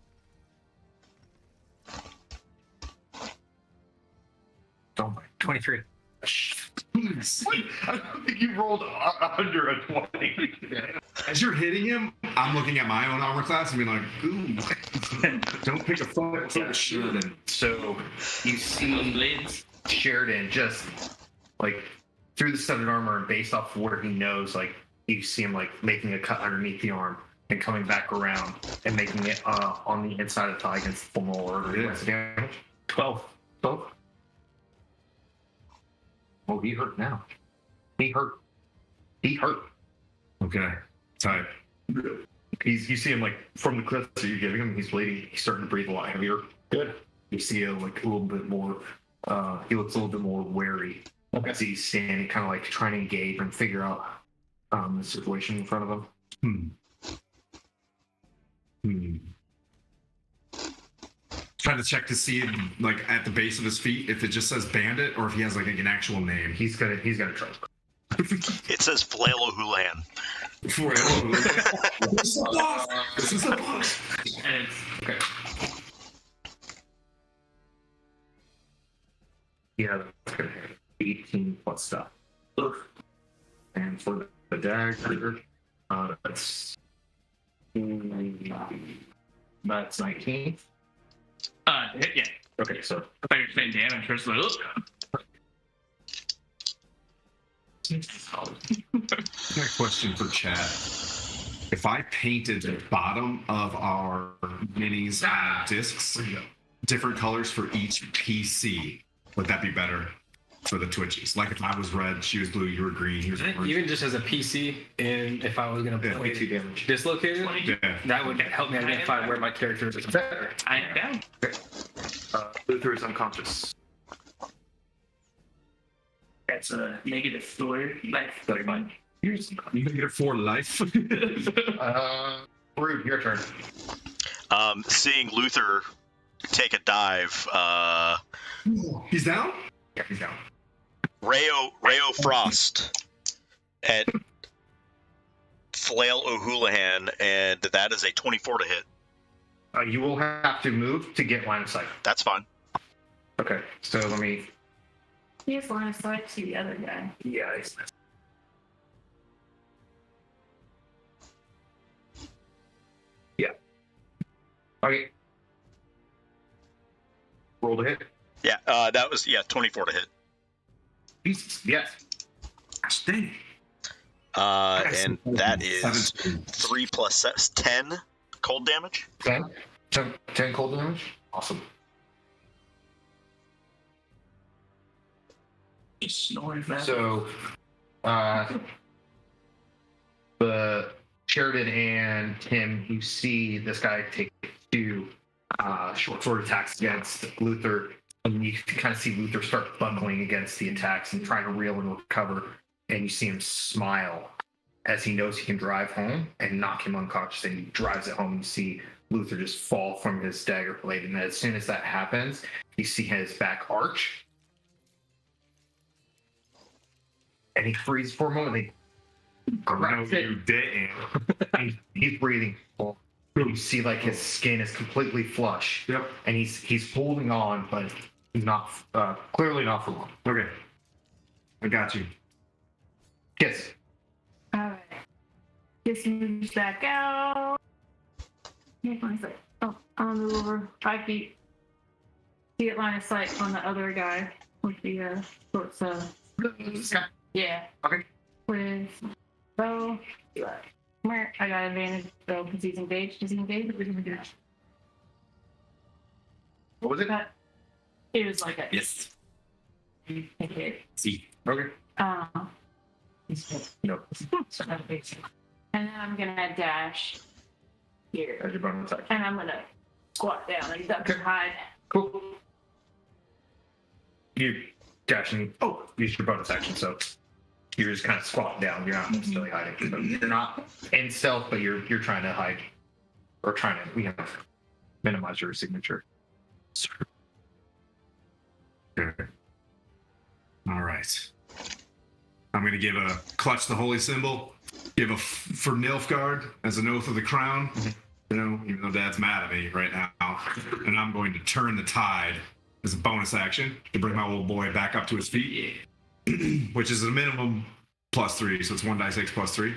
Oh my. 23. I don't think you rolled under a 20. As you're hitting him, I'm looking at my own armor class and being like, ooh, don't pick a foot for Sheridan. So you see Blades. Sheridan just like through the studded armor and based off of where he knows, like you see him like making a cut underneath the arm and coming back around and making it on the inside of the thigh against the pulmonal artery. Yeah. What's the damage? 12. 12? Oh, he hurt now. He hurt. He hurt. Okay, tight. You see him like from the clips that you're giving him, he's bleeding. He's starting to breathe a lot heavier. Good. You see him like a little bit more. He looks a little bit more wary. Okay. As he's standing, kind of like trying to engage and figure out the situation in front of him. Trying to check to see, like, at the base of his feet, if it just says bandit or if he has like an actual name. He's gonna try. It says Flail O'Houlihan. This is a boss. This is a boss. And it's Okay. Yeah, that's gonna hit. 18 plus stuff. And for the dagger, that's 19. hit, yeah. Okay, so I thought you were saying damage first. Like, Got a question for chat. If I painted the bottom of our minis discs different colors for each PC, would that be better for the Twitchies? Like if I was red, she was blue, you were green, he was orange. Even just as a PC, and if I was going to play 22 damage. dislocated, Yeah. that would help me identify where my character is better. I am down. Luther is unconscious. That's a -4 life. That's fine. You can get it for life. Rude, your turn. Seeing Luther take a dive, He's down? Yeah, he's down. Rayo Frost at Flail O'Houlihan, and that is a 24 to hit. You will have to move to get line of sight. That's fine. Okay, so let me. He has line of sight to the other guy. Yeah, it's. Yeah. Okay. Roll to hit. Yeah, that was 24 to hit. Jesus. Yes. Gosh dang. And that is 17. 3 plus 10 cold damage. 10 cold damage. Awesome. Just snoring fast. So, the Sheridan and Tim, you see this guy take 2 short sword attacks against Luther, and you kind of see Luther start buckling against the attacks and trying to reel and recover, and you see him smile as he knows he can drive home and knock him unconscious, and he drives it home. And you see Luther just fall from his dagger blade, and as soon as that happens, you see his back arch, and he freezes for a moment. He grabs it. You didn't. He's breathing full. You see, like his skin is completely flush. Yep. And he's holding on, but not clearly not for long. Okay. I got you. Yes. Alright. This moves back out. Here's line of sight. Oh, I'm gonna move over 5 feet. To get line of sight on the other guy with the short yeah. Okay. With bow. Where I got advantage though because he's engaged. Is he engaged? Or is he engaged? What was it? It was like a Yes. hit. See. Okay. No. And then I'm gonna dash here. As your bonus action. And I'm gonna squat down and duck and hide. Cool. You dash and use your bonus action, so you're just kind of squatting down. You're not necessarily hiding. So you're not in stealth, but you're trying to hide or trying to minimize your signature. Okay. All right. I'm going to give a clutch the holy symbol, give a for Nilfgaard as an oath of the crown, even though Dad's mad at me right now, and I'm going to turn the tide as a bonus action to bring my old boy back up to his feet, which is a minimum +3, so it's 1d6 +3.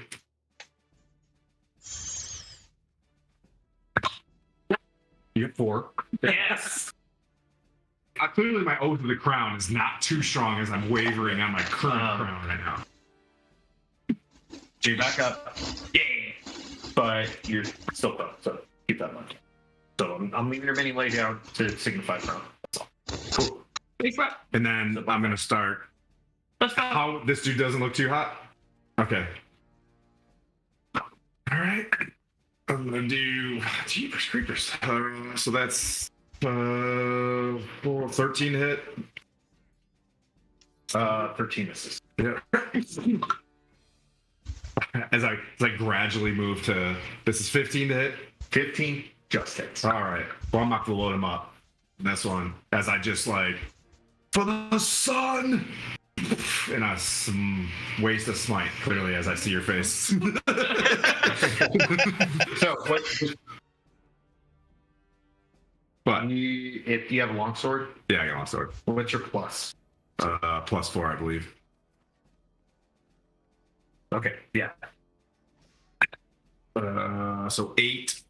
You get 4. Yes. Clearly, my oath of the crown is not too strong as I'm wavering on my current crown right now. So you're back up. Yeah. But you're still prone, so keep that in mind. So I'm leaving your mini lay down to signify prone. That's all. Cool. Thanks, bro. And then I'm gonna start. Let's go. How this dude doesn't look too hot? Okay. All right. I'm gonna do Jeepers Creepers. So that's 13 to hit. 13 misses. Yeah. As I gradually move to this is 15 to hit. 15 just hits. All right. Well, I'm not gonna load him up. This one, as I just like for the sun, and I waste a smite clearly as I see your face. So what? But If you have a longsword, yeah, I got a long sword. what's your plus? +4, I believe. Okay, yeah. So 8.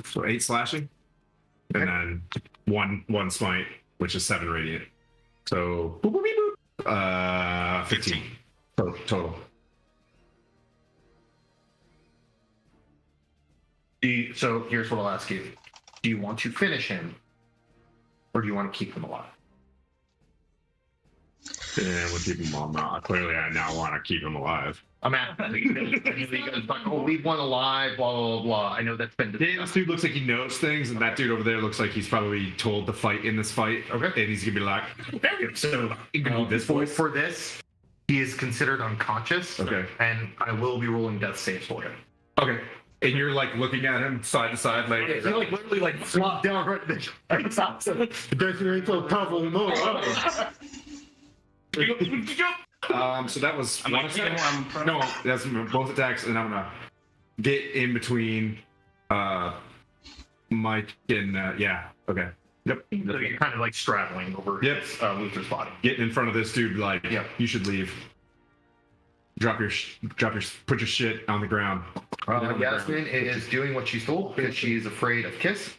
So 8 slashing, and then one smite, which is 7 radiant. So 15 total. So here's what I'll ask you: do you want to finish him, or do you want to keep him alive? Yeah, we'll keep him alive. Clearly, I now want to keep him alive. I'm at. Oh, leave one alive. Blah blah blah. I know that's been. Yeah, this dude looks like he knows things, and that dude over there looks like he's probably told to fight in this fight. Okay. And he's gonna be like, So this voice. for this, he is considered unconscious. Okay. And I will be rolling death saves for him. Okay. And you're like looking at him side to side, like You're like literally like flop down right there. That's awesome. There's really so powerful anymore. So that was I'm one like, attack. No, that's both attacks, and I'm gonna get in between Mike and yeah. Okay. Yep. So you're kind of like straddling over Yep. Luther's body. Getting in front of this dude, like, Yep. you should leave. Put your shit on the ground. Yasmin is doing what she's told because she's afraid of Kiss.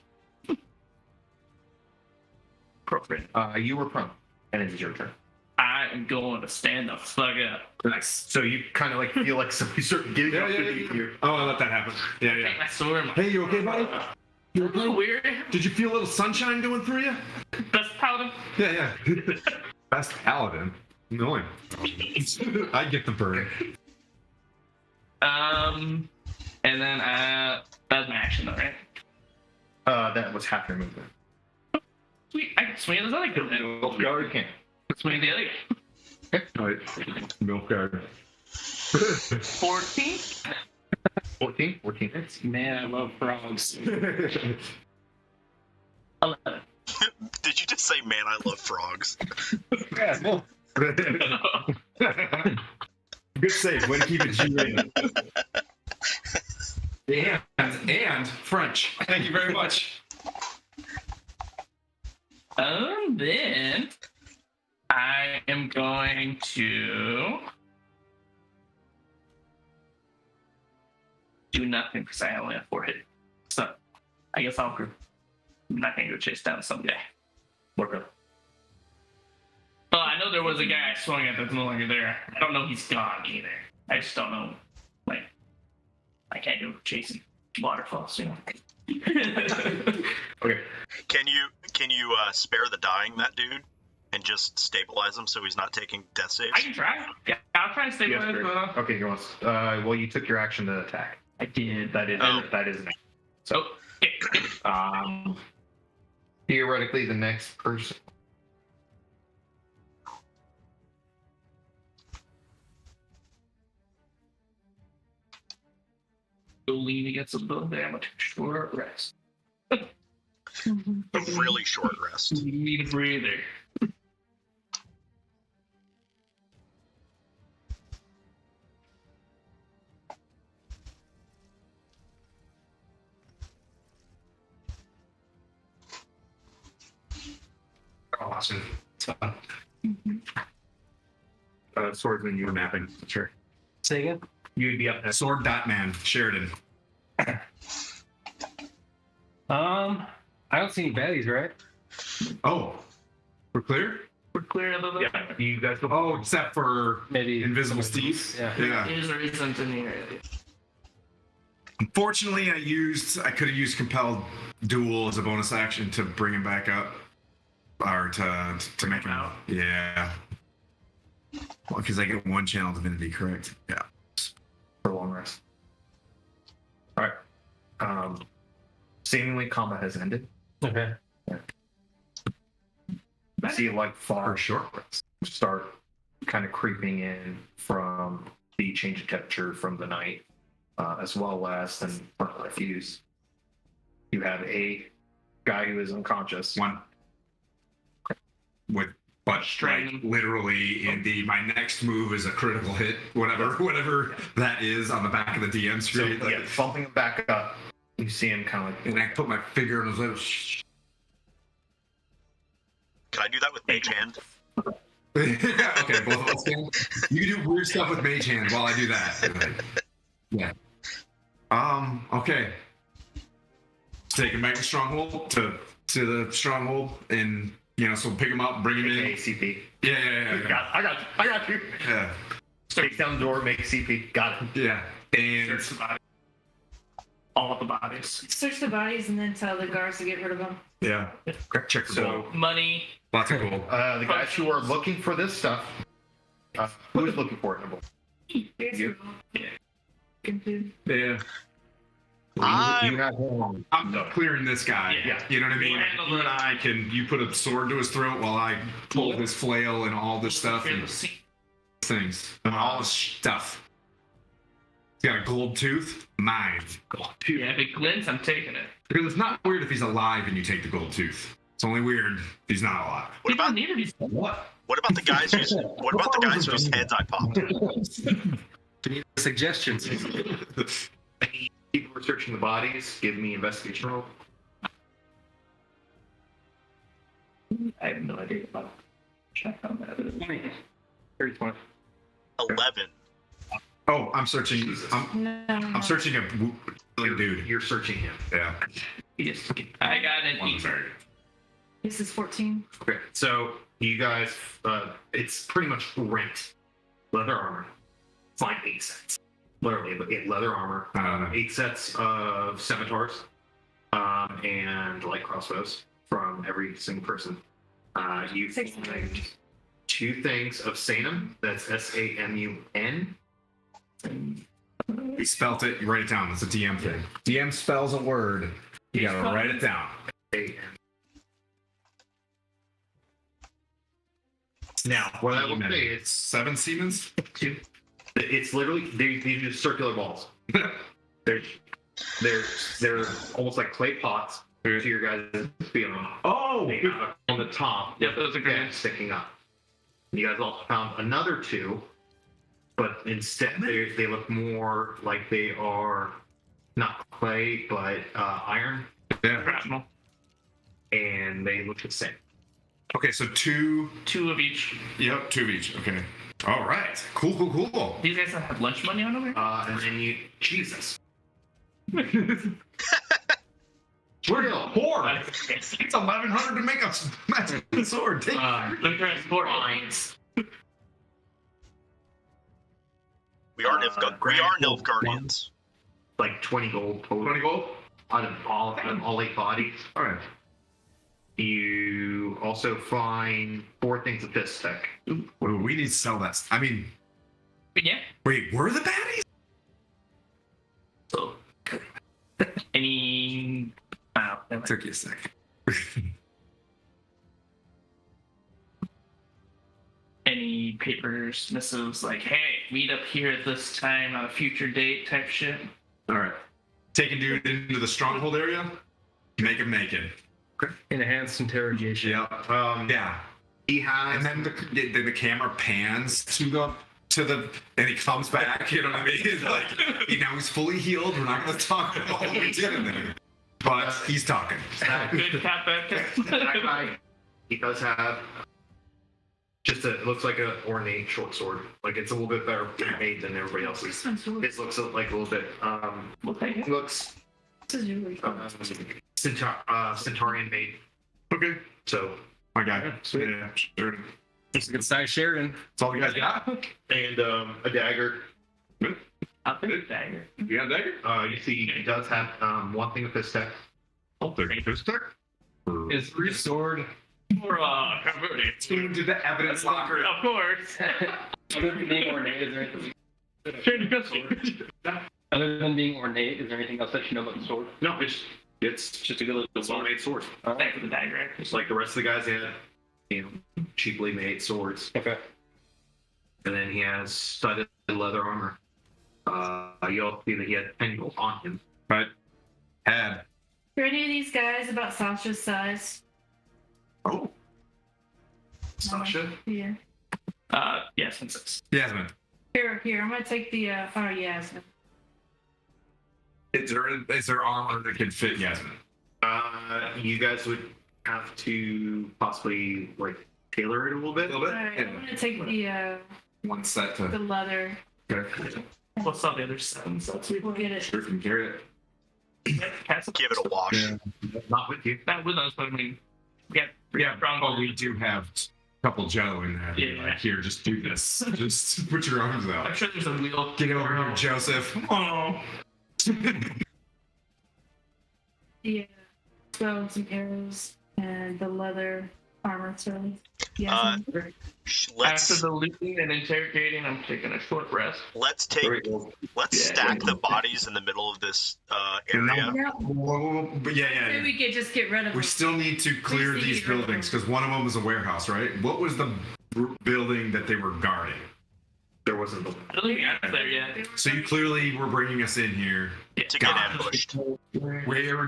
Appropriate. You were prone, and it is your turn. I am going to stand the fuck up. Nice. So you kind of like feel like somebody started getting up beneath you. Oh, I let that happen. Yeah, Take yeah. my sword. Hey, you okay, buddy? You A little okay? weird. Did you feel a little sunshine going through you? Best paladin. Yeah, yeah. Best paladin. Annoying. I get the bird. And then that's my action though, right? That was half your movement. Sweet. I can swing at this other guy. You already can. Swing at the other guy. Alright. Milk guard. 14. 14 hits. Man, I love frogs. 11. Did you just say, man, I love frogs? Yeah, well. Good save. Way to keep it G-rated. And French. Thank you very much. Then I am going to do nothing because I only have 4 hits. So I guess I'm not gonna go chase down some guy. Work up. Well, I know there was a guy I swung at that's no longer there. I don't know he's gone either. I just don't know. Like, I can't go chasing waterfalls, you know. Okay. Can you spare the dying that dude and just stabilize him so he's not taking death saves? I can try. Yeah, I'll try to stay Yes, with. sir. Okay, you want? Well, you took your action to attack. I did. That is Oh. that is an action. So, yeah. Theoretically, the next person. Go lean against the building. Damage. Short rest. A really short rest. Need a breather. watching. It's fun. Swordsman, you were mapping. Sure. Say again. You'd be up next. Sword.man, Sheridan. I don't see any baddies, right? Oh, we're clear? We're clear of the Yeah, you guys go. Oh, except for Maybe Invisible Steve. Yeah. Yeah. His isn't in the area. Unfortunately, I could have used compelled duel as a bonus action to bring him back up, or to make him out. Yeah. Well, because I get one channel divinity, correct? Yeah. For a long rest. All right. Seemingly combat has ended. Okay. See like For far a short rest. start kind of creeping in from the change of temperature from the night, as well as then refuse. You have a guy who is unconscious. One. With but Strain. like literally in my next move is a critical hit, whatever that is on the back of the DM So screen. yeah, bumping him back up. You see him kind of like And I put my finger on his lips. Can I do that with Mage Hand? Yeah, okay, both of us can. You can do weird stuff with Mage Hand while I do that. Yeah. Okay. Take him back to Stronghold to the Stronghold, and so pick him up, bring him in. CP. Yeah. I got you. Yeah. Takes down the door, makes CP. Got it. Yeah. And Search the body. All of the bodies. Search the bodies and then tell the guards to get rid of them. yeah. Check the So gold. Money. Lots of gold. the guys who are looking for this stuff. Who is looking for it? Number one? You. Yeah. You have I'm clearing this guy. Yeah. You know what I mean? You handle You and I you put a sword to his throat while I pull his flail and all this stuff In and the scene. things. And all this stuff. He's got a gold tooth. Mine. Gold tooth. Yeah, if it glints, I'm taking it. Because it's not weird if he's alive and you take the gold tooth. It's only weird if he's not alive. What People about need to be. What? what about the guys whose heads I popped? Need suggestions. people researching the bodies. Give me investigation roll. I have no idea about check on that. 20. 30, 11. Oh, I'm searching. I'm searching a dude. You're searching him. Yeah. Yes. I got an One 8. very. This is 14. Okay, so you guys, it's pretty much rent leather armor. It's like 8 sets, literally, but leather armor. 8 sets of scimitars, and light crossbows from every single person. You Six. find 2 things of Sanum. That's SAMUN. He spelt it. You write it down. It's a DM thing. DM spells a word. You gotta write it down. Now, what I will say is 7 Siemens. 2. It's literally these are circular balls. they're almost like clay pots. To your guys' feeling. Oh, They have on the top. Yep, those are Yeah, great. sticking up. You guys also found another 2, but instead they look more like they are not clay but iron, yeah. Rational. and they look the same. Okay, so 2. 2 of each. Yep, 2 of each. Okay. All right. Cool. These guys have lunch money on over here? And then Jesus. We're poor. It's 1,100 to make a magic sword. Take The transport lines. We are Nilfgaardians. Like 20 gold total 20 gold. out of all 8 bodies. All right. You also find 4 things of fist tech. Well, we need to sell that. I mean, But yeah. wait, were the baddies? So, any. Wow. never mind. Took you a sec. Any papers, missives like, hey, meet up here at this time on a future date type shit. All right. Taking dude into the stronghold area. Make him naked. Enhanced interrogation. Yeah. Yeah. He has. And then the camera pans to the and he comes back. You know what I mean? Like, he's fully healed. We're not going to talk about what we did in there, but he's talking. Good cat back there. That guy he does have it looks like an ornate short sword. Like it's a little bit better made than everybody else's. His looks like a little bit. It looks Centaurian made. Okay. So My guy. Yeah, sure. It's a good size Sheridan. That's all you guys got? and a dagger. I'll take a dagger. You got a dagger? You see, he does have one thing of fist tech. Oh, there you go. Is sword. Or converted. Into the evidence locker. Of course. Other than being ornate, is there other than being ornate, is there anything else that you know about the sword? No, it's Just a good little sword. well-made sword. Thanks for the dagger. Just like the rest of the guys had, cheaply made swords. Okay. And then he has studded leather armor. You'll see that he had tentacles on him. But had. Are any of these guys about Sasha's size? Oh. Sasha? Yeah. Yes, and 6. Yasmin. Here, I'm gonna take the, Yasmin. Is there armor that can fit Yasmin? You guys would have to possibly like tailor it a little bit. Alright, I'm gonna take the One set to. leather. Okay. What's up the other 7 sets? We'll get it. Sure can carry it. Give it a wash. Yeah. Not with you. That with us, but I mean, yeah, Oh, we do have a couple Joe in there. Yeah. Like, here, just do this. Just put your arms I'm out. sure there's a wheel. Get over here, Joseph. Oh. Yeah. So some arrows and the leather armor. So Yasmin. After Let's the looting and interrogating, I'm taking a short rest. let's Very stack the bodies in the middle of this area. Yeah. But yeah. Maybe we could just get rid of We them. still need to clear Please these leave. buildings because one of them was a warehouse, right? What was the building that they were guarding? There wasn't the I don't think I'm there yet. So you clearly were bringing us in here. To get God. ambushed. Where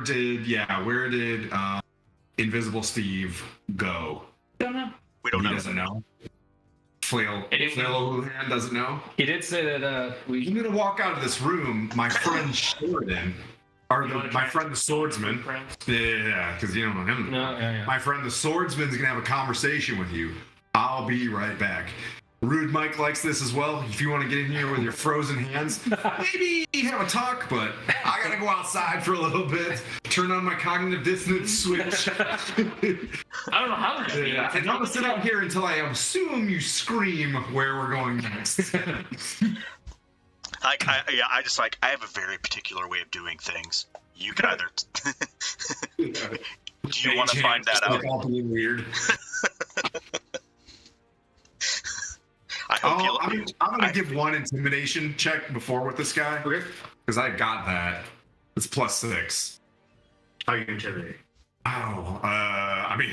did Invisible Steve go? Don't know. We don't He know. doesn't know. Flail Anyone- O'Houlihan doesn't know. He did say that I'm we. gonna walk out of this room. My friend Sheridan, my friend the swordsman. Yeah, because you don't know him. No, yeah. My friend the swordsman's gonna have a conversation with you. I'll be right back. Rude Mike likes this as well. If you want to get in here with your frozen hands, maybe have a talk, but I gotta go outside for a little bit, turn on my cognitive dissonance switch. I don't know how we're Yeah, and I'm gonna sit out here until I assume you scream where we're going next. I have a very particular way of doing things. You can either. Do you want to find that out? All being weird. I hope you. I'm gonna give one intimidation check before with this guy. Okay. Because I got that. It's +6. How you intimidate? Oh, I mean,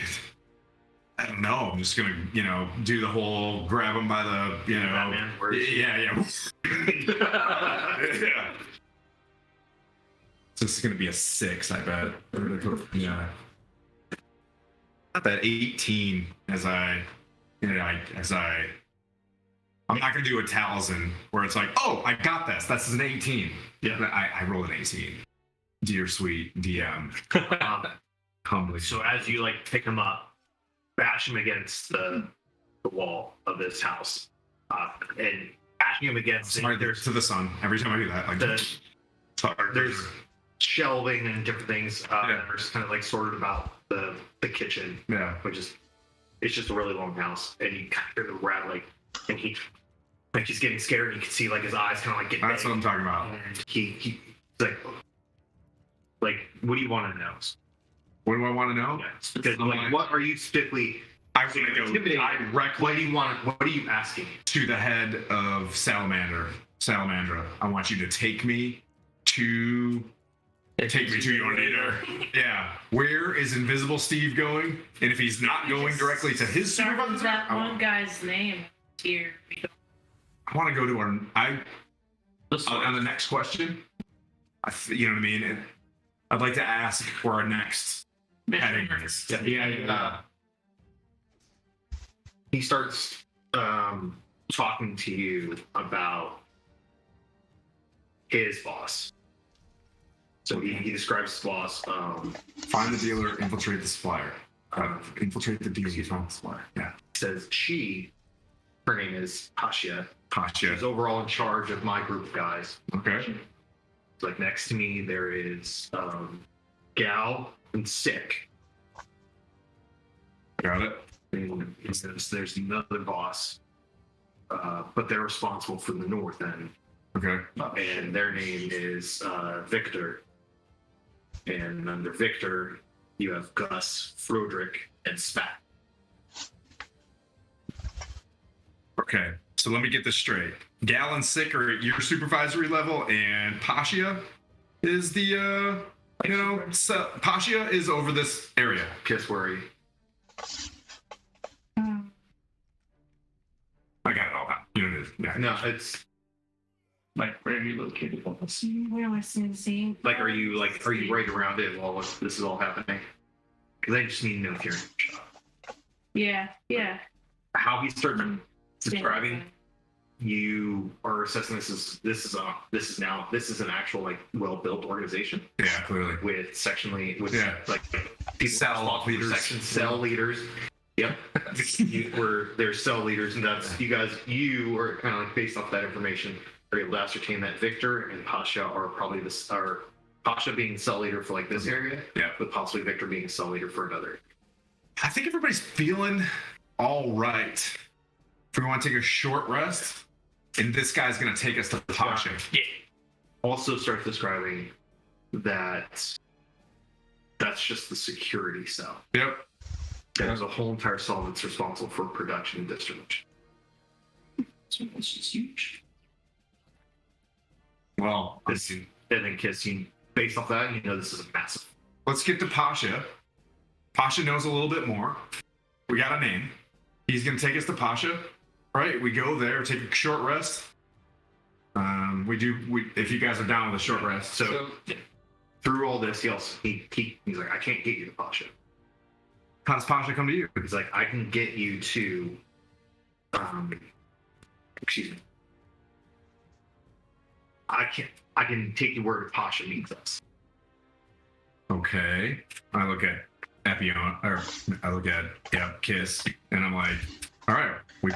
I don't know. I'm just gonna, do the whole grab him by the, Batman, where is he? yeah. Yeah. So this is gonna be a 6, I bet. Yeah. Not that 18 I'm not gonna do a talisman where it's like, oh, I got this. That's an 18. Yeah, I rolled an 18. Dear sweet DM. Humbly. So as you like pick him up, bash him against the wall of this house, and bashing him against Sorry, there's to the sun. Every time I do that, like there's shelving and different things that are kind of like sorted about the kitchen, yeah. which is it's just a really long house, and you kind of hear the rattling, and he's getting scared, and you can see like his eyes kind of like get That's big. what I'm talking about. And he's like, what do you want to know? What do I want to know? Yeah. Because like, what are you specifically? I'm gonna go directly What do you want? What are you asking? to the head of Salamandra. I want you to take me to your leader. Yeah. Where is Invisible Steve going? And if he's not going directly to his Start with supervisor, that I one guy's name here. want to go to on the next question. You know what I mean? And I'd like to ask where our next heading is. Yeah. He starts talking to you about his boss. So he describes his boss. Find the dealer, infiltrate the supplier. Infiltrate the DZ phone. Yeah. Says she, her name is Pasha. Pasha. She's overall in charge of my group of guys. Okay. Like next to me, there is Gal and Sick. Got it. And there's another boss, but they're responsible for the north end. Okay. And their name is Victor. And under Victor, you have Gus, Froderick, and Spat. Okay. So let me get this straight. Gal and Sick are at your supervisory level, and Pasha is the, Pasha is over this area. Kiss worry. I got it all out. You know, yeah. No, it's Like, where are you located? Where am I seeing? like, are you right around it while this is all happening? Because I just need to know if you're in shot. Yeah. How he starts describing, you are assessing this is an actual like well-built organization Yeah, clearly. with section lead with Yeah. like people Cell leaders. section cell leaders. Yep. There's cell leaders, and that's you are kind of like based off that information are able to ascertain that Victor and Pasha are probably Pasha being cell leader for like this area, Yeah. but possibly Victor being cell leader for another. I think everybody's feeling all right. If we want to take a short rest, and this guy's going to take us to Pasha. Yeah. Also starts describing that that's just the security cell. Yep. There's a whole entire cell that's responsible for production and distribution. It's just huge. Well, And then kissing based off that, this is a massive. let's get to Pasha. Pasha knows a little bit more. We got a name. He's going to take us to Pasha. Right? We go there, take a short rest. If you guys are down with a short rest. So through all this, he's like, I can't get you to Pasha. How does Pasha come to you? He's like, I can get you to, excuse me. I can take you where Pasha needs us. Okay. I look at Epion, or I look at Kiss, and I'm like, all right, I'm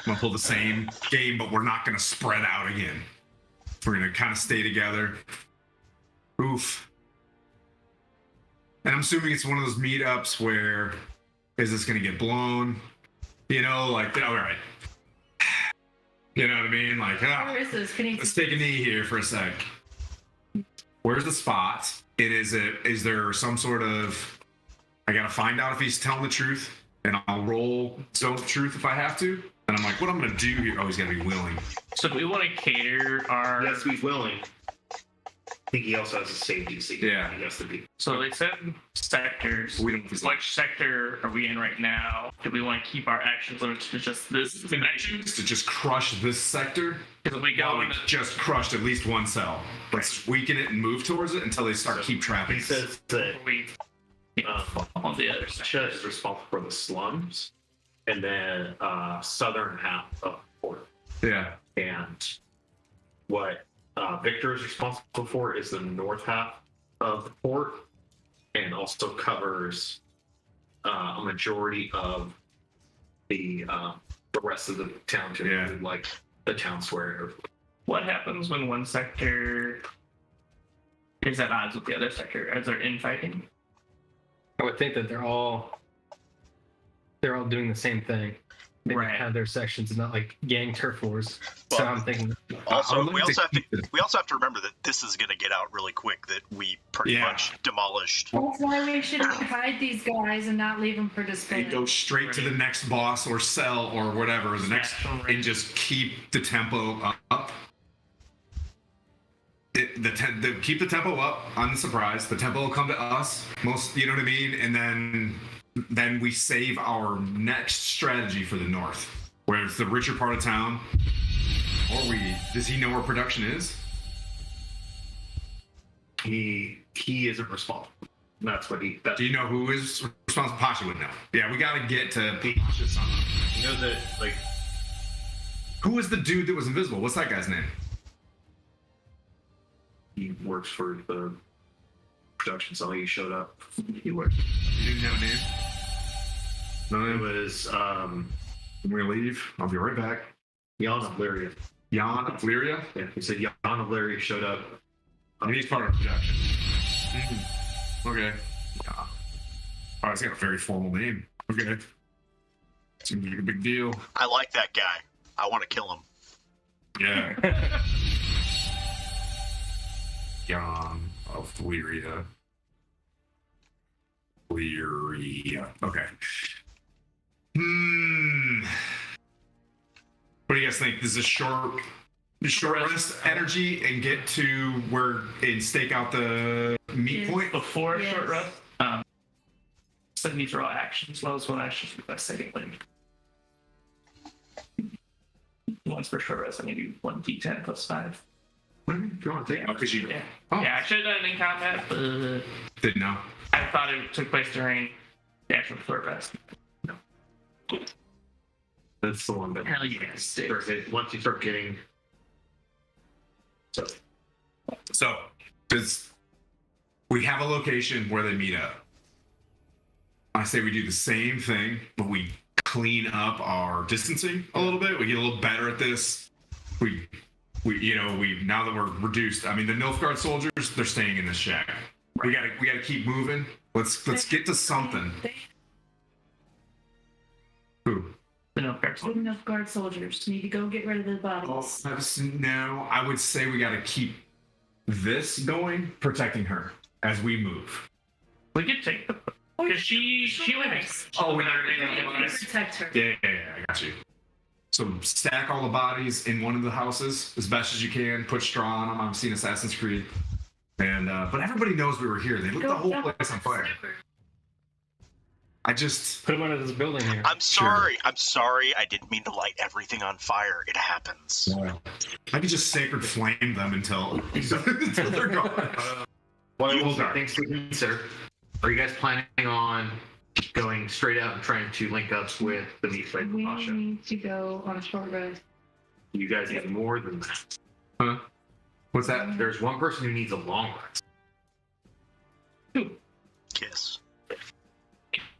gonna pull the same game, but we're not gonna spread out again. We're gonna kind of stay together. Oof. And I'm assuming it's one of those meetups where is this gonna get blown? Like, all right. You know what I mean? Like, Where is this? Can you let's take a knee here for a sec. Where's the spot? Is there some sort of, I gotta find out if he's telling the truth, and I'll roll zone of truth if I have to. And I'm like, what I'm gonna do here? Oh, he's gotta be willing. So do we want to cater our... He has to be willing. I think he also has a safety seat. Yeah. He has to be. So they said sectors. We don't. Which sector are we in right now? Do we want to keep our actions limited to just this section? To just crush this sector. Because if we go Well, we into... just crushed at least one cell. Let's weaken it and move towards it until they start keep trapping. He says that We on the other side. Pasha is responsible for the slums, and then southern half of the port. Yeah. And what Victor is responsible for is the north half of the port, and also covers a majority of the rest of the town, to include, like the town square. What happens when one sector is at odds with the other sector as they're infighting? I would think that they're all doing the same thing. They Right. have their sections and not like gang turf wars. So Well, I'm thinking Also, I'll we also have to keep it. we also have to remember that this is going to get out really quick. That we pretty Yeah. much demolished. That's why we should hide these guys and not leave them for display. They go straight to the next boss or cell or whatever, the next, and just keep the tempo up. Keep the tempo up on the surprise. The tempo will come to us. You know what I mean? And then we save our next strategy for the north, where it's the richer part of town. Or does he know where production is? He isn't responsible. That's what he. That's Do you know who is responsible? Pasha would know. Yeah, we got to get to Pasha somehow. you know that like Who was the dude that was invisible? What's that guy's name? he works for the production cell. He showed up. He didn't have a name. It was I'm gonna leave. I'll be right back. Jan of Lyria. Jan of Lyria? Yeah, he said Jan of Lyria showed up. And he's part of projection. Okay. Yeah. Oh, it's got a very formal name. Okay. Seems like a big deal. I like that guy. I want to kill him. Yeah. Jan of Lyria. Lyria. Okay. What do you guys think? This is a short rest energy and get to where and stake out the meat point? Before short rest, so these are all actions. Well, as one action by setting limit. Once per short rest, I need to do 1d10 plus 5. What do you want to take? Because you. Yeah. Oh. Yeah, I should have done it in combat, but Didn't know. I thought it took place during the actual short rest. That's the one that Hell yes. once you start getting. So, we have a location where they meet up. I say we do the same thing, but we clean up our distancing a little bit. We get a little better at this. We now that we're reduced. I mean, the Nilfgaard soldiers, they're staying in this shack. We gotta keep moving. Let's get to something. Who? The Nilfgaard soldiers need to go get rid of the bodies. No, I would say we gotta keep this going, protecting her as we move. We could take the. Because she lives. Oh, we Protect her. Yeah, I got you. So stack all the bodies in one of the houses as best as you can. Put straw on them. I've seen Assassin's Creed, and but everybody knows we were here. They lit the whole place on fire. I just Put him under this building here. I'm sorry. I'm sorry. I didn't mean to light everything on fire. It happens. I could just sacred flame them until they're gone. Things to consider. Are you guys planning on going straight out and trying to link up with the meat fight We Pasha? need to go on a short rest. You guys need more than that. Huh? What's that? There's one person who needs a long rest. Kiss.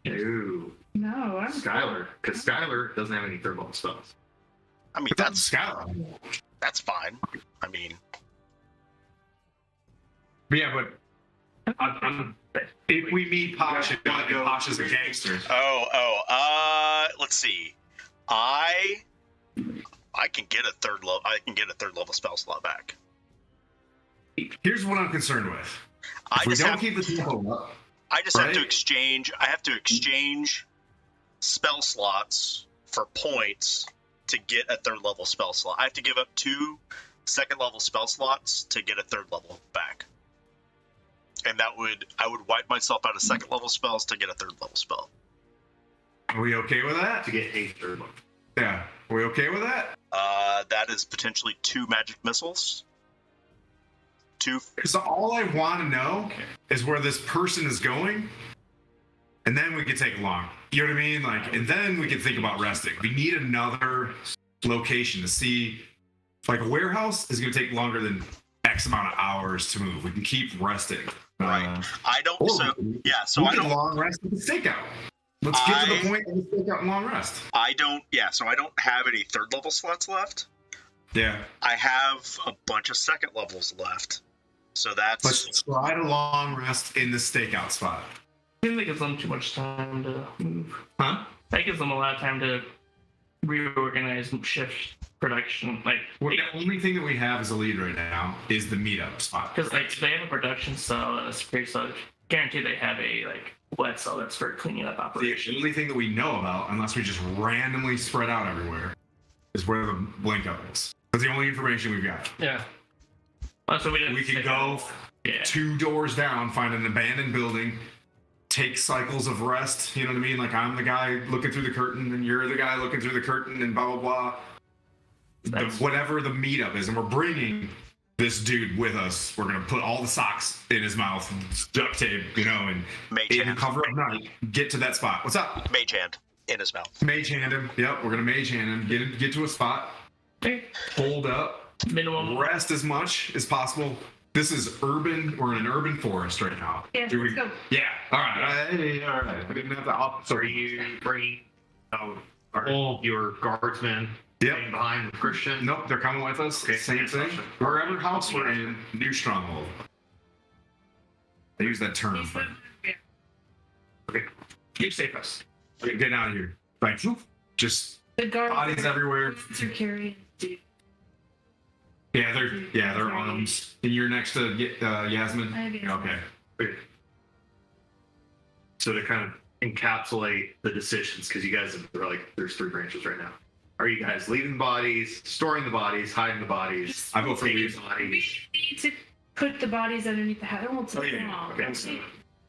Ooh, No, I'm Skylar, because Skylar doesn't have any third level spells. I mean, That's that's fine. I mean, yeah, but if we meet Pasha, Pasha's a gangster. let's see. I can get a third level. I can get a third level spell slot back. Here's what I'm concerned with. I If we just don't have. keep the tempo up. I just have to right? exchange. I have to exchange spell slots for points to get a third level spell slot. I have to give up 2 second level spell slots to get a third level back. And I would wipe myself out of second level spells to get a third level spell. Are we okay with that? To get a third level. Yeah. Are we okay with that? That is potentially 2 magic missiles. 2. Because all I want to know is where this person is going, and then we can take along. You know what I mean? Like, and then we can think about resting. We need another location to see. Like a warehouse is going to take longer than X amount of hours to move. We can keep resting. Right. I don't. Or So yeah. So we I can don't. long rest at the stakeout. Let's get to the point of the stakeout and long rest. I don't. Yeah. So I don't have any third level slots left. Yeah. I have a bunch of second levels left. So that's. Let's try to long rest in the stakeout spot. I think that gives them too much time to move. Huh? That gives them a lot of time to reorganize and shift production. Like, The only thing that we have as a lead right now is the meetup spot. because like they have a production cell and a spray cell. Guarantee they have a wet cell that's for cleaning up The operations. only thing that we know about, unless we just randomly spread out everywhere, is where the blink up is. That's the only information we've got. Yeah. So We can go 2 doors down, find an abandoned building, take cycles of rest. You know what I mean? Like I'm the guy looking through the curtain, and you're the guy looking through the curtain, and blah blah blah. Whatever the meetup is, and we're bringing this dude with us. We're gonna put all the socks in his mouth, duct tape, and Mage in the hand. cover of night, get to that spot. What's up? Mage hand in his mouth. Mage hand him. Yep, we're gonna mage hand him. Get to a spot. Hold up. minimum. Rest as much as possible. This is urban. We're in an urban forest right now. Yeah, Do we- let's go. Yeah. All right. Hey, all right. I didn't have to. So are you bringing your guardsmen Yep. staying behind with Christian? Nope, they're coming with us. Okay, Same thing. Wherever house we're in, new stronghold. I use that term, but Keep safe us. okay, get out of here. Like, just The guards bodies everywhere. are carrying. Yeah, they're arms. And you're next to Yasmin. I have Yasmin. Okay. So to kind of encapsulate the decisions, because you guys are like, there's 3 branches right now. Are you guys leaving bodies, storing the bodies, hiding the bodies? I vote for taking leave. the We bodies. need to put the bodies underneath the house. It won't take long. Okay. It'll take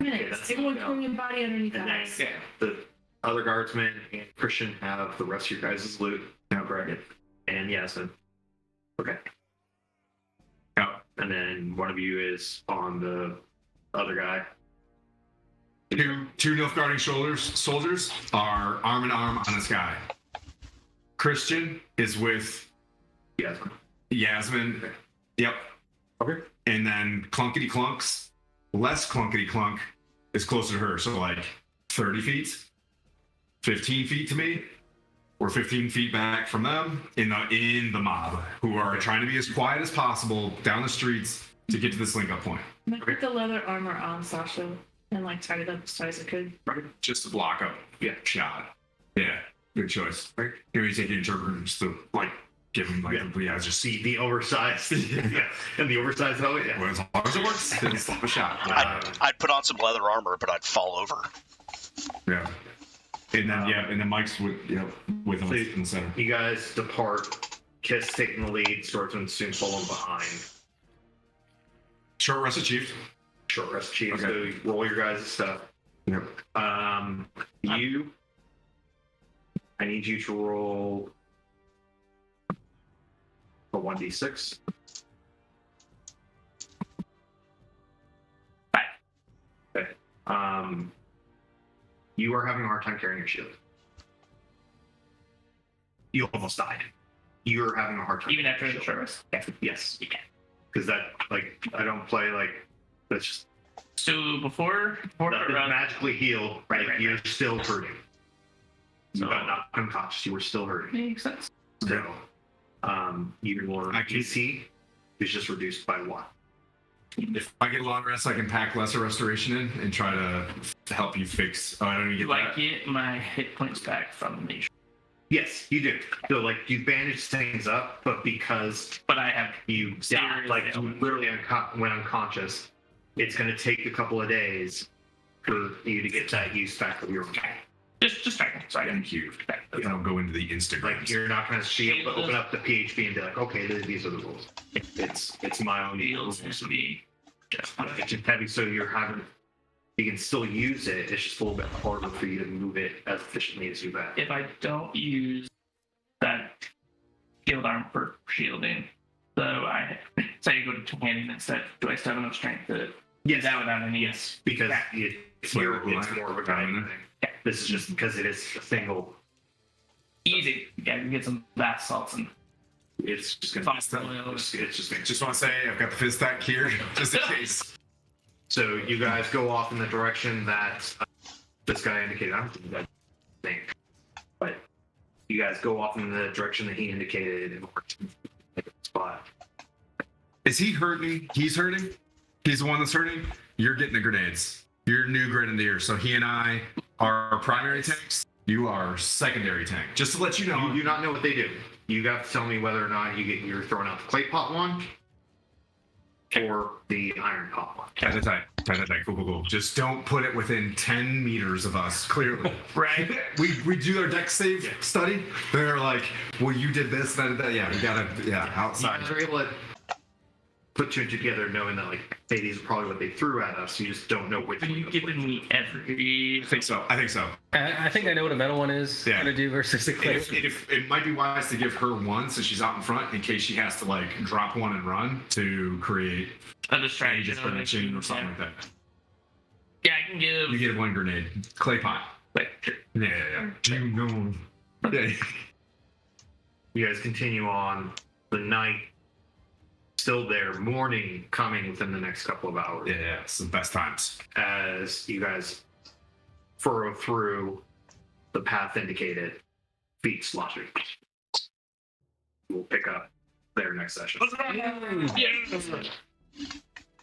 Okay, minutes. that's- Everyone throwing your body underneath the And then house. the other guardsmen and Christian have the rest of your guys' loot. Now, Greg and Yasmin. Okay. Yeah. And then one of you is on the other guy. Two Nilfgaardian soldiers are arm in arm on this guy. Christian is with Yasmin. Yasmin. Yep. Okay. And then Clunkety Clunks, less Clunkety Clunk, is closer to her. So like 30 feet, 15 feet to me, or 15 feet back from them in the mob, who are trying to be as quiet as possible down the streets to get to this link up point. I'm gonna put the leather armor on Sasha and like tied it up as tight as I could. Just to block up. Yeah. Shot. Yeah. Good choice. Right. Here you take your interpreter just to like give him like just see. The oversized. Yeah. And the oversized helmet. Yeah. Well, as long as it works, then slap a shot. I'd put on some leather armor, but I'd fall over. Yeah. And then Mike's with with him So in the center. You guys depart. Kiss taking the lead. Swordsman soon following behind. Short rest achieved. Short rest chief. Okay. So you roll your guys' stuff. Yep. I need you to roll a 1d6. 5. Okay. You are having a hard time carrying your shield. You almost died. You're having a hard time. Even after carrying the your short rest. shield. Yes. Because that, like, I don't play like that's just So before that the run, magically heal. Right, like, right, you're still hurting. You So- got knocked unconscious. You were still hurting. makes sense. So, your I can- DC is just reduced by 1. If I get a long rest, I can pack lesser restoration in and try to help you fix. Oh, I don't even get Do I that. get my hit points back from the? Yes, you do. So, like, you bandage things up, but because But I have you died, Serious like, you ailments. literally went unconscious, it's going to take a couple of days for you to get that use back of your just checking. So I Thank you. I don't go into the Instagram. Like, you're not going to be able to open up the PHP and be like, okay, these are the rules. It's my own deals rules. to be just It's just heavy, so you can still use it. It's just a little bit harder for you to move it as efficiently as you have. if I don't use that shield arm for shielding, so I say I go to two-handed instead, do I still have enough strength to do that without any? Yes, because it's more of a guiding thing. Yeah. This is just because it is a single. Easy. Yeah, you can get some bath salts and It's just gonna. Fossil oil. It's just. Just want to say I've got the fizz stack here just in case. So you guys go off in the direction that this guy indicated. I don't think that thing, but you guys go off in the direction that he indicated in order to make a spot. Is he hurting? He's hurting? He's the one that's hurting? You're getting the grenades. You're new grenadier. So he and I are primary tanks. You are secondary tank. Just to let you know. You do not know what they do. You got to tell me whether or not you're throwing out the clay pot one or the iron pot one. Tight. Cool. Just don't put it within 10 meters of us, clearly. right. We do our deck save study. They're like, well, you did this, that. Yeah, we gotta, outside. You guys are able to put two and two together knowing that, like, hey, these are probably what they threw at us. You just don't know which Are one. you giving me every? I think so. I think I know what a metal one is Yeah. going to do versus the clay. It might be wise to give her one so she's out in front in case she has to like drop one and run to create A a distraction distraction or something like that. Yeah, I can give. You get one grenade. Clay pot. Like, Yeah. Do you know? Yeah. You guys continue on. The night still there. Morning coming within the next couple of hours. Yeah, it's the best times. As you guys furrow through the path indicated, feet sloshing. We'll pick up there next session.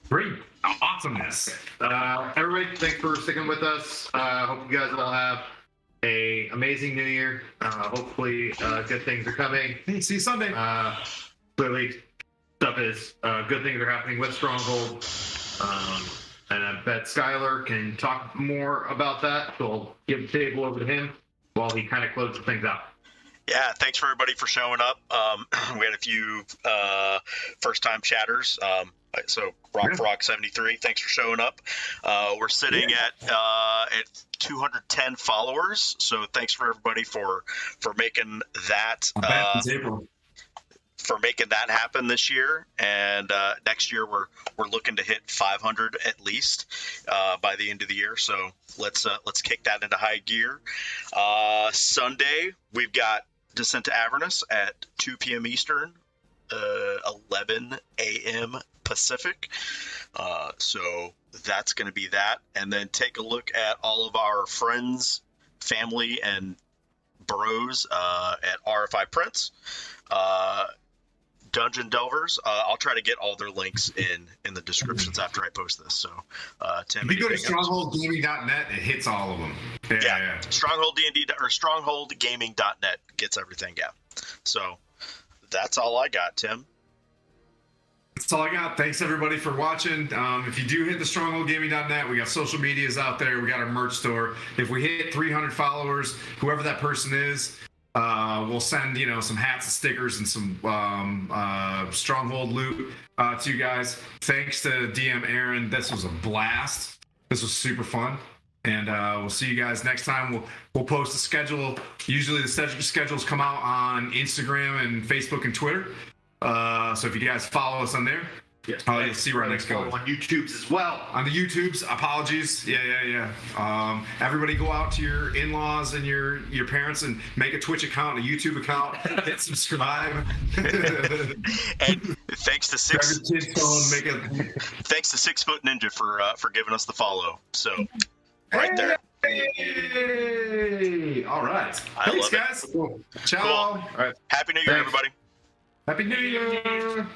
Great awesomeness. Everybody, thanks for sticking with us. Hope you guys all have a amazing new year. Hopefully, good things are coming. Hey, see you Sunday. Clearly, stuff is good things are happening with Stronghold. And I bet Skylar can talk more about that. So I'll give the table over to him while he kind of closes things out. Yeah, thanks for everybody for showing up. We had a few first-time chatters. So RockFrog73, thanks for showing up. We're sitting at 210 followers. So thanks for everybody for making that happen this year. And next year we're looking to hit 500 at least by the end of the year. So let's kick that into high gear. Sunday we've got Descent to Avernus at 2 p.m. Eastern, 11 a.m. Pacific. So that's going to be that. And then take a look at all of our friends, family, and bros at RFI Prince. Dungeon Delvers. I'll try to get all their links in the descriptions after I post this. So, Tim, if you go to strongholdgaming.net, it hits all of them. Yeah. Stronghold D&D or strongholdgaming.net gets everything. Yeah. So that's all I got, Tim. That's all I got. Thanks everybody for watching. If you do hit the strongholdgaming.net, we got social medias out there. We got our merch store. If we hit 300 followers, whoever that person is, we'll send some hats and stickers and some Stronghold loot to you guys. Thanks to DM Aaron. This was a blast. This was super fun. And we'll see you guys next time. We'll post the schedule. Usually the schedules come out on Instagram and Facebook and Twitter. So if you guys follow us on there, you'll see where our next goes. On YouTube's as well. On the YouTubes, apologies. Yeah. Everybody go out to your in-laws and your parents and make a Twitch account, a YouTube account, hit subscribe. And thanks to thanks to 6 Foot Ninja for giving us the follow. So right there. Hey! All right. Thanks, guys. Cool. Ciao. Cool. All right. Happy New Year, everybody. Happy New Year.